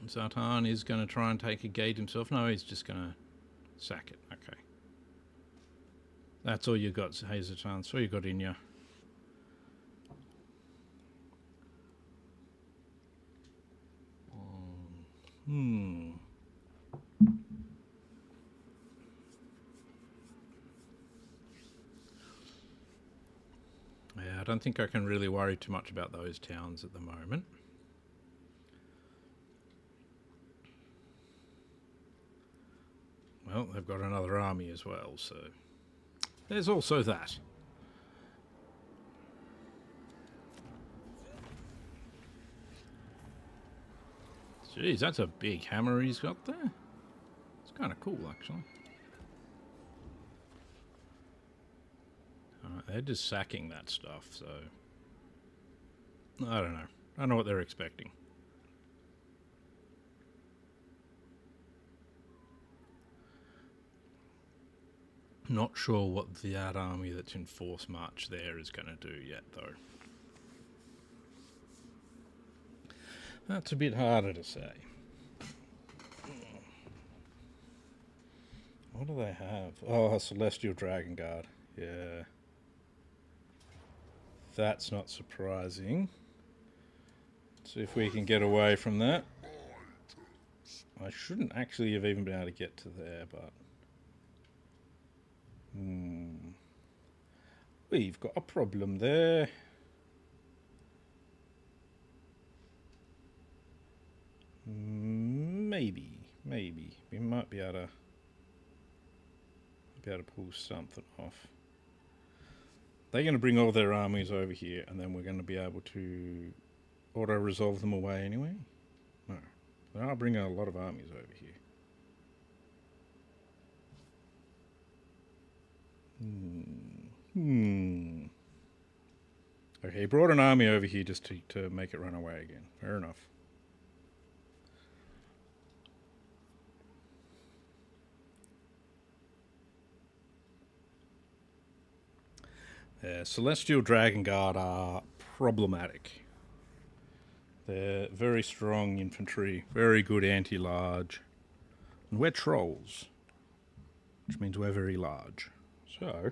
Zartan is going to try and take a gate himself. No, he's just going to sack it. Okay. That's all you got, Zartan. That's all you got in you. Yeah, I don't think I can really worry too much about those towns at the moment. Well, they've got another army as well, so there's also that. Jeez, that's a big hammer he's got there. It's kind of cool, actually. They're just sacking that stuff, so I don't know. I don't know what they're expecting. Not sure what that army that's in force march there is going to do yet, though. That's a bit harder to say. What do they have? Oh, a Celestial Dragon Guard. Yeah. That's not surprising. See if we can get away from that. I shouldn't actually have even been able to get to there, but... We've got a problem there. Maybe. We might be able to pull something off. They're going to bring all their armies over here, and then we're going to be able to auto-resolve them away anyway. No. They are bringing a lot of armies over here. Okay, he brought an army over here just to make it run away again. Fair enough. Celestial Dragon Guard are problematic. They're very strong infantry, very good anti-large. And we're trolls, which means we're very large. So,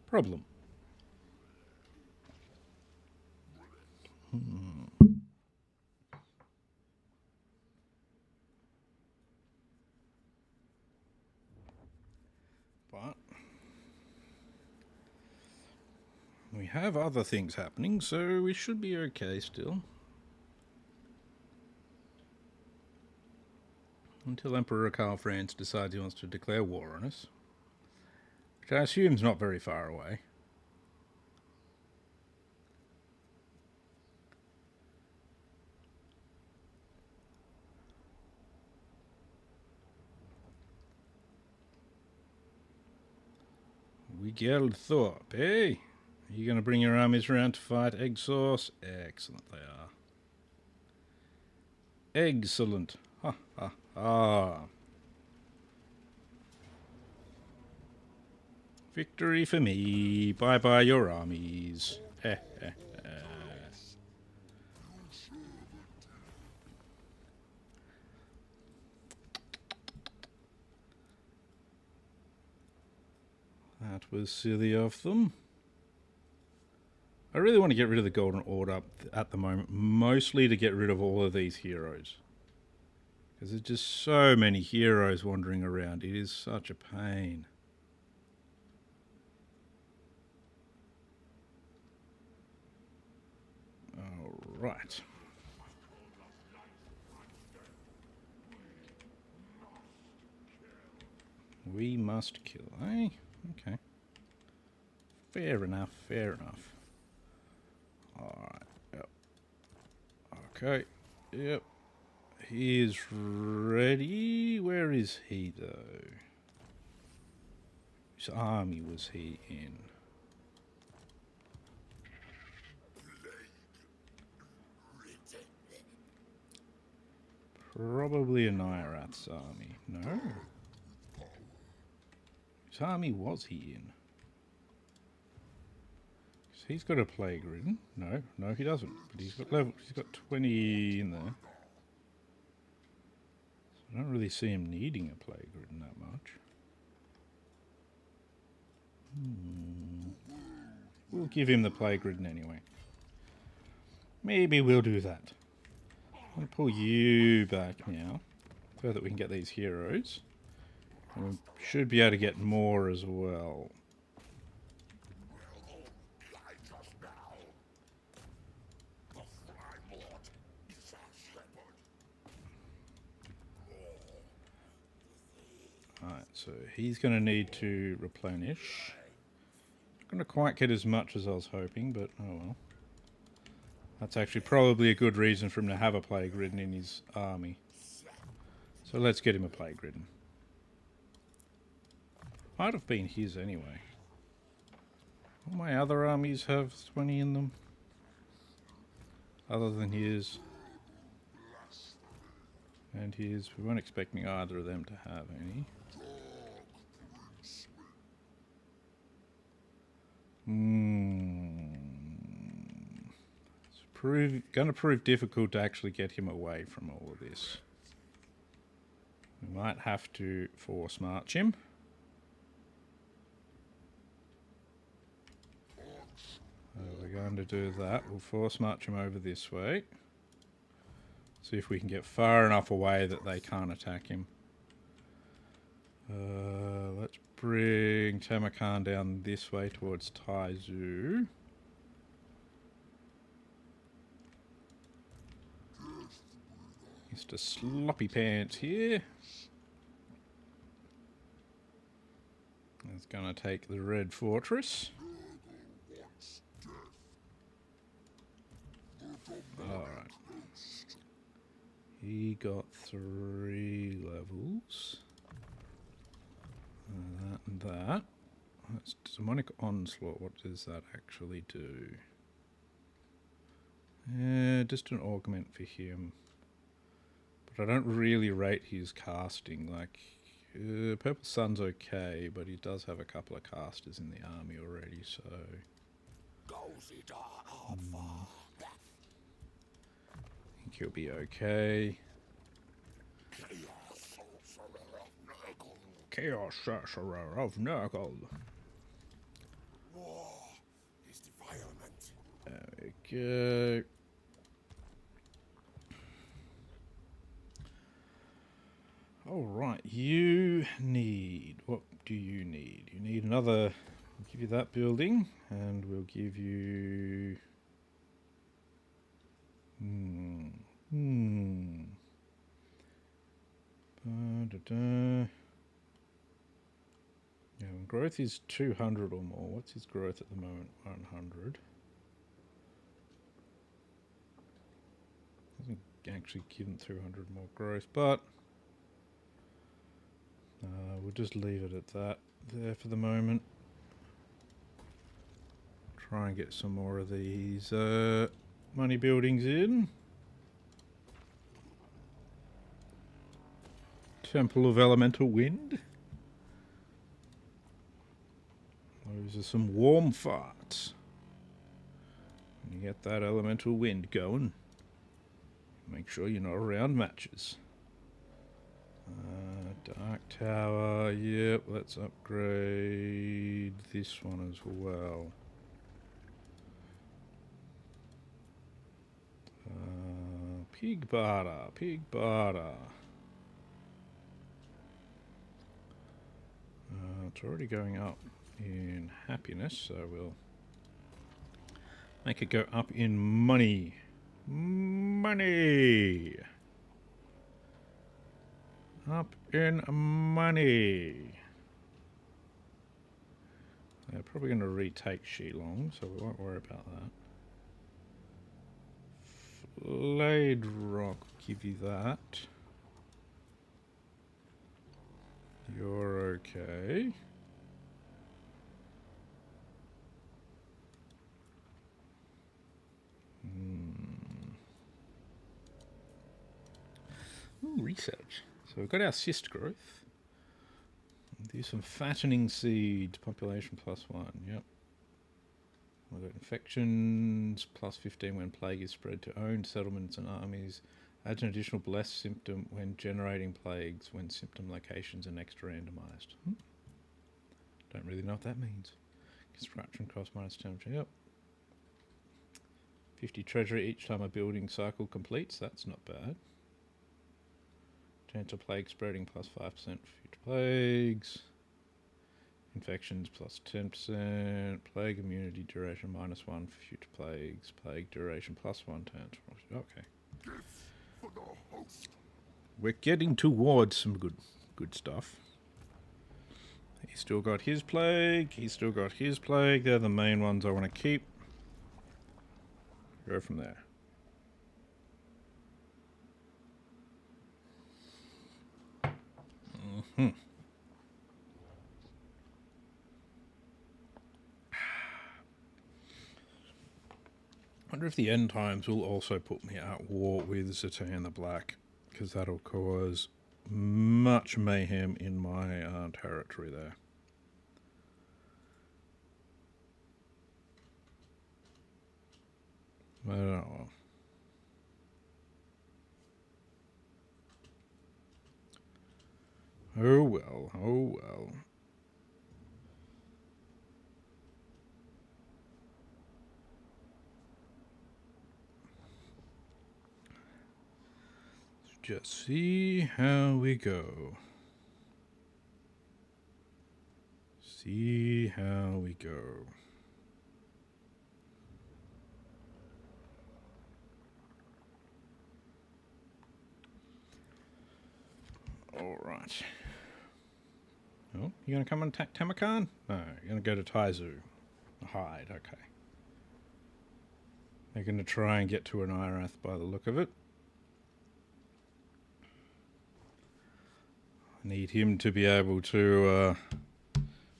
problem. But we have other things happening, so we should be okay still. Until Emperor Karl Franz decides he wants to declare war on us. Which I assume is not very far away. Wigeld Thorpe, eh? Are you going to bring your armies around to fight Egg Sauce? Excellent, they are. Excellent. Ha ha ha. Victory for me. Bye bye your armies. Heh heh heh. That was silly of them. I really want to get rid of the Golden Order at the moment, mostly to get rid of all of these heroes. Because there's just so many heroes wandering around. It is such a pain. Alright. We must kill, eh? Okay. Fair enough, fair enough. Alright, yep. Okay, yep. He is ready. Where is he, though? Whose army was he in? Probably a Nairath's army. No? Whose army was he in? He's got a plague ridden. No, he doesn't. But he's got 20 in there. So I don't really see him needing a plague ridden that much. We'll give him the plague ridden anyway. Maybe we'll do that. I'll pull you back now, so that we can get these heroes. And we should be able to get more as well. Alright, so he's going to need to replenish. Not going to quite get as much as I was hoping, but oh well. That's actually probably a good reason for him to have a plague ridden in his army. So let's get him a plague ridden. Might have been his anyway. All my other armies have 20 in them. Other than his. And his. We weren't expecting either of them to have any. going to prove difficult to actually get him away from all of this. We might have to force march him. We're going to do that. We'll force march him over this way. See if we can get far enough away that they can't attack him. Let's bring Tamurkhan down this way towards Taizu. Mr. Sloppy Pants here. He's going to take the Red Fortress. Alright. He got 3 levels. That and that. That's Demonic Onslaught. What does that actually do? Just an augment for him. But I don't really rate his casting. Like, Purple Sun's okay, but he does have a couple of casters in the army already, so... I think he'll be okay. Chaos Sorcerer of Nurgle. War is defilement. There we go. Alright, you need... What do you need? You need another... We'll give you that building, and we'll give you... Yeah, when growth is 200 or more. What's his growth at the moment? 100. Doesn't actually give him 200 more growth, but we'll just leave it at that there for the moment. Try and get some more of these money buildings in. Temple of Elemental Wind. Those are some warm farts. You get that elemental wind going. Make sure you're not around matches. Dark Tower, yep, let's upgrade this one as well. Pig barter, pig barter. It's already going up in happiness, so we'll make it go up in money. Money! Up in money. They're probably going to retake Shilong, so we won't worry about that. Blade Rock, give you that. You're okay. Ooh, research. So we've got our cyst growth. Do some fattening seeds, population +1, yep. We've got infections, +15 when plague is spread to owned settlements and armies. Adds an additional blessed symptom when generating plagues when symptom locations are next randomized. Don't really know what that means. Construction cost -10%, yep. 50 treasury each time a building cycle completes, that's not bad. Chance of plague spreading +5% for future plagues. Infections +10%. Plague immunity duration -1 for future plagues. Plague duration +1 turns. Okay. For the host. We're getting towards some good stuff. He's still got his plague. He's still got his plague. They're the main ones I want to keep. Go from there. I wonder if the end times will also put me at war with Zatan the Black, because that'll cause much mayhem in my territory there. Well, oh well, oh well. Just see how we go. See how we go. All right. Oh, you gonna come and attack Tamurkhan? No, you're gonna go to Taizu. Hide, okay. They're gonna try and get to an Irath by the look of it. I need him to be able to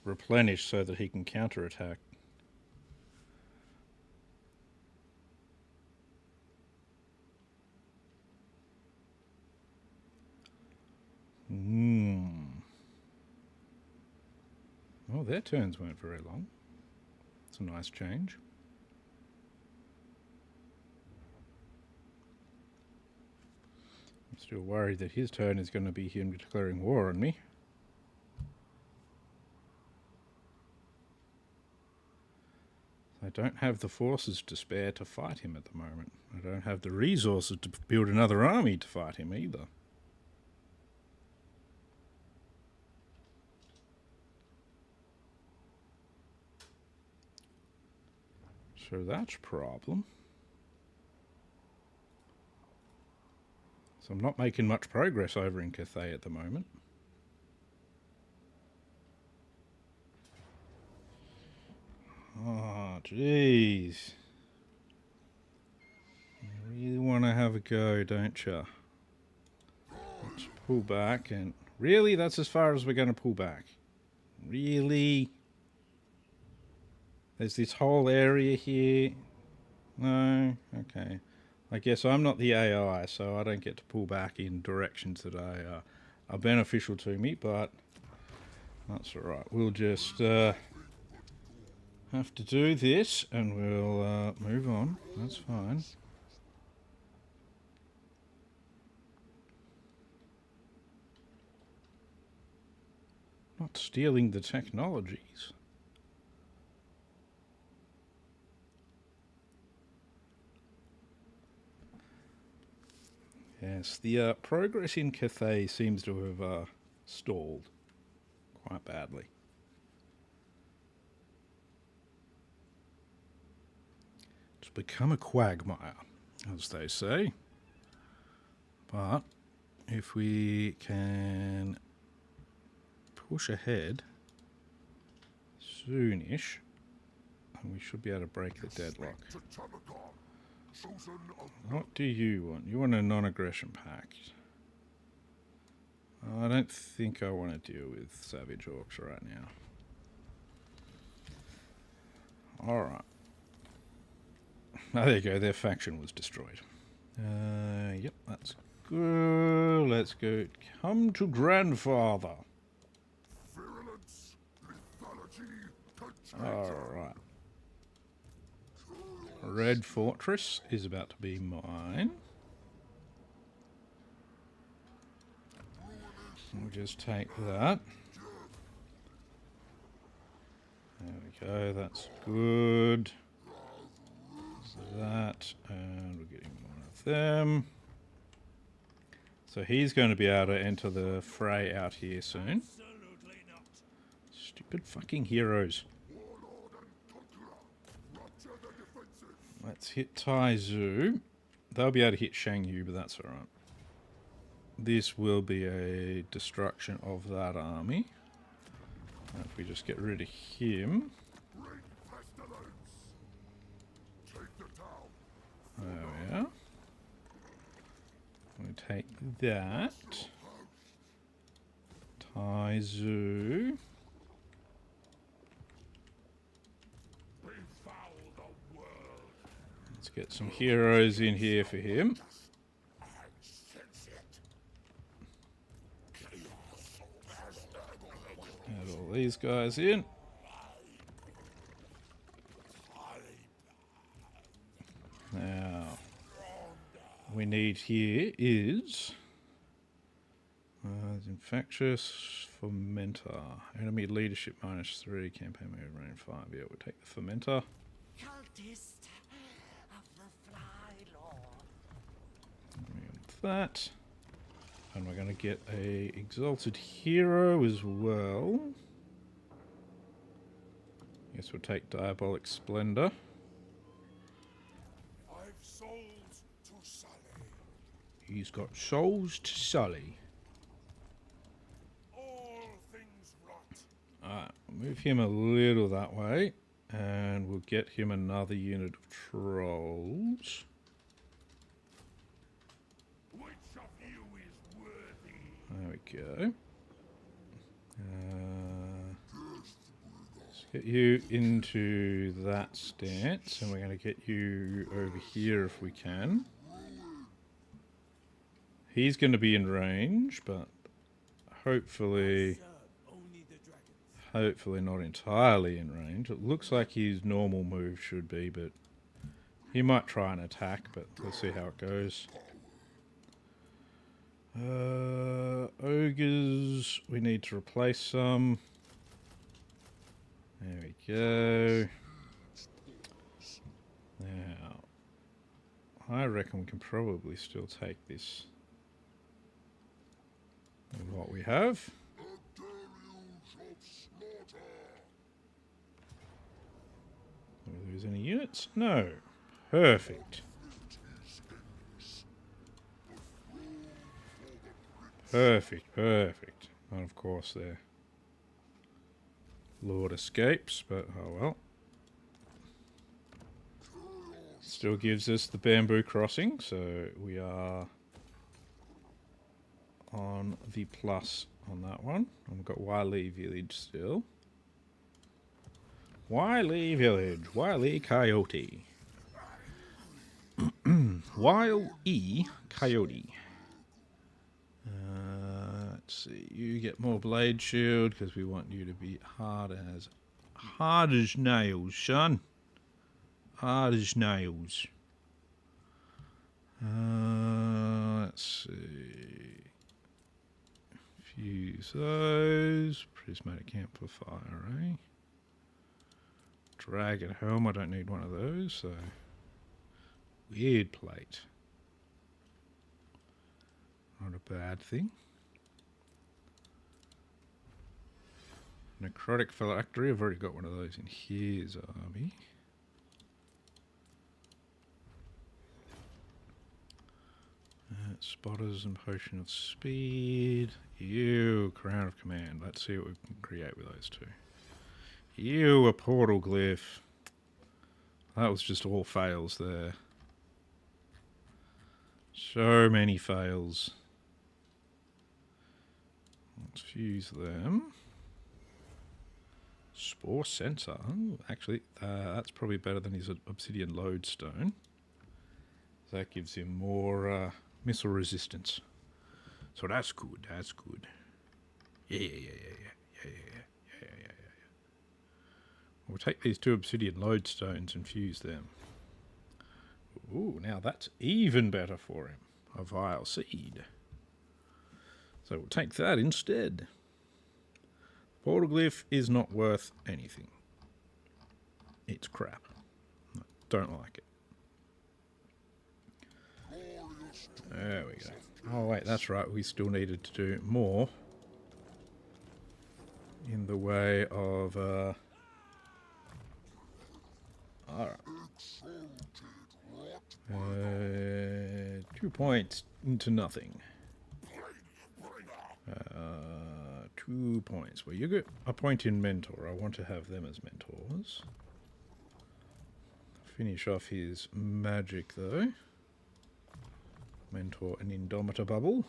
replenish so that he can counterattack. Oh, their turns weren't very long. It's a nice change. I'm still worried that his turn is going to be him declaring war on me. I don't have the forces to spare to fight him at the moment. I don't have the resources to build another army to fight him either. So that's a problem. So I'm not making much progress over in Cathay at the moment. Oh, jeez. You really want to have a go, don't you? Let's pull back and... Really? That's as far as we're going to pull back? Really? There's this whole area here. No? Okay. I guess I'm not the AI, so I don't get to pull back in directions that are beneficial to me, but that's alright. We'll just have to do this and we'll move on. That's fine. Not stealing the technologies. Yes, the progress in Cathay seems to have stalled quite badly. It's become a quagmire, as they say. But if we can push ahead soonish, we should be able to break the deadlock. What do you want? You want a non-aggression pact. I don't think I want to deal with Savage Orcs right now. Alright. Oh, there you go. Their faction was destroyed. Yep, that's good. Let's go. Come to Grandfather. Alright. Red Fortress is about to be mine. We'll just take that. There we go, that's good. So that, and we're getting one of them. So he's going to be able to enter the fray out here soon. Stupid fucking heroes. Let's hit Taizu. They'll be able to hit Shangyu, but that's alright. This will be a destruction of that army. If we just get rid of him. There we are. We take that. Taizu. Let's get some heroes in here for him. Add all these guys in. Now we need here is infectious fermenter. Enemy leadership -3, campaign mode range 5. Yeah, we'll take the fermenter. Cultist of the Fly Lord. That. And we're going to get a exalted hero as well. Guess we'll take Diabolic Splendor. 5 souls to Sully. He's got souls to sully. All things rot. Alright, move him a little that way. And we'll get him another unit of trolls. Which of you is worthy? There we go. Let's get you into that stance, and we're going to get you over here if we can. He's going to be in range, but hopefully not entirely in range. It looks like his normal move should be, but he might try and attack, but let's see how it goes. Ogres, we need to replace some. There we go. Now, I reckon we can probably still take this with what we have. Do we lose any units? No. Perfect. Perfect. And of course their Lord escapes, but oh well. Still gives us the bamboo crossing, so we are on the plus on that one. And we've got Wily Village still. Wily Village, Wily Coyote. Wile-E Coyote. Let's see, you get more blade shield because we want you to be hard as nails, son. Hard as nails. Let's see. Fuse those. Prismatic amplifier, eh? Dragon helm, I don't need one of those, so weird plate. Not a bad thing. Necrotic phylactery, I've already got one of those in his army. Spotters and potion of speed. Ew, crown of command. Let's see what we can create with those two. Ew, a portal glyph. That was just all fails there. So many fails. Let's fuse them. Spore sensor. Oh, actually, that's probably better than his obsidian lodestone. That gives him more missile resistance. So that's good. That's good. Yeah. We'll take these 2 obsidian lodestones and fuse them. Ooh, now that's even better for him. A vile seed. So we'll take that instead. Portal glyph is not worth anything. It's crap. I don't like it. There we go. Oh wait, that's right. We still needed to do more in the way of alright. 2 points into nothing. 2 points. Well, you get a point in mentor. I want to have them as mentors. Finish off his magic though. Mentor an Indomitor bubble.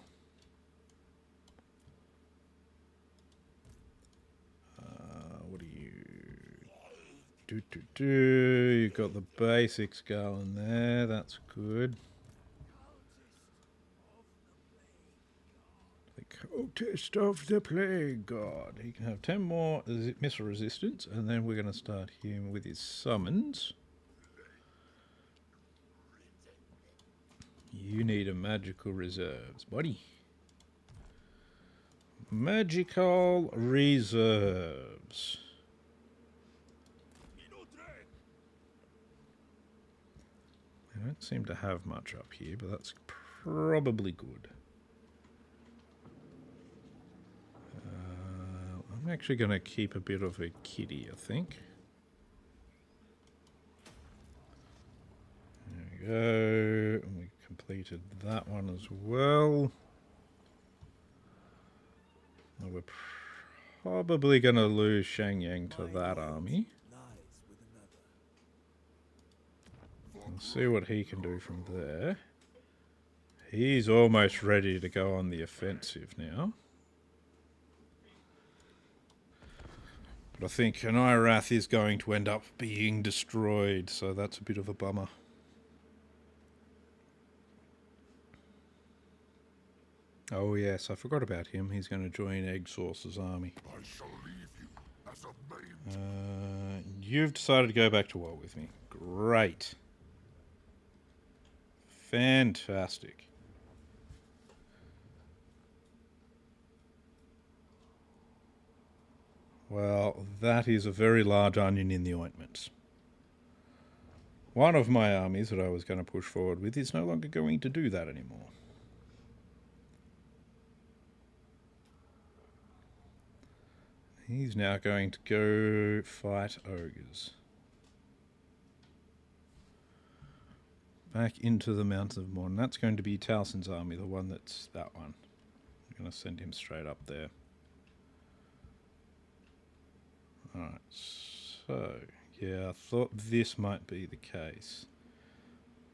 What do you do? You've got the basic skull in there. That's good. The cultist of the plague god. He can have 10 more missile resistance, and then we're going to start him with his summons. You need a magical reserves, buddy. Magical reserves. I don't seem to have much up here, but that's probably good. I'm actually going to keep a bit of a kitty, I think. There we go. And we completed that one as well. Well, we're probably going to lose Shangyang to that army. We'll see what he can do from there. He's almost ready to go on the offensive now. But I think Anirath is going to end up being destroyed, so that's a bit of a bummer. Oh yes, I forgot about him. He's going to join Eggsource's army. I shall leave you as a maid. You've decided to go back to war with me. Great. Fantastic. Well, that is a very large onion in the ointment. One of my armies that I was going to push forward with is no longer going to do that anymore. He's now going to go fight ogres. Back into the Mountains of Morn. That's going to be Towson's army, the one that's that one. I'm going to send him straight up there. Alright, so, yeah, I thought this might be the case.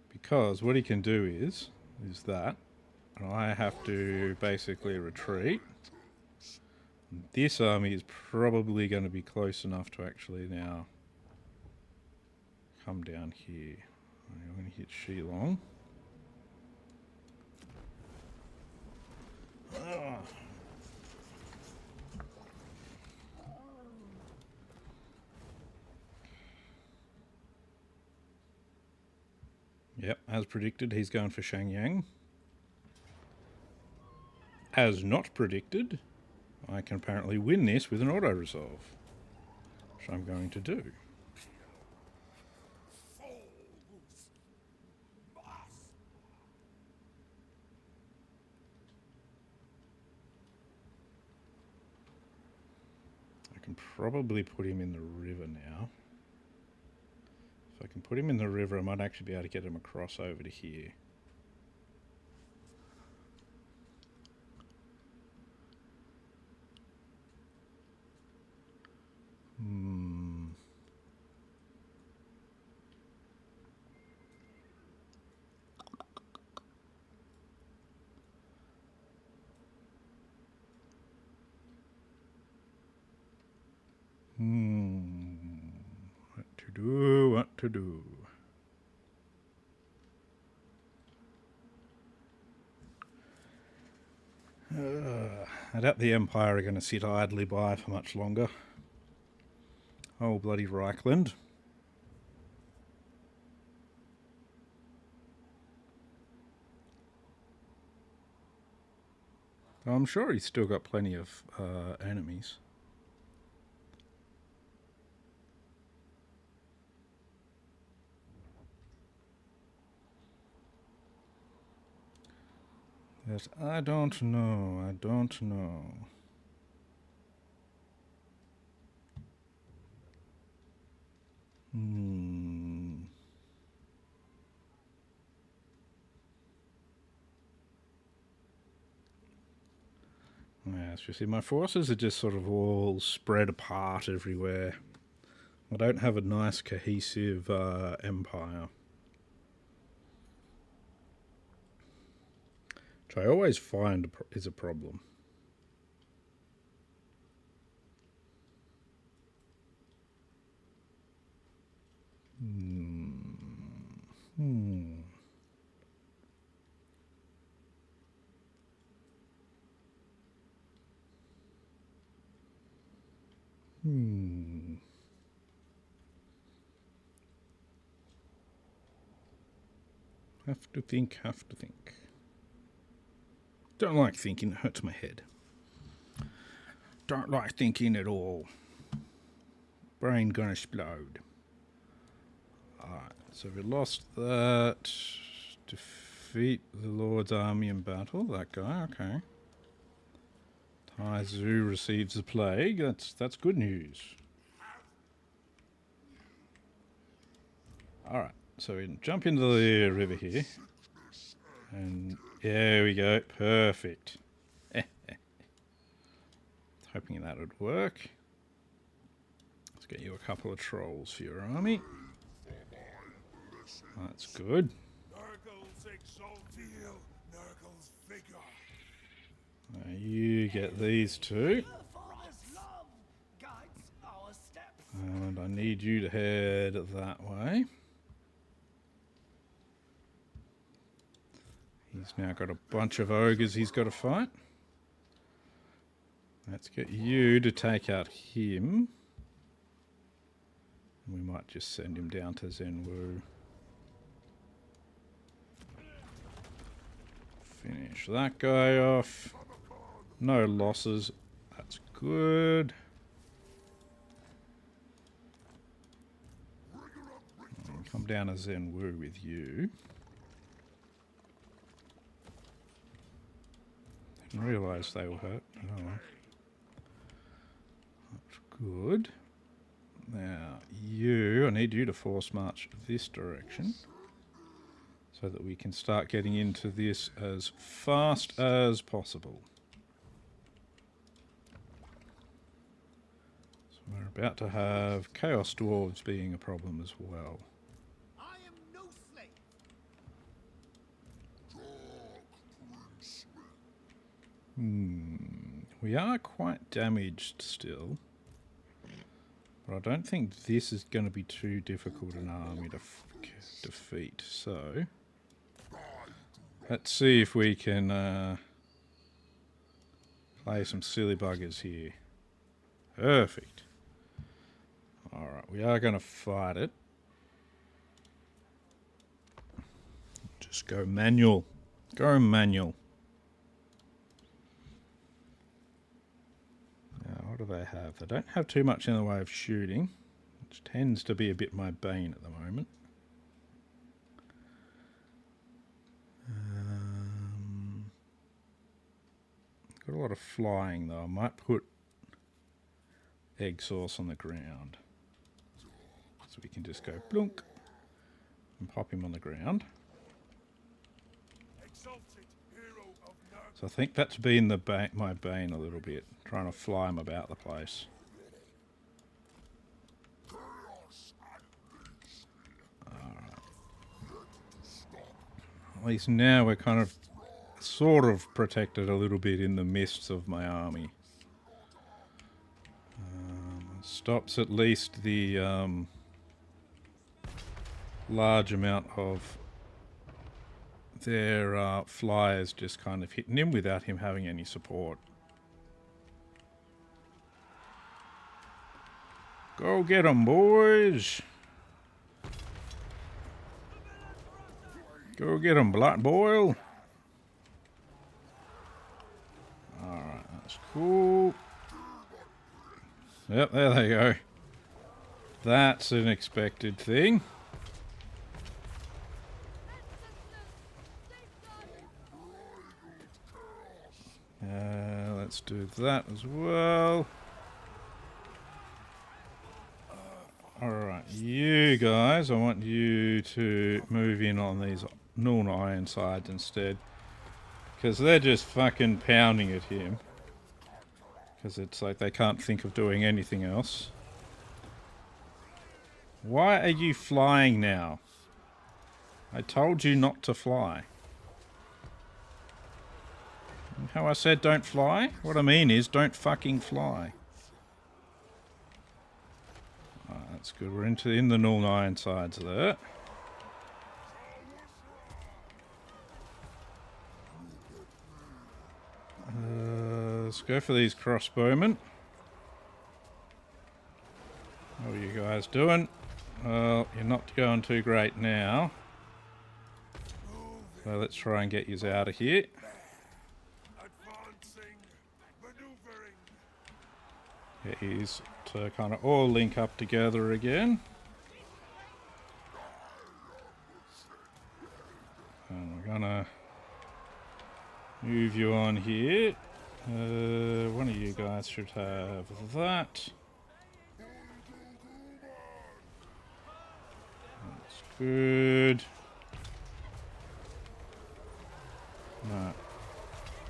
Because what he can do is that, and I have to basically retreat. This army is probably going to be close enough to actually now come down here. I'm going to hit Shilong. Yep, as predicted, he's going for Shangyang. As not predicted, I can apparently win this with an auto-resolve, which I'm going to do. I can probably put him in the river now. If I can put him in the river, I might actually be able to get him across over to here. What to do? I doubt the Empire are going to sit idly by for much longer. Oh, bloody Reichland. I'm sure he's still got plenty of enemies. Yes, I don't know. I don't know. Yes, you see, my forces are just sort of all spread apart everywhere. I don't have a nice cohesive empire. Which I always find is a problem. Have to think, have to think. Don't like thinking, it hurts my head. Don't like thinking at all. Brain gonna explode. Alright, so we lost that. Defeat the Lord's army in battle. That guy, okay. Tai Zu receives the plague. That's good news. Alright, so we can jump into the river here. And there we go. Perfect. Hoping that would work. Let's get you a couple of trolls for your army. That's good. You get these two. And I need you to head that way. He's now got a bunch of ogres he's got to fight. Let's get you to take out him. We might just send him down to Zenwu. Finish that guy off. No losses. That's good. I'll come down to Zenwu with you. Didn't realise they were hurt. Oh. That's good. Now, I need you to force march this direction so that we can start getting into this as fast as possible. So we're about to have Chaos Dwarves being a problem as well. I am no slave. We are quite damaged still. But I don't think this is going to be too difficult an army to defeat. So, let's see if we can play some silly buggers here. Perfect. Alright, we are going to fight it. Just go manual. Go manual. What do they have? They don't have too much in the way of shooting, which tends to be a bit my bane at the moment. Got a lot of flying though. I might put egg sauce on the ground. So we can just go blunk and pop him on the ground. So I think that's been my bane a little bit, trying to fly him about the place. Alright. At least now we're kind of sort of protected a little bit in the mists of my army. Stops at least the large amount of their flyers just kind of hitting him without him having any support. Go get 'em, boys! Go get 'em, Black Boil! Alright, that's cool. Yep, there they go. That's an expected thing. Let's do that as well. Alright, you guys, I want you to move in on these Nuln Ironsides instead. Because they're just fucking pounding at him. Because it's like they can't think of doing anything else. Why are you flying now? I told you not to fly. How I said don't fly? What I mean is don't fucking fly. Right, that's good. We're in the Nuln Ironsides there. Let's go for these crossbowmen. How are you guys doing? Well, you're not going too great now. So let's try and get you out of here. Advancing, maneuvering. Get yous to kind of all link up together again. And we're gonna move you on here. One of you guys should have that. That's good. Right.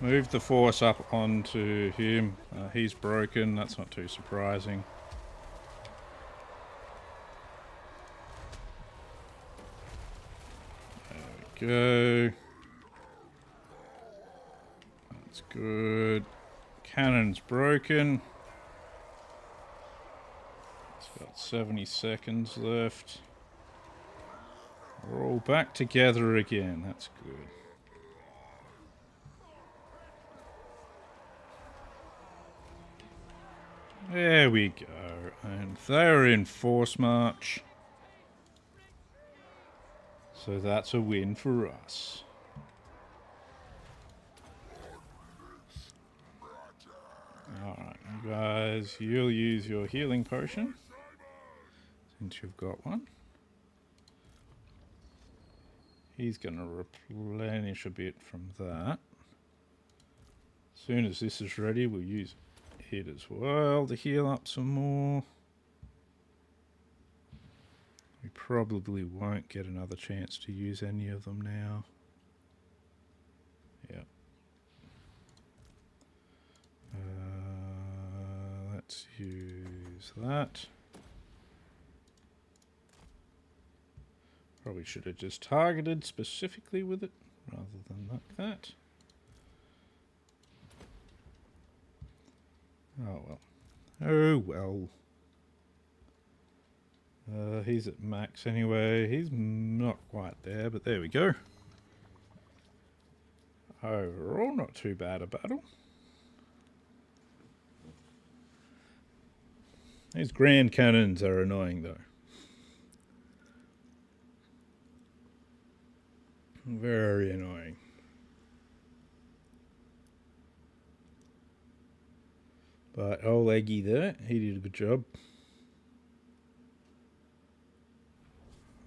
Move the force up onto him. He's broken. That's not too surprising. There we go. That's good. Cannon's broken. It's got 70 seconds left. We're all back together again. That's good. There we go. And they're in force march. So that's a win for us. Alright, you guys, you'll use your healing potion. Since you've got one. He's going to replenish a bit from that. As soon as this is ready, we'll use it as well to heal up some more. We probably won't get another chance to use any of them now. Yep. Let's use that. Probably should have just targeted specifically with it rather than like that. Oh well. Oh well. He's at max anyway. He's not quite there, but there we go. Overall, not too bad a battle. These grand cannons are annoying though. Very annoying. But old Eggy there, he did a good job.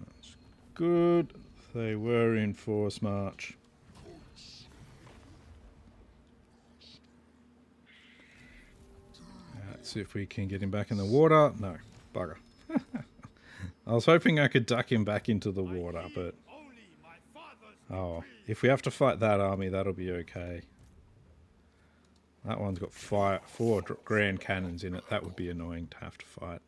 That's good. They were in force march. Let's see if we can get him back in the water. No, bugger. I was hoping I could duck him back into the water, but... Oh, if we have to fight that army, that'll be okay. That one's got four grand cannons in it. That would be annoying to have to fight.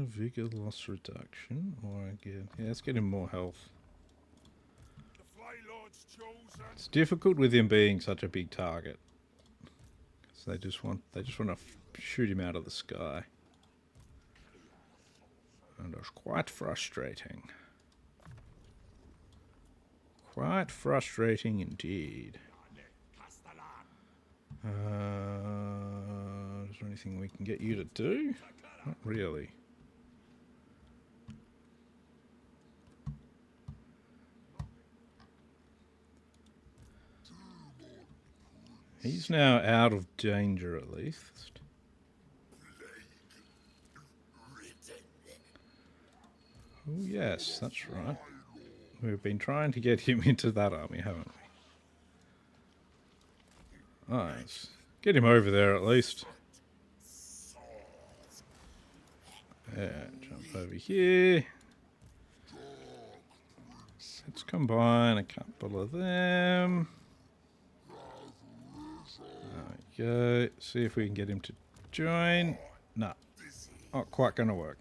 Vigor loss reduction. Or again, yeah, let's get him more health. It's difficult with him being such a big target. So they just want to shoot him out of the sky. And it's quite frustrating. Quite frustrating indeed. Is there anything we can get you to do? Not really. He's now out of danger at least. Oh yes, that's right. We've been trying to get him into that army, haven't we? Nice. Get him over there at least. Yeah, jump over here. Let's combine a couple of them. There we go. See if we can get him to join. No. Not quite going to work.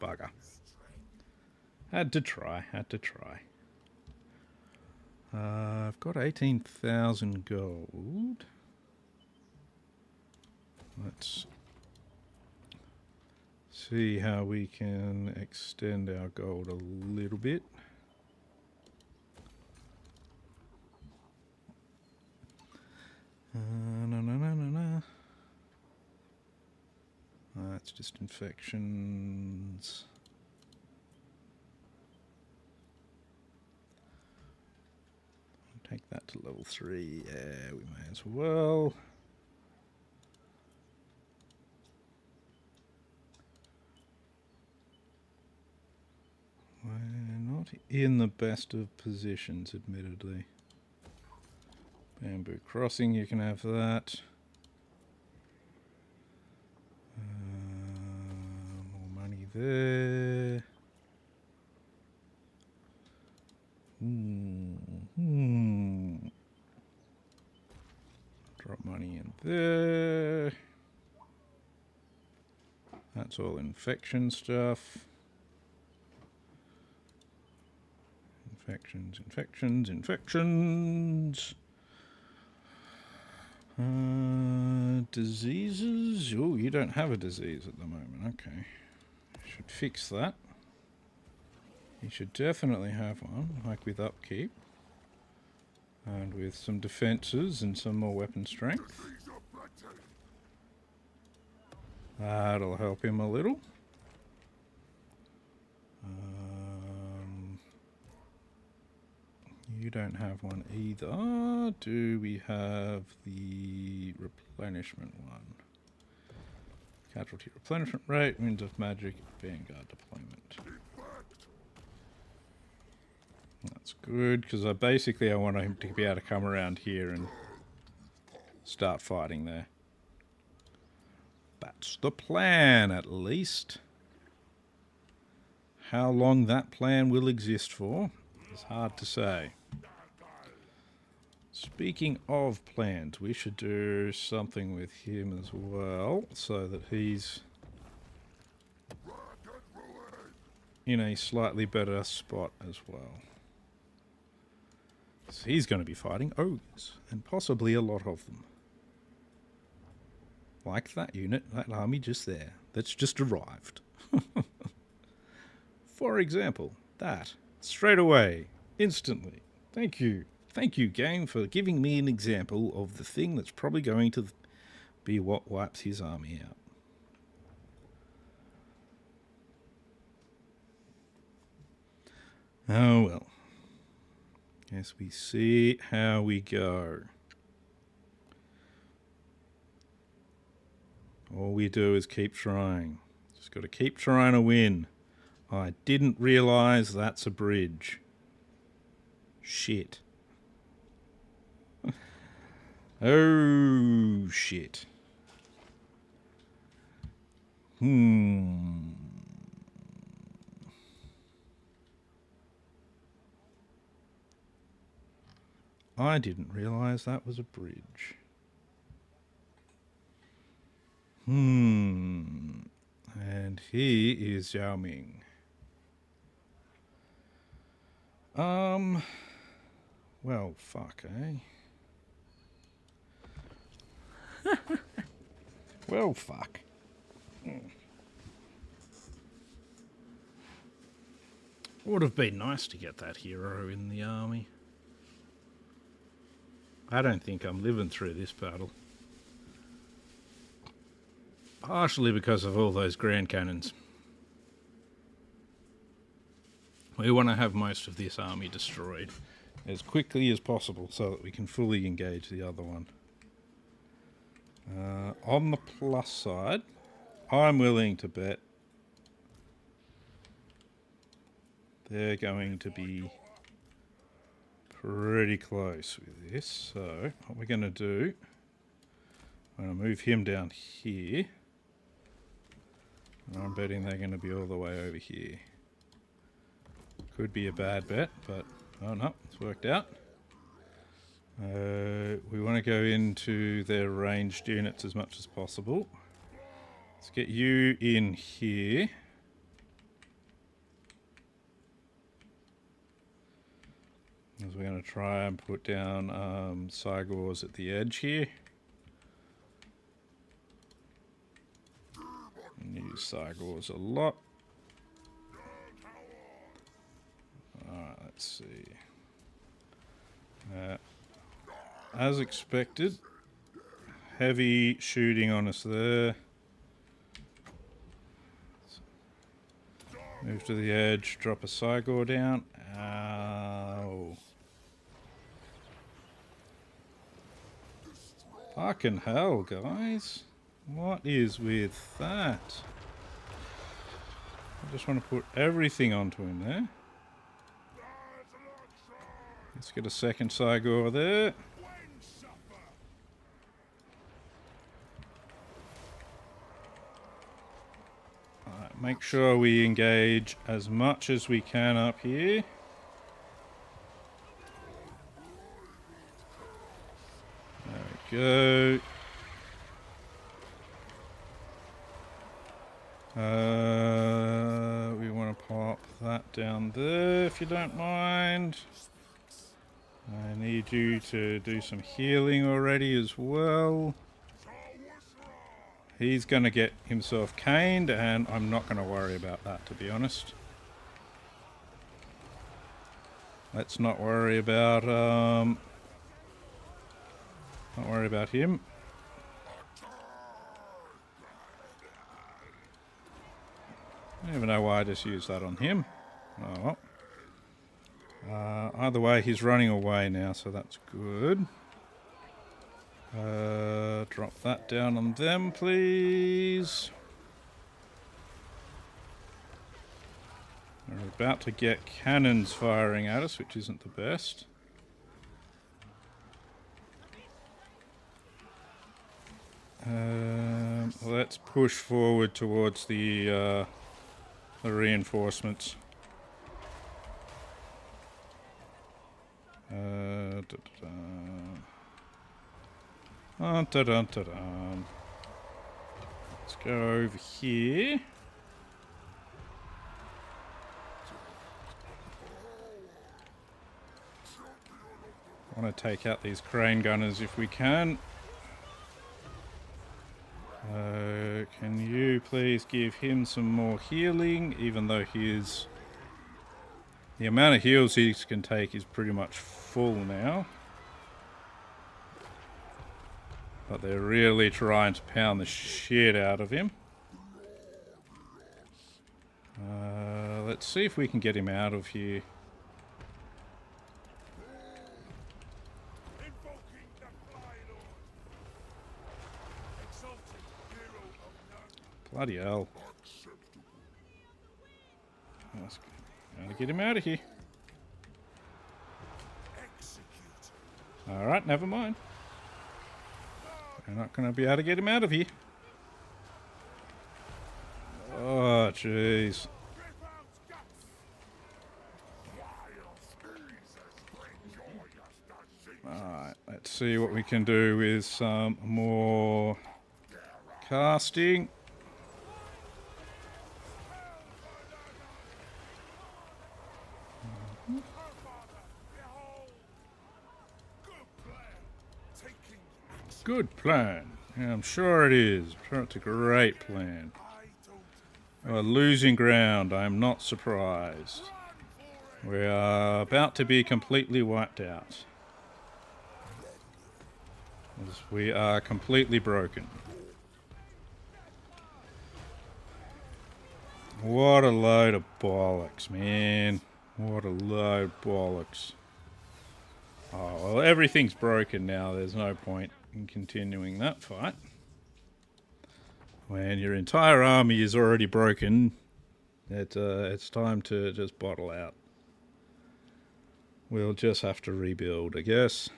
Bugger. Had to try, had to try. I've got 18,000 gold. Let's see how we can extend our gold a little bit. No. that's just infections. Take that to level 3. Yeah, we may as well. We're not in the best of positions, admittedly. Bamboo crossing, you can have that. More money there. Drop money in there. That's all infection stuff. Infections, infections, infections. Diseases? Oh, you don't have a disease at the moment. Okay. Should fix that. You should definitely have one, like with upkeep. And with some defenses and some more weapon strength. That'll help him a little. You don't have one either. Do we have the replenishment one? Casualty replenishment rate, Winds of Magic, Vanguard deployment. That's good, because I want him to be able to come around here and start fighting there. That's the plan, at least. How long that plan will exist for is hard to say. Speaking of plans, we should do something with him as well, so that he's in a slightly better spot as well. So he's going to be fighting ogres, and possibly a lot of them. Like that unit, that army just there, that's just arrived. For example, that, straight away, instantly. Thank you. Thank you, game, for giving me an example of the thing that's probably going to be what wipes his army out. Oh well. Guess we see how we go. All we do is keep trying. Just got to keep trying to win. I didn't realise that's a bridge. Shit. Oh, shit. I didn't realise that was a bridge. And he is Zhao Ming. Well, fuck, eh? Well, fuck. Would have been nice to get that hero in the army. I don't think I'm living through this battle. Partially because of all those grand cannons. We want to have most of this army destroyed as quickly as possible so that we can fully engage the other one. On the plus side, I'm willing to bet they're going to be pretty close with this. So what we're going to do, I'm going to move him down here. And I'm betting they're going to be all the way over here. Could be a bad bet, but oh no, it's worked out. We want to go into their ranged units as much as possible. Let's get you in here. As we're going to try and put down Cygors at the edge here. And use Cygors a lot. Alright, let's see. As expected, heavy shooting on us there. Move to the edge, drop a Cygor down. Ow. Fucking hell, guys. What is with that? I just want to put everything onto him there. Let's get a second Cygor there. Alright, make sure we engage as much as we can up here. There we go. We want to pop that down there if you don't mind. I need you to do some healing already as well. He's going to get himself caned, and I'm not going to worry about that, to be honest. Let's not worry about him. I don't even know why I just used that on him. Oh well. Either way, he's running away now, so that's good. Drop that down on them, please. We're about to get cannons firing at us, which isn't the best. Let's push forward towards the reinforcements. Let's go over here. I want to take out these crane gunners if we can. Can you please give him some more healing, even though the amount of heals he can take is pretty much full now. But they're really trying to pound the shit out of him. Let's see if we can get him out of here. Bloody hell. Gotta get him out of here. Alright, never mind. We're not going to be able to get him out of here. Oh, jeez. Alright, let's see what we can do with some more casting. Good plan. Yeah, I'm sure it is. I'm sure it's a great plan. We're losing ground. I'm not surprised. We are about to be completely wiped out. As we are completely broken. What a load of bollocks, man. What a load of bollocks. Oh, well, everything's broken now. There's no point in continuing that fight. When your entire army is already broken, it's time to just bottle out. We'll just have to rebuild, I guess.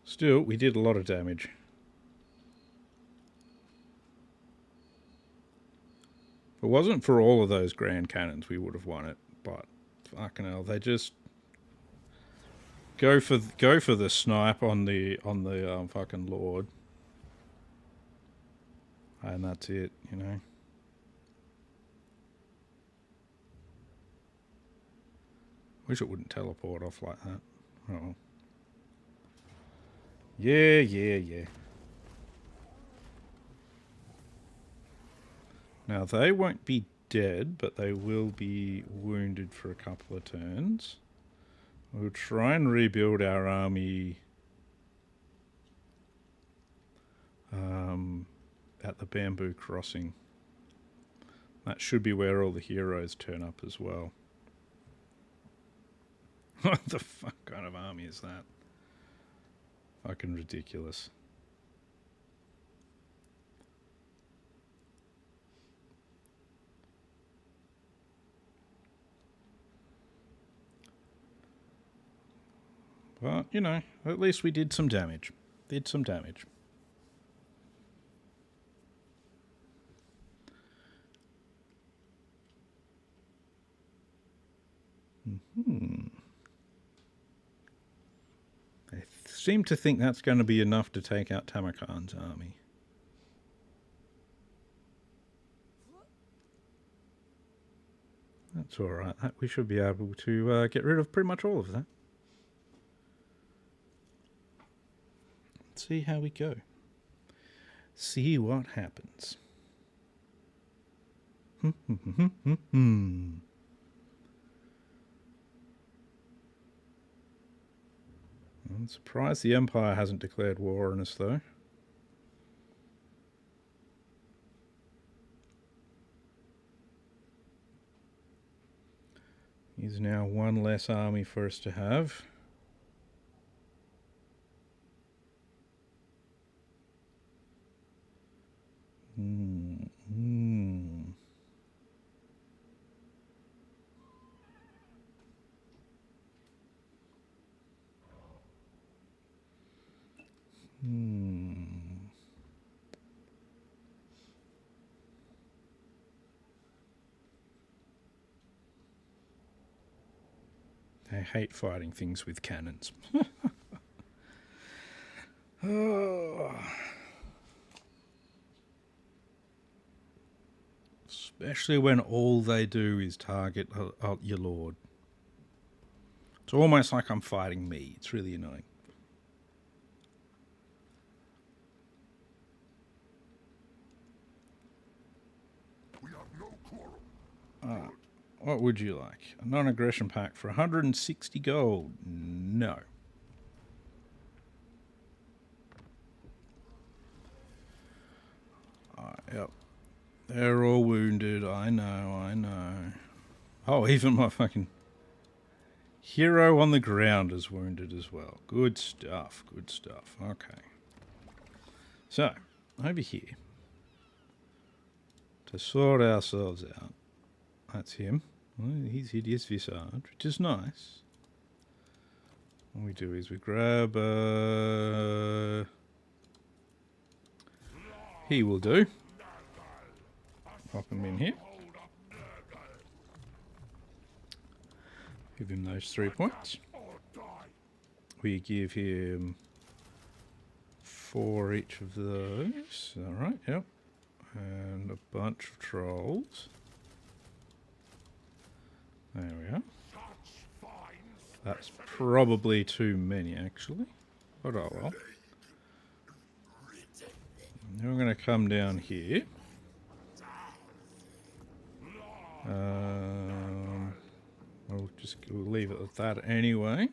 Still, we did a lot of damage. If it wasn't for all of those grand cannons, we would have won it. But fucking hell, they just go for the snipe on the fucking Lord, and that's it, you know. Wish it wouldn't teleport off like that. Oh. Yeah. Now they won't be dead, but they will be wounded for a couple of turns. We'll try and rebuild our army at the bamboo crossing. That should be where all the heroes turn up as well. What the fuck kind of army is that? Fucking ridiculous. But, you know, at least we did some damage. Did some damage. I seem to think that's going to be enough to take out Tamurkhan's army. That's alright. We should be able to get rid of pretty much all of that. Let's see how we go. See what happens. I'm surprised the Empire hasn't declared war on us, though. He's now one less army for us to have. I hate fighting things with cannons. Oh. Especially when all they do is target your lord. It's almost like I'm fighting me. It's really annoying. We have no quarrel. What would you like? A non-aggression pact for 160 gold? No. Yep. They're all wounded. I know. Oh, even my fucking hero on the ground is wounded as well. Good stuff. Okay. So, over here. To sort ourselves out. That's him. Well, he's hideous visage, which is nice. What we do is we grab he will do. Pop him in here. Give him those 3 points. We give him 4 each of those. Alright, yep. And a bunch of trolls. There we are. That's probably too many, actually. But oh well. Now we're going to come down here. We'll leave it at that anyway.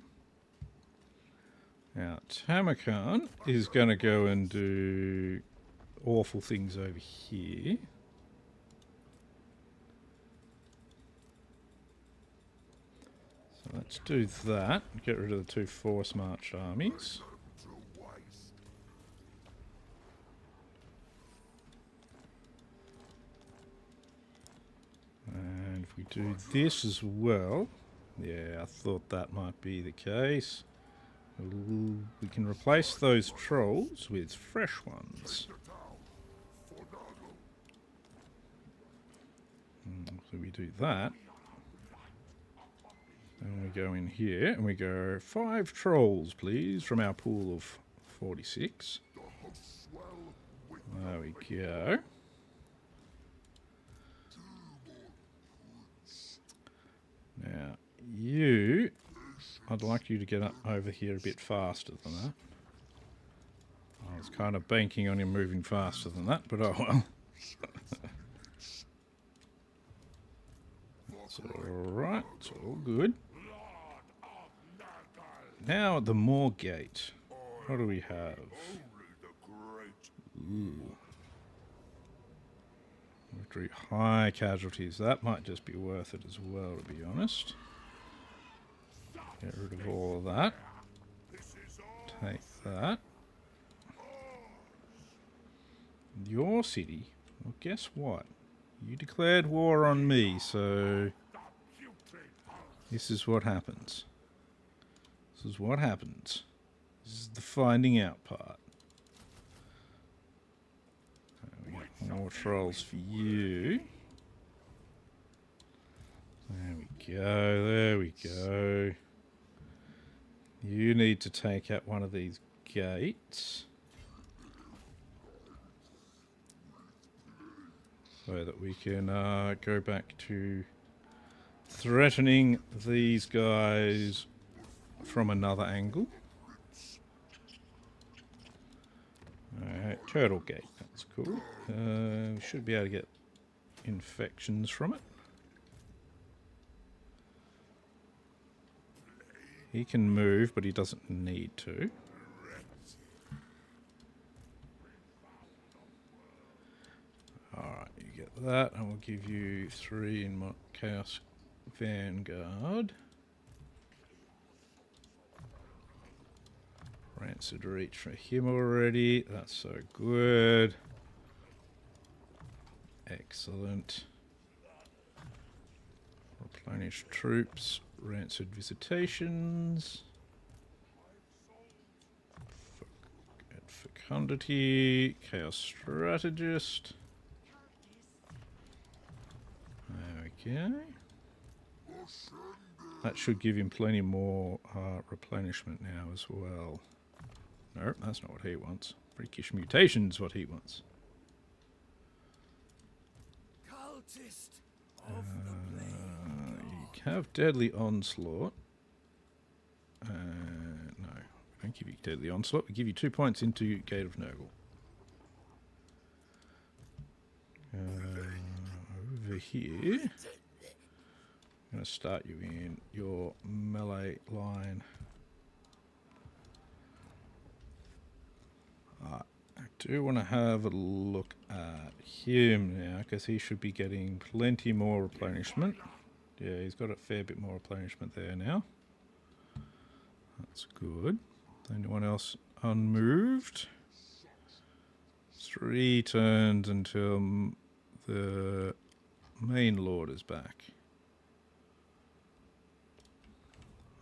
Now, Tamurkhan is going to go and do awful things over here. So let's do that. Get rid of the 2 force-marched armies. And if we do this as well, yeah, I thought that might be the case. We can replace those trolls with fresh ones. So we do that. And we go in here and we go 5 trolls, please, from our pool of 46. There we go. Now, I'd like you to get up over here a bit faster than that. I was kind of banking on you moving faster than that, but oh well. It's alright, it's all good. Now at the Moor Gate, what do we have? Ooh. Victory, high casualties. That might just be worth it as well, to be honest. Get rid of all of that. Take that. Your city. Well, guess what? You declared war on me, so this is what happens. This is what happens. This is the finding out part. We get more trolls for you. There we go, there we go. You need to take out one of these gates so that we can go back to threatening these guys from another angle. Alright, turtle gate, that's cool. We should be able to get infections from it. He can move, but he doesn't need to. Alright, you get that, and we'll give you 3 in my Chaos Vanguard. Rancid reach for him already, that's so good. Excellent. Replenish troops. Rancid visitations. Fecundity. Chaos strategist. There we go. That should give him plenty more replenishment now as well. Nope, that's not what he wants. Freakish mutation's what he wants. Cultist of the blade. You have deadly onslaught. No, we don't give you deadly onslaught. We give you 2 points into Gate of Nurgle. Over here, I'm going to start you in your melee line. I do want to have a look at him now, because he should be getting plenty more replenishment. Yeah, he's got a fair bit more replenishment there now. That's good. Anyone else unmoved? 3 turns until the main lord is back.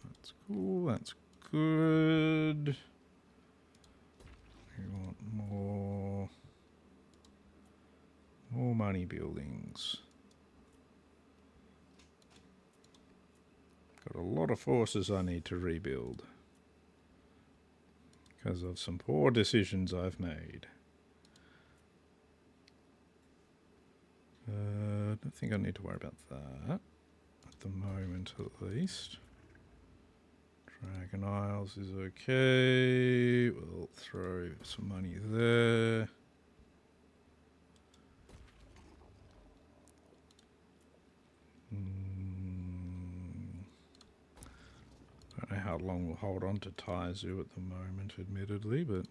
That's cool, that's good. We want more money buildings. Got a lot of forces I need to rebuild because of some poor decisions I've made. I don't think I need to worry about that at the moment, at least. Dragon Isles is okay. We'll throw some money there. I don't know how long we'll hold on to Taizu at the moment, admittedly, but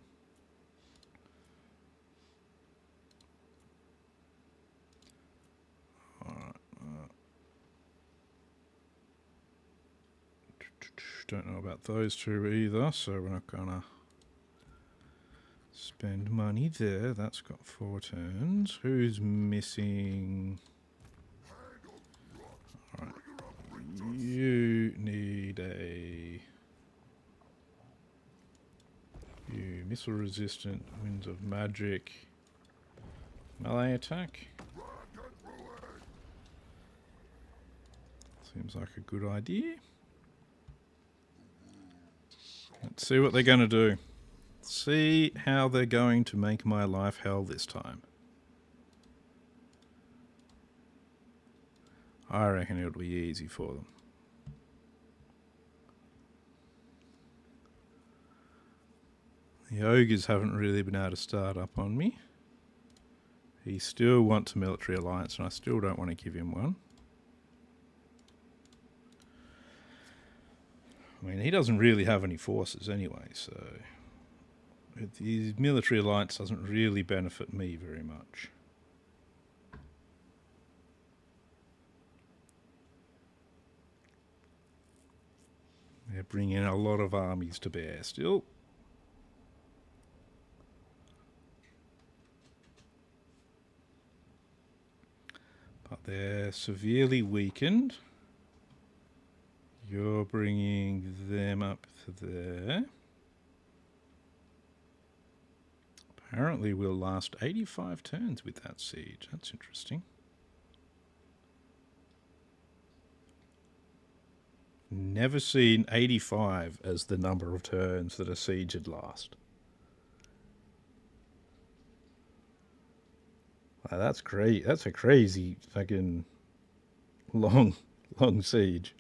don't know about those two either, so we're not gonna spend money there. That's got 4 turns. Who's missing? Alright. You need a missile resistant, winds of magic, melee attack. Seems like a good idea. Let's see what they're going to do. See how they're going to make my life hell this time. I reckon it'll be easy for them. The ogres haven't really been able to start up on me. He still wants a military alliance, and I still don't want to give him one. I mean, he doesn't really have any forces anyway, so The military alliance doesn't really benefit me very much. They're bringing a lot of armies to bear still. But they're severely weakened. You're bringing them up to there. Apparently we'll last 85 turns with that siege. That's interesting. Never seen 85 as the number of turns that a siege would last. Wow, that's great. That's a crazy fucking long siege.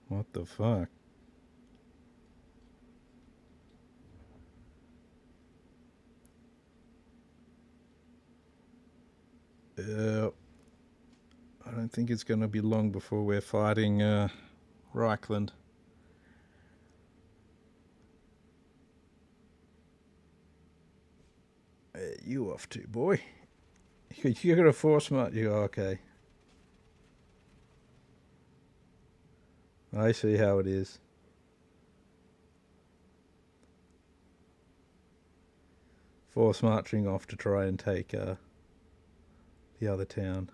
What the fuck? I don't think it's going to be long before we're fighting Reichland. You off too, boy? You're going to force march. You okay? I see how it is. Force marching off to try and take the other town.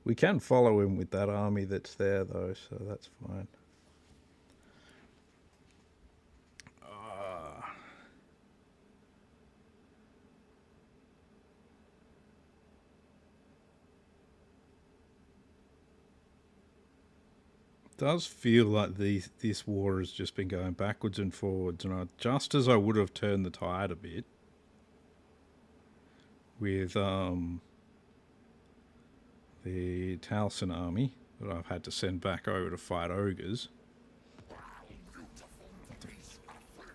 We can follow him with that army that's there, though, so that's fine. Does feel like this war has just been going backwards and forwards, and just as I would have turned the tide a bit with the Talcin army that I've had to send back over to fight ogres.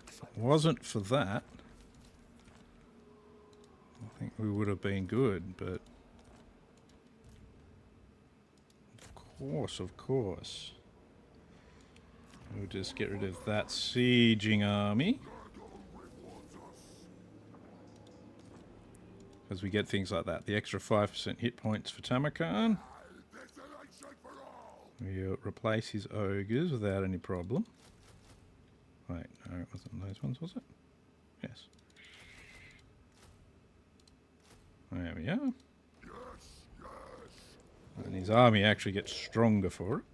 If it wasn't for that, I think we would have been good, but of course. We'll just get rid of that sieging army. Because we get things like that. The extra 5% hit points for Tamurkhan. We'll replace his ogres without any problem. Wait, no, it wasn't those ones, was it? Yes. There we are. And his army actually gets stronger for it.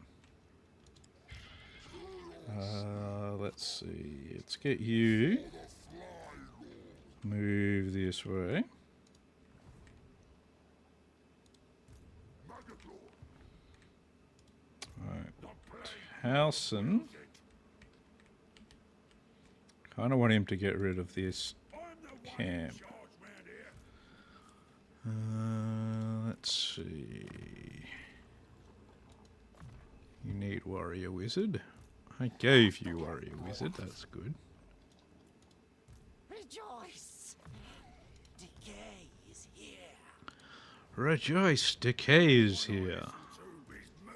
Let's see. Let's get you. Move this way. Halson. Kind of want him to get rid of this camp. Let's see. You need warrior wizard. I gave you warrior wizard. That's good. Rejoice! Decay is here. Rejoice! Decay is here.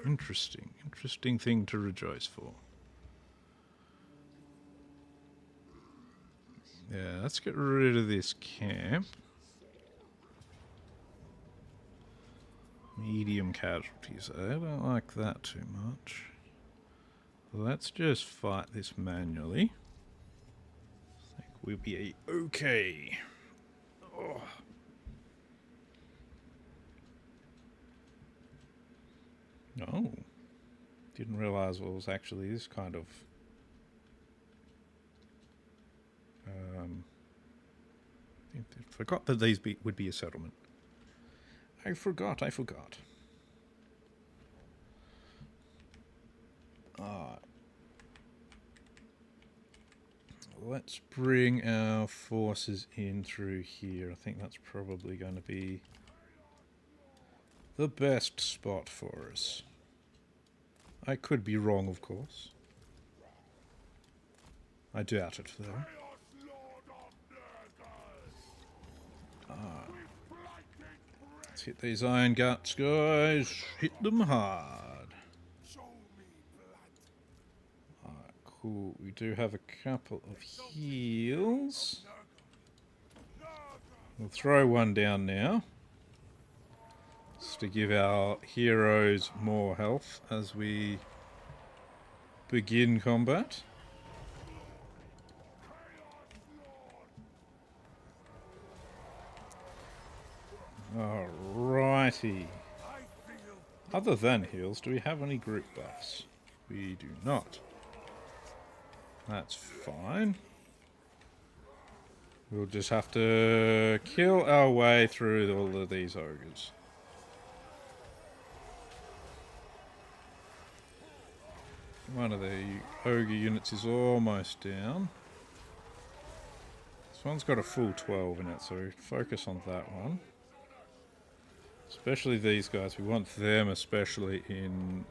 Interesting. Interesting thing to rejoice for. Yeah, let's get rid of this camp. Medium casualties. I don't like that too much. Let's just fight this manually. I think we'll be okay. Oh. No. Didn't realize it was actually this kind of forgot that these would be a settlement. I forgot. Let's bring our forces in through here. I think that's probably going to be the best spot for us. I could be wrong, of course. I doubt it, though. Let's hit these iron guts, guys. Hit them hard. Ooh, we do have a couple of heals. We'll throw one down now. Just to give our heroes more health as we begin combat. Alrighty. Other than heals, do we have any group buffs? We do not. That's fine. We'll just have to kill our way through all of these ogres. One of the ogre units is almost down. This one's got a full 12 in it, so focus on that one. Especially these guys. We want them especially in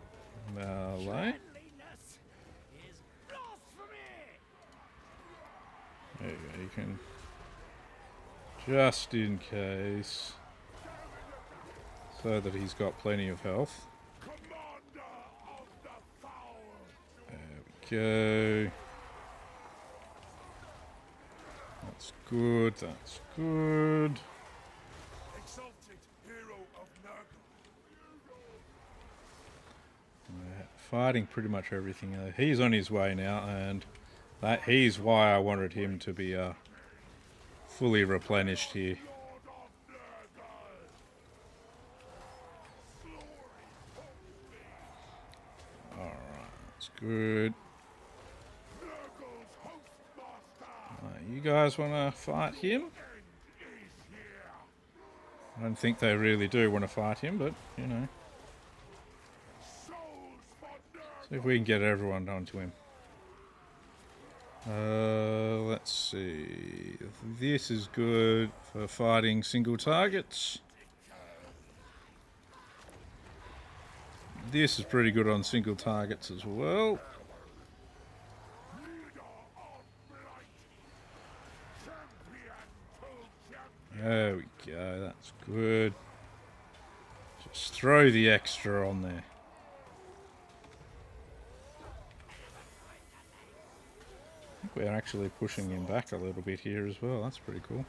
melee. There you go, you can... Just in case. So that he's got plenty of health. There we go. That's good, that's good. Fighting pretty much everything. He's on his way now, and he's why I wanted him to be fully replenished here. Alright, that's good. You guys want to fight him? I don't think they really do want to fight him, but, you know. See if we can get everyone onto him. Let's see. This is good for fighting single targets. This is pretty good on single targets as well. There we go, that's good. Just throw the extra on there. I think we're actually pushing him back a little bit here as well. That's pretty cool.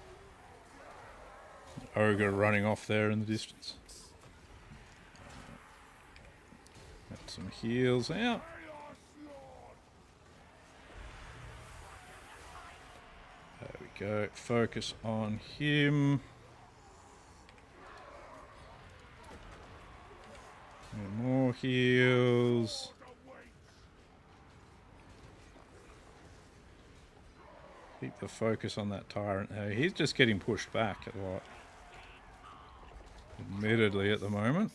Ogre running off there in the distance. Got some heals out. There we go. Focus on him. And more heals. Keep the focus on that tyrant. He's just getting pushed back a lot. Admittedly at the moment.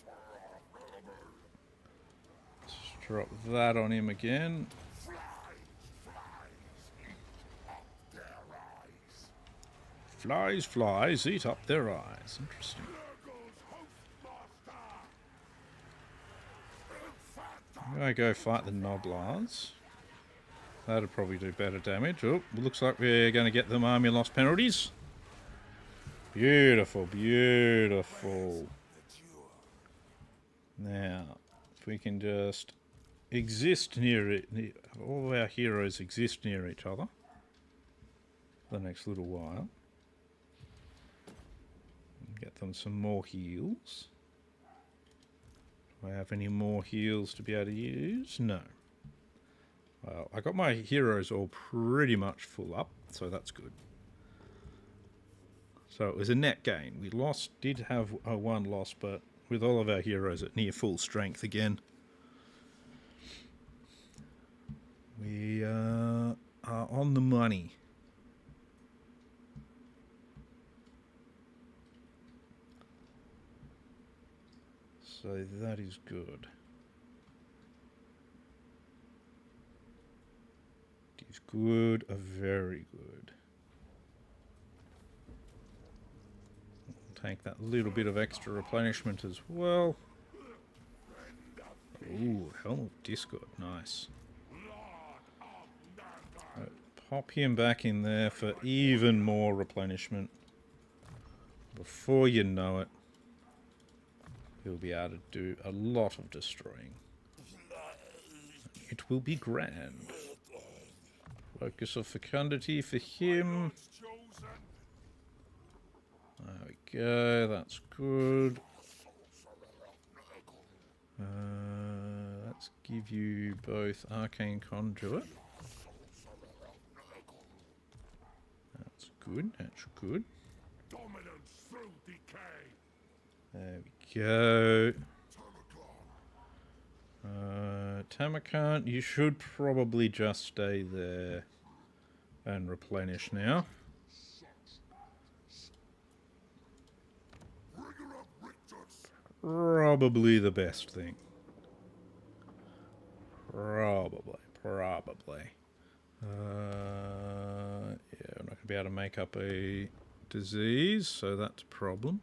Let's drop that on him again. Flies, flies, eat up their eyes. Interesting. I'm gonna go fight the Noblars. That'd probably do better damage. Oh, looks like we're going to get them army loss penalties. Beautiful, beautiful. Now, if we can just exist near it, all of our heroes exist near each other for the next little while. Get them some more heals. Do I have any more heals to be able to use? No. Well, I got my heroes all pretty much full up, so that's good. So it was a net gain. We did have a one loss, but with all of our heroes at near full strength again. We are on the money. So that is good. Is good, very good. We'll take that little bit of extra replenishment as well. Ooh, Helm of Discord, nice. Pop him back in there for even more replenishment. Before you know it, he'll be able to do a lot of destroying. It will be grand. Focus of fecundity for him. chosen. There we go, that's good. Let's give you both Arcane Conduit. That's good, that's good. Dominance through decay. There we go. Tamurkhan, you should probably just stay there and replenish now. Bringer of Richards. Probably the best thing. Probably. Yeah, we're not going to be able to make up a disease, so that's a problem.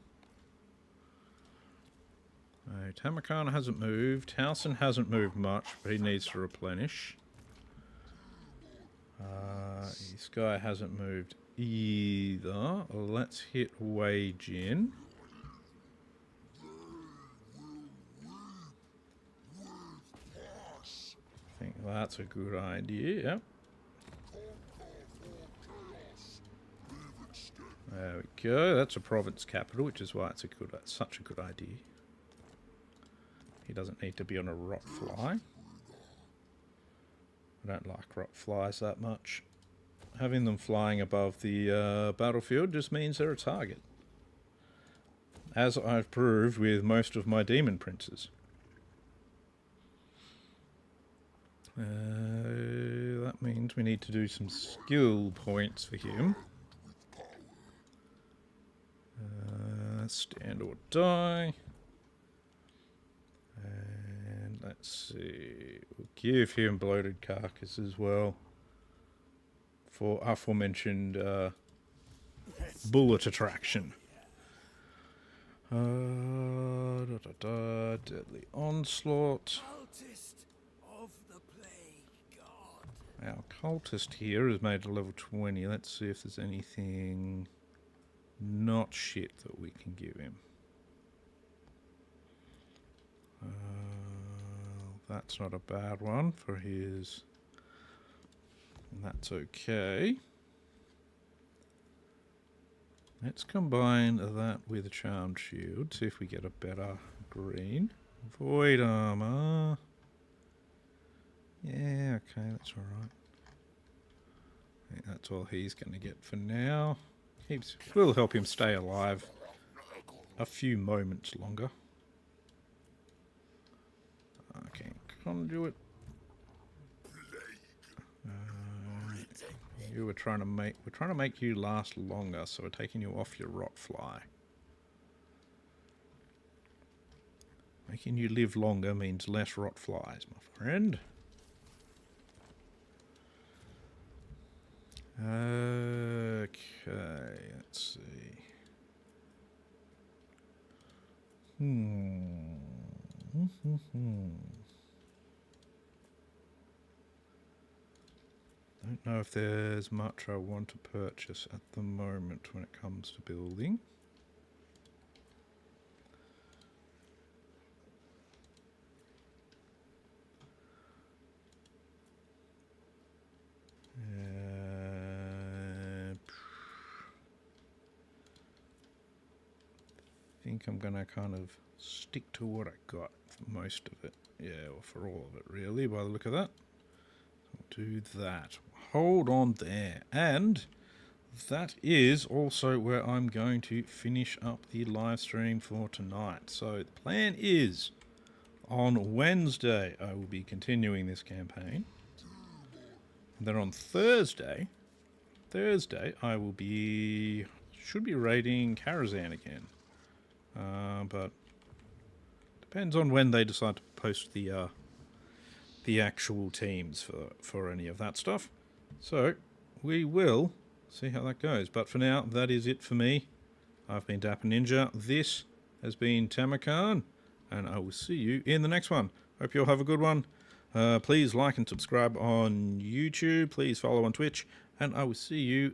Tamurkhan hasn't moved. Howson hasn't moved much, but he needs to replenish. This guy hasn't moved either. Let's hit Wage in. I think that's a good idea, yep. There we go. That's a province capital, which is why it's such a good idea. He doesn't need to be on a rot fly. I don't like rot flies that much. Having them flying above the battlefield just means they're a target. As I've proved with most of my demon princes. That means we need to do some skill points for him. Stand or die. And let's see. We'll give him bloated carcass as well. For aforementioned bullet attraction. Deadly onslaught. Cultist of the plague god. Our cultist here is made to level 20. Let's see if there's anything not shit that we can give him. That's not a bad one for his. That's okay. Let's combine that with a Charmed Shield. See if we get a better green. Void Armor. Yeah, okay, that's alright. I think that's all he's going to get for now. We'll help him stay alive a few moments longer. Okay, conduit. We're trying to make you last longer, so we're taking you off your rot fly. Making you live longer means less rot flies, my friend. Okay, let's see. Don't know if there's much I want to purchase at the moment when it comes to building. I think I'm gonna kind of stick to what I got for most of it. Yeah, or for all of it really, by the look of that. I'll do that. Hold on there. And that is also where I'm going to finish up the live stream for tonight. So the plan is on Wednesday I will be continuing this campaign. And then on Thursday I will should be raiding Karazhan again. But depends on when they decide to post the actual teams for any of that stuff. So we will see how that goes. But for now, that is it for me. I've been Dapper Ninja. This has been Tamurkhan, and I will see you in the next one. Hope you all have a good one. Please like and subscribe on YouTube. Please follow on Twitch, and I will see you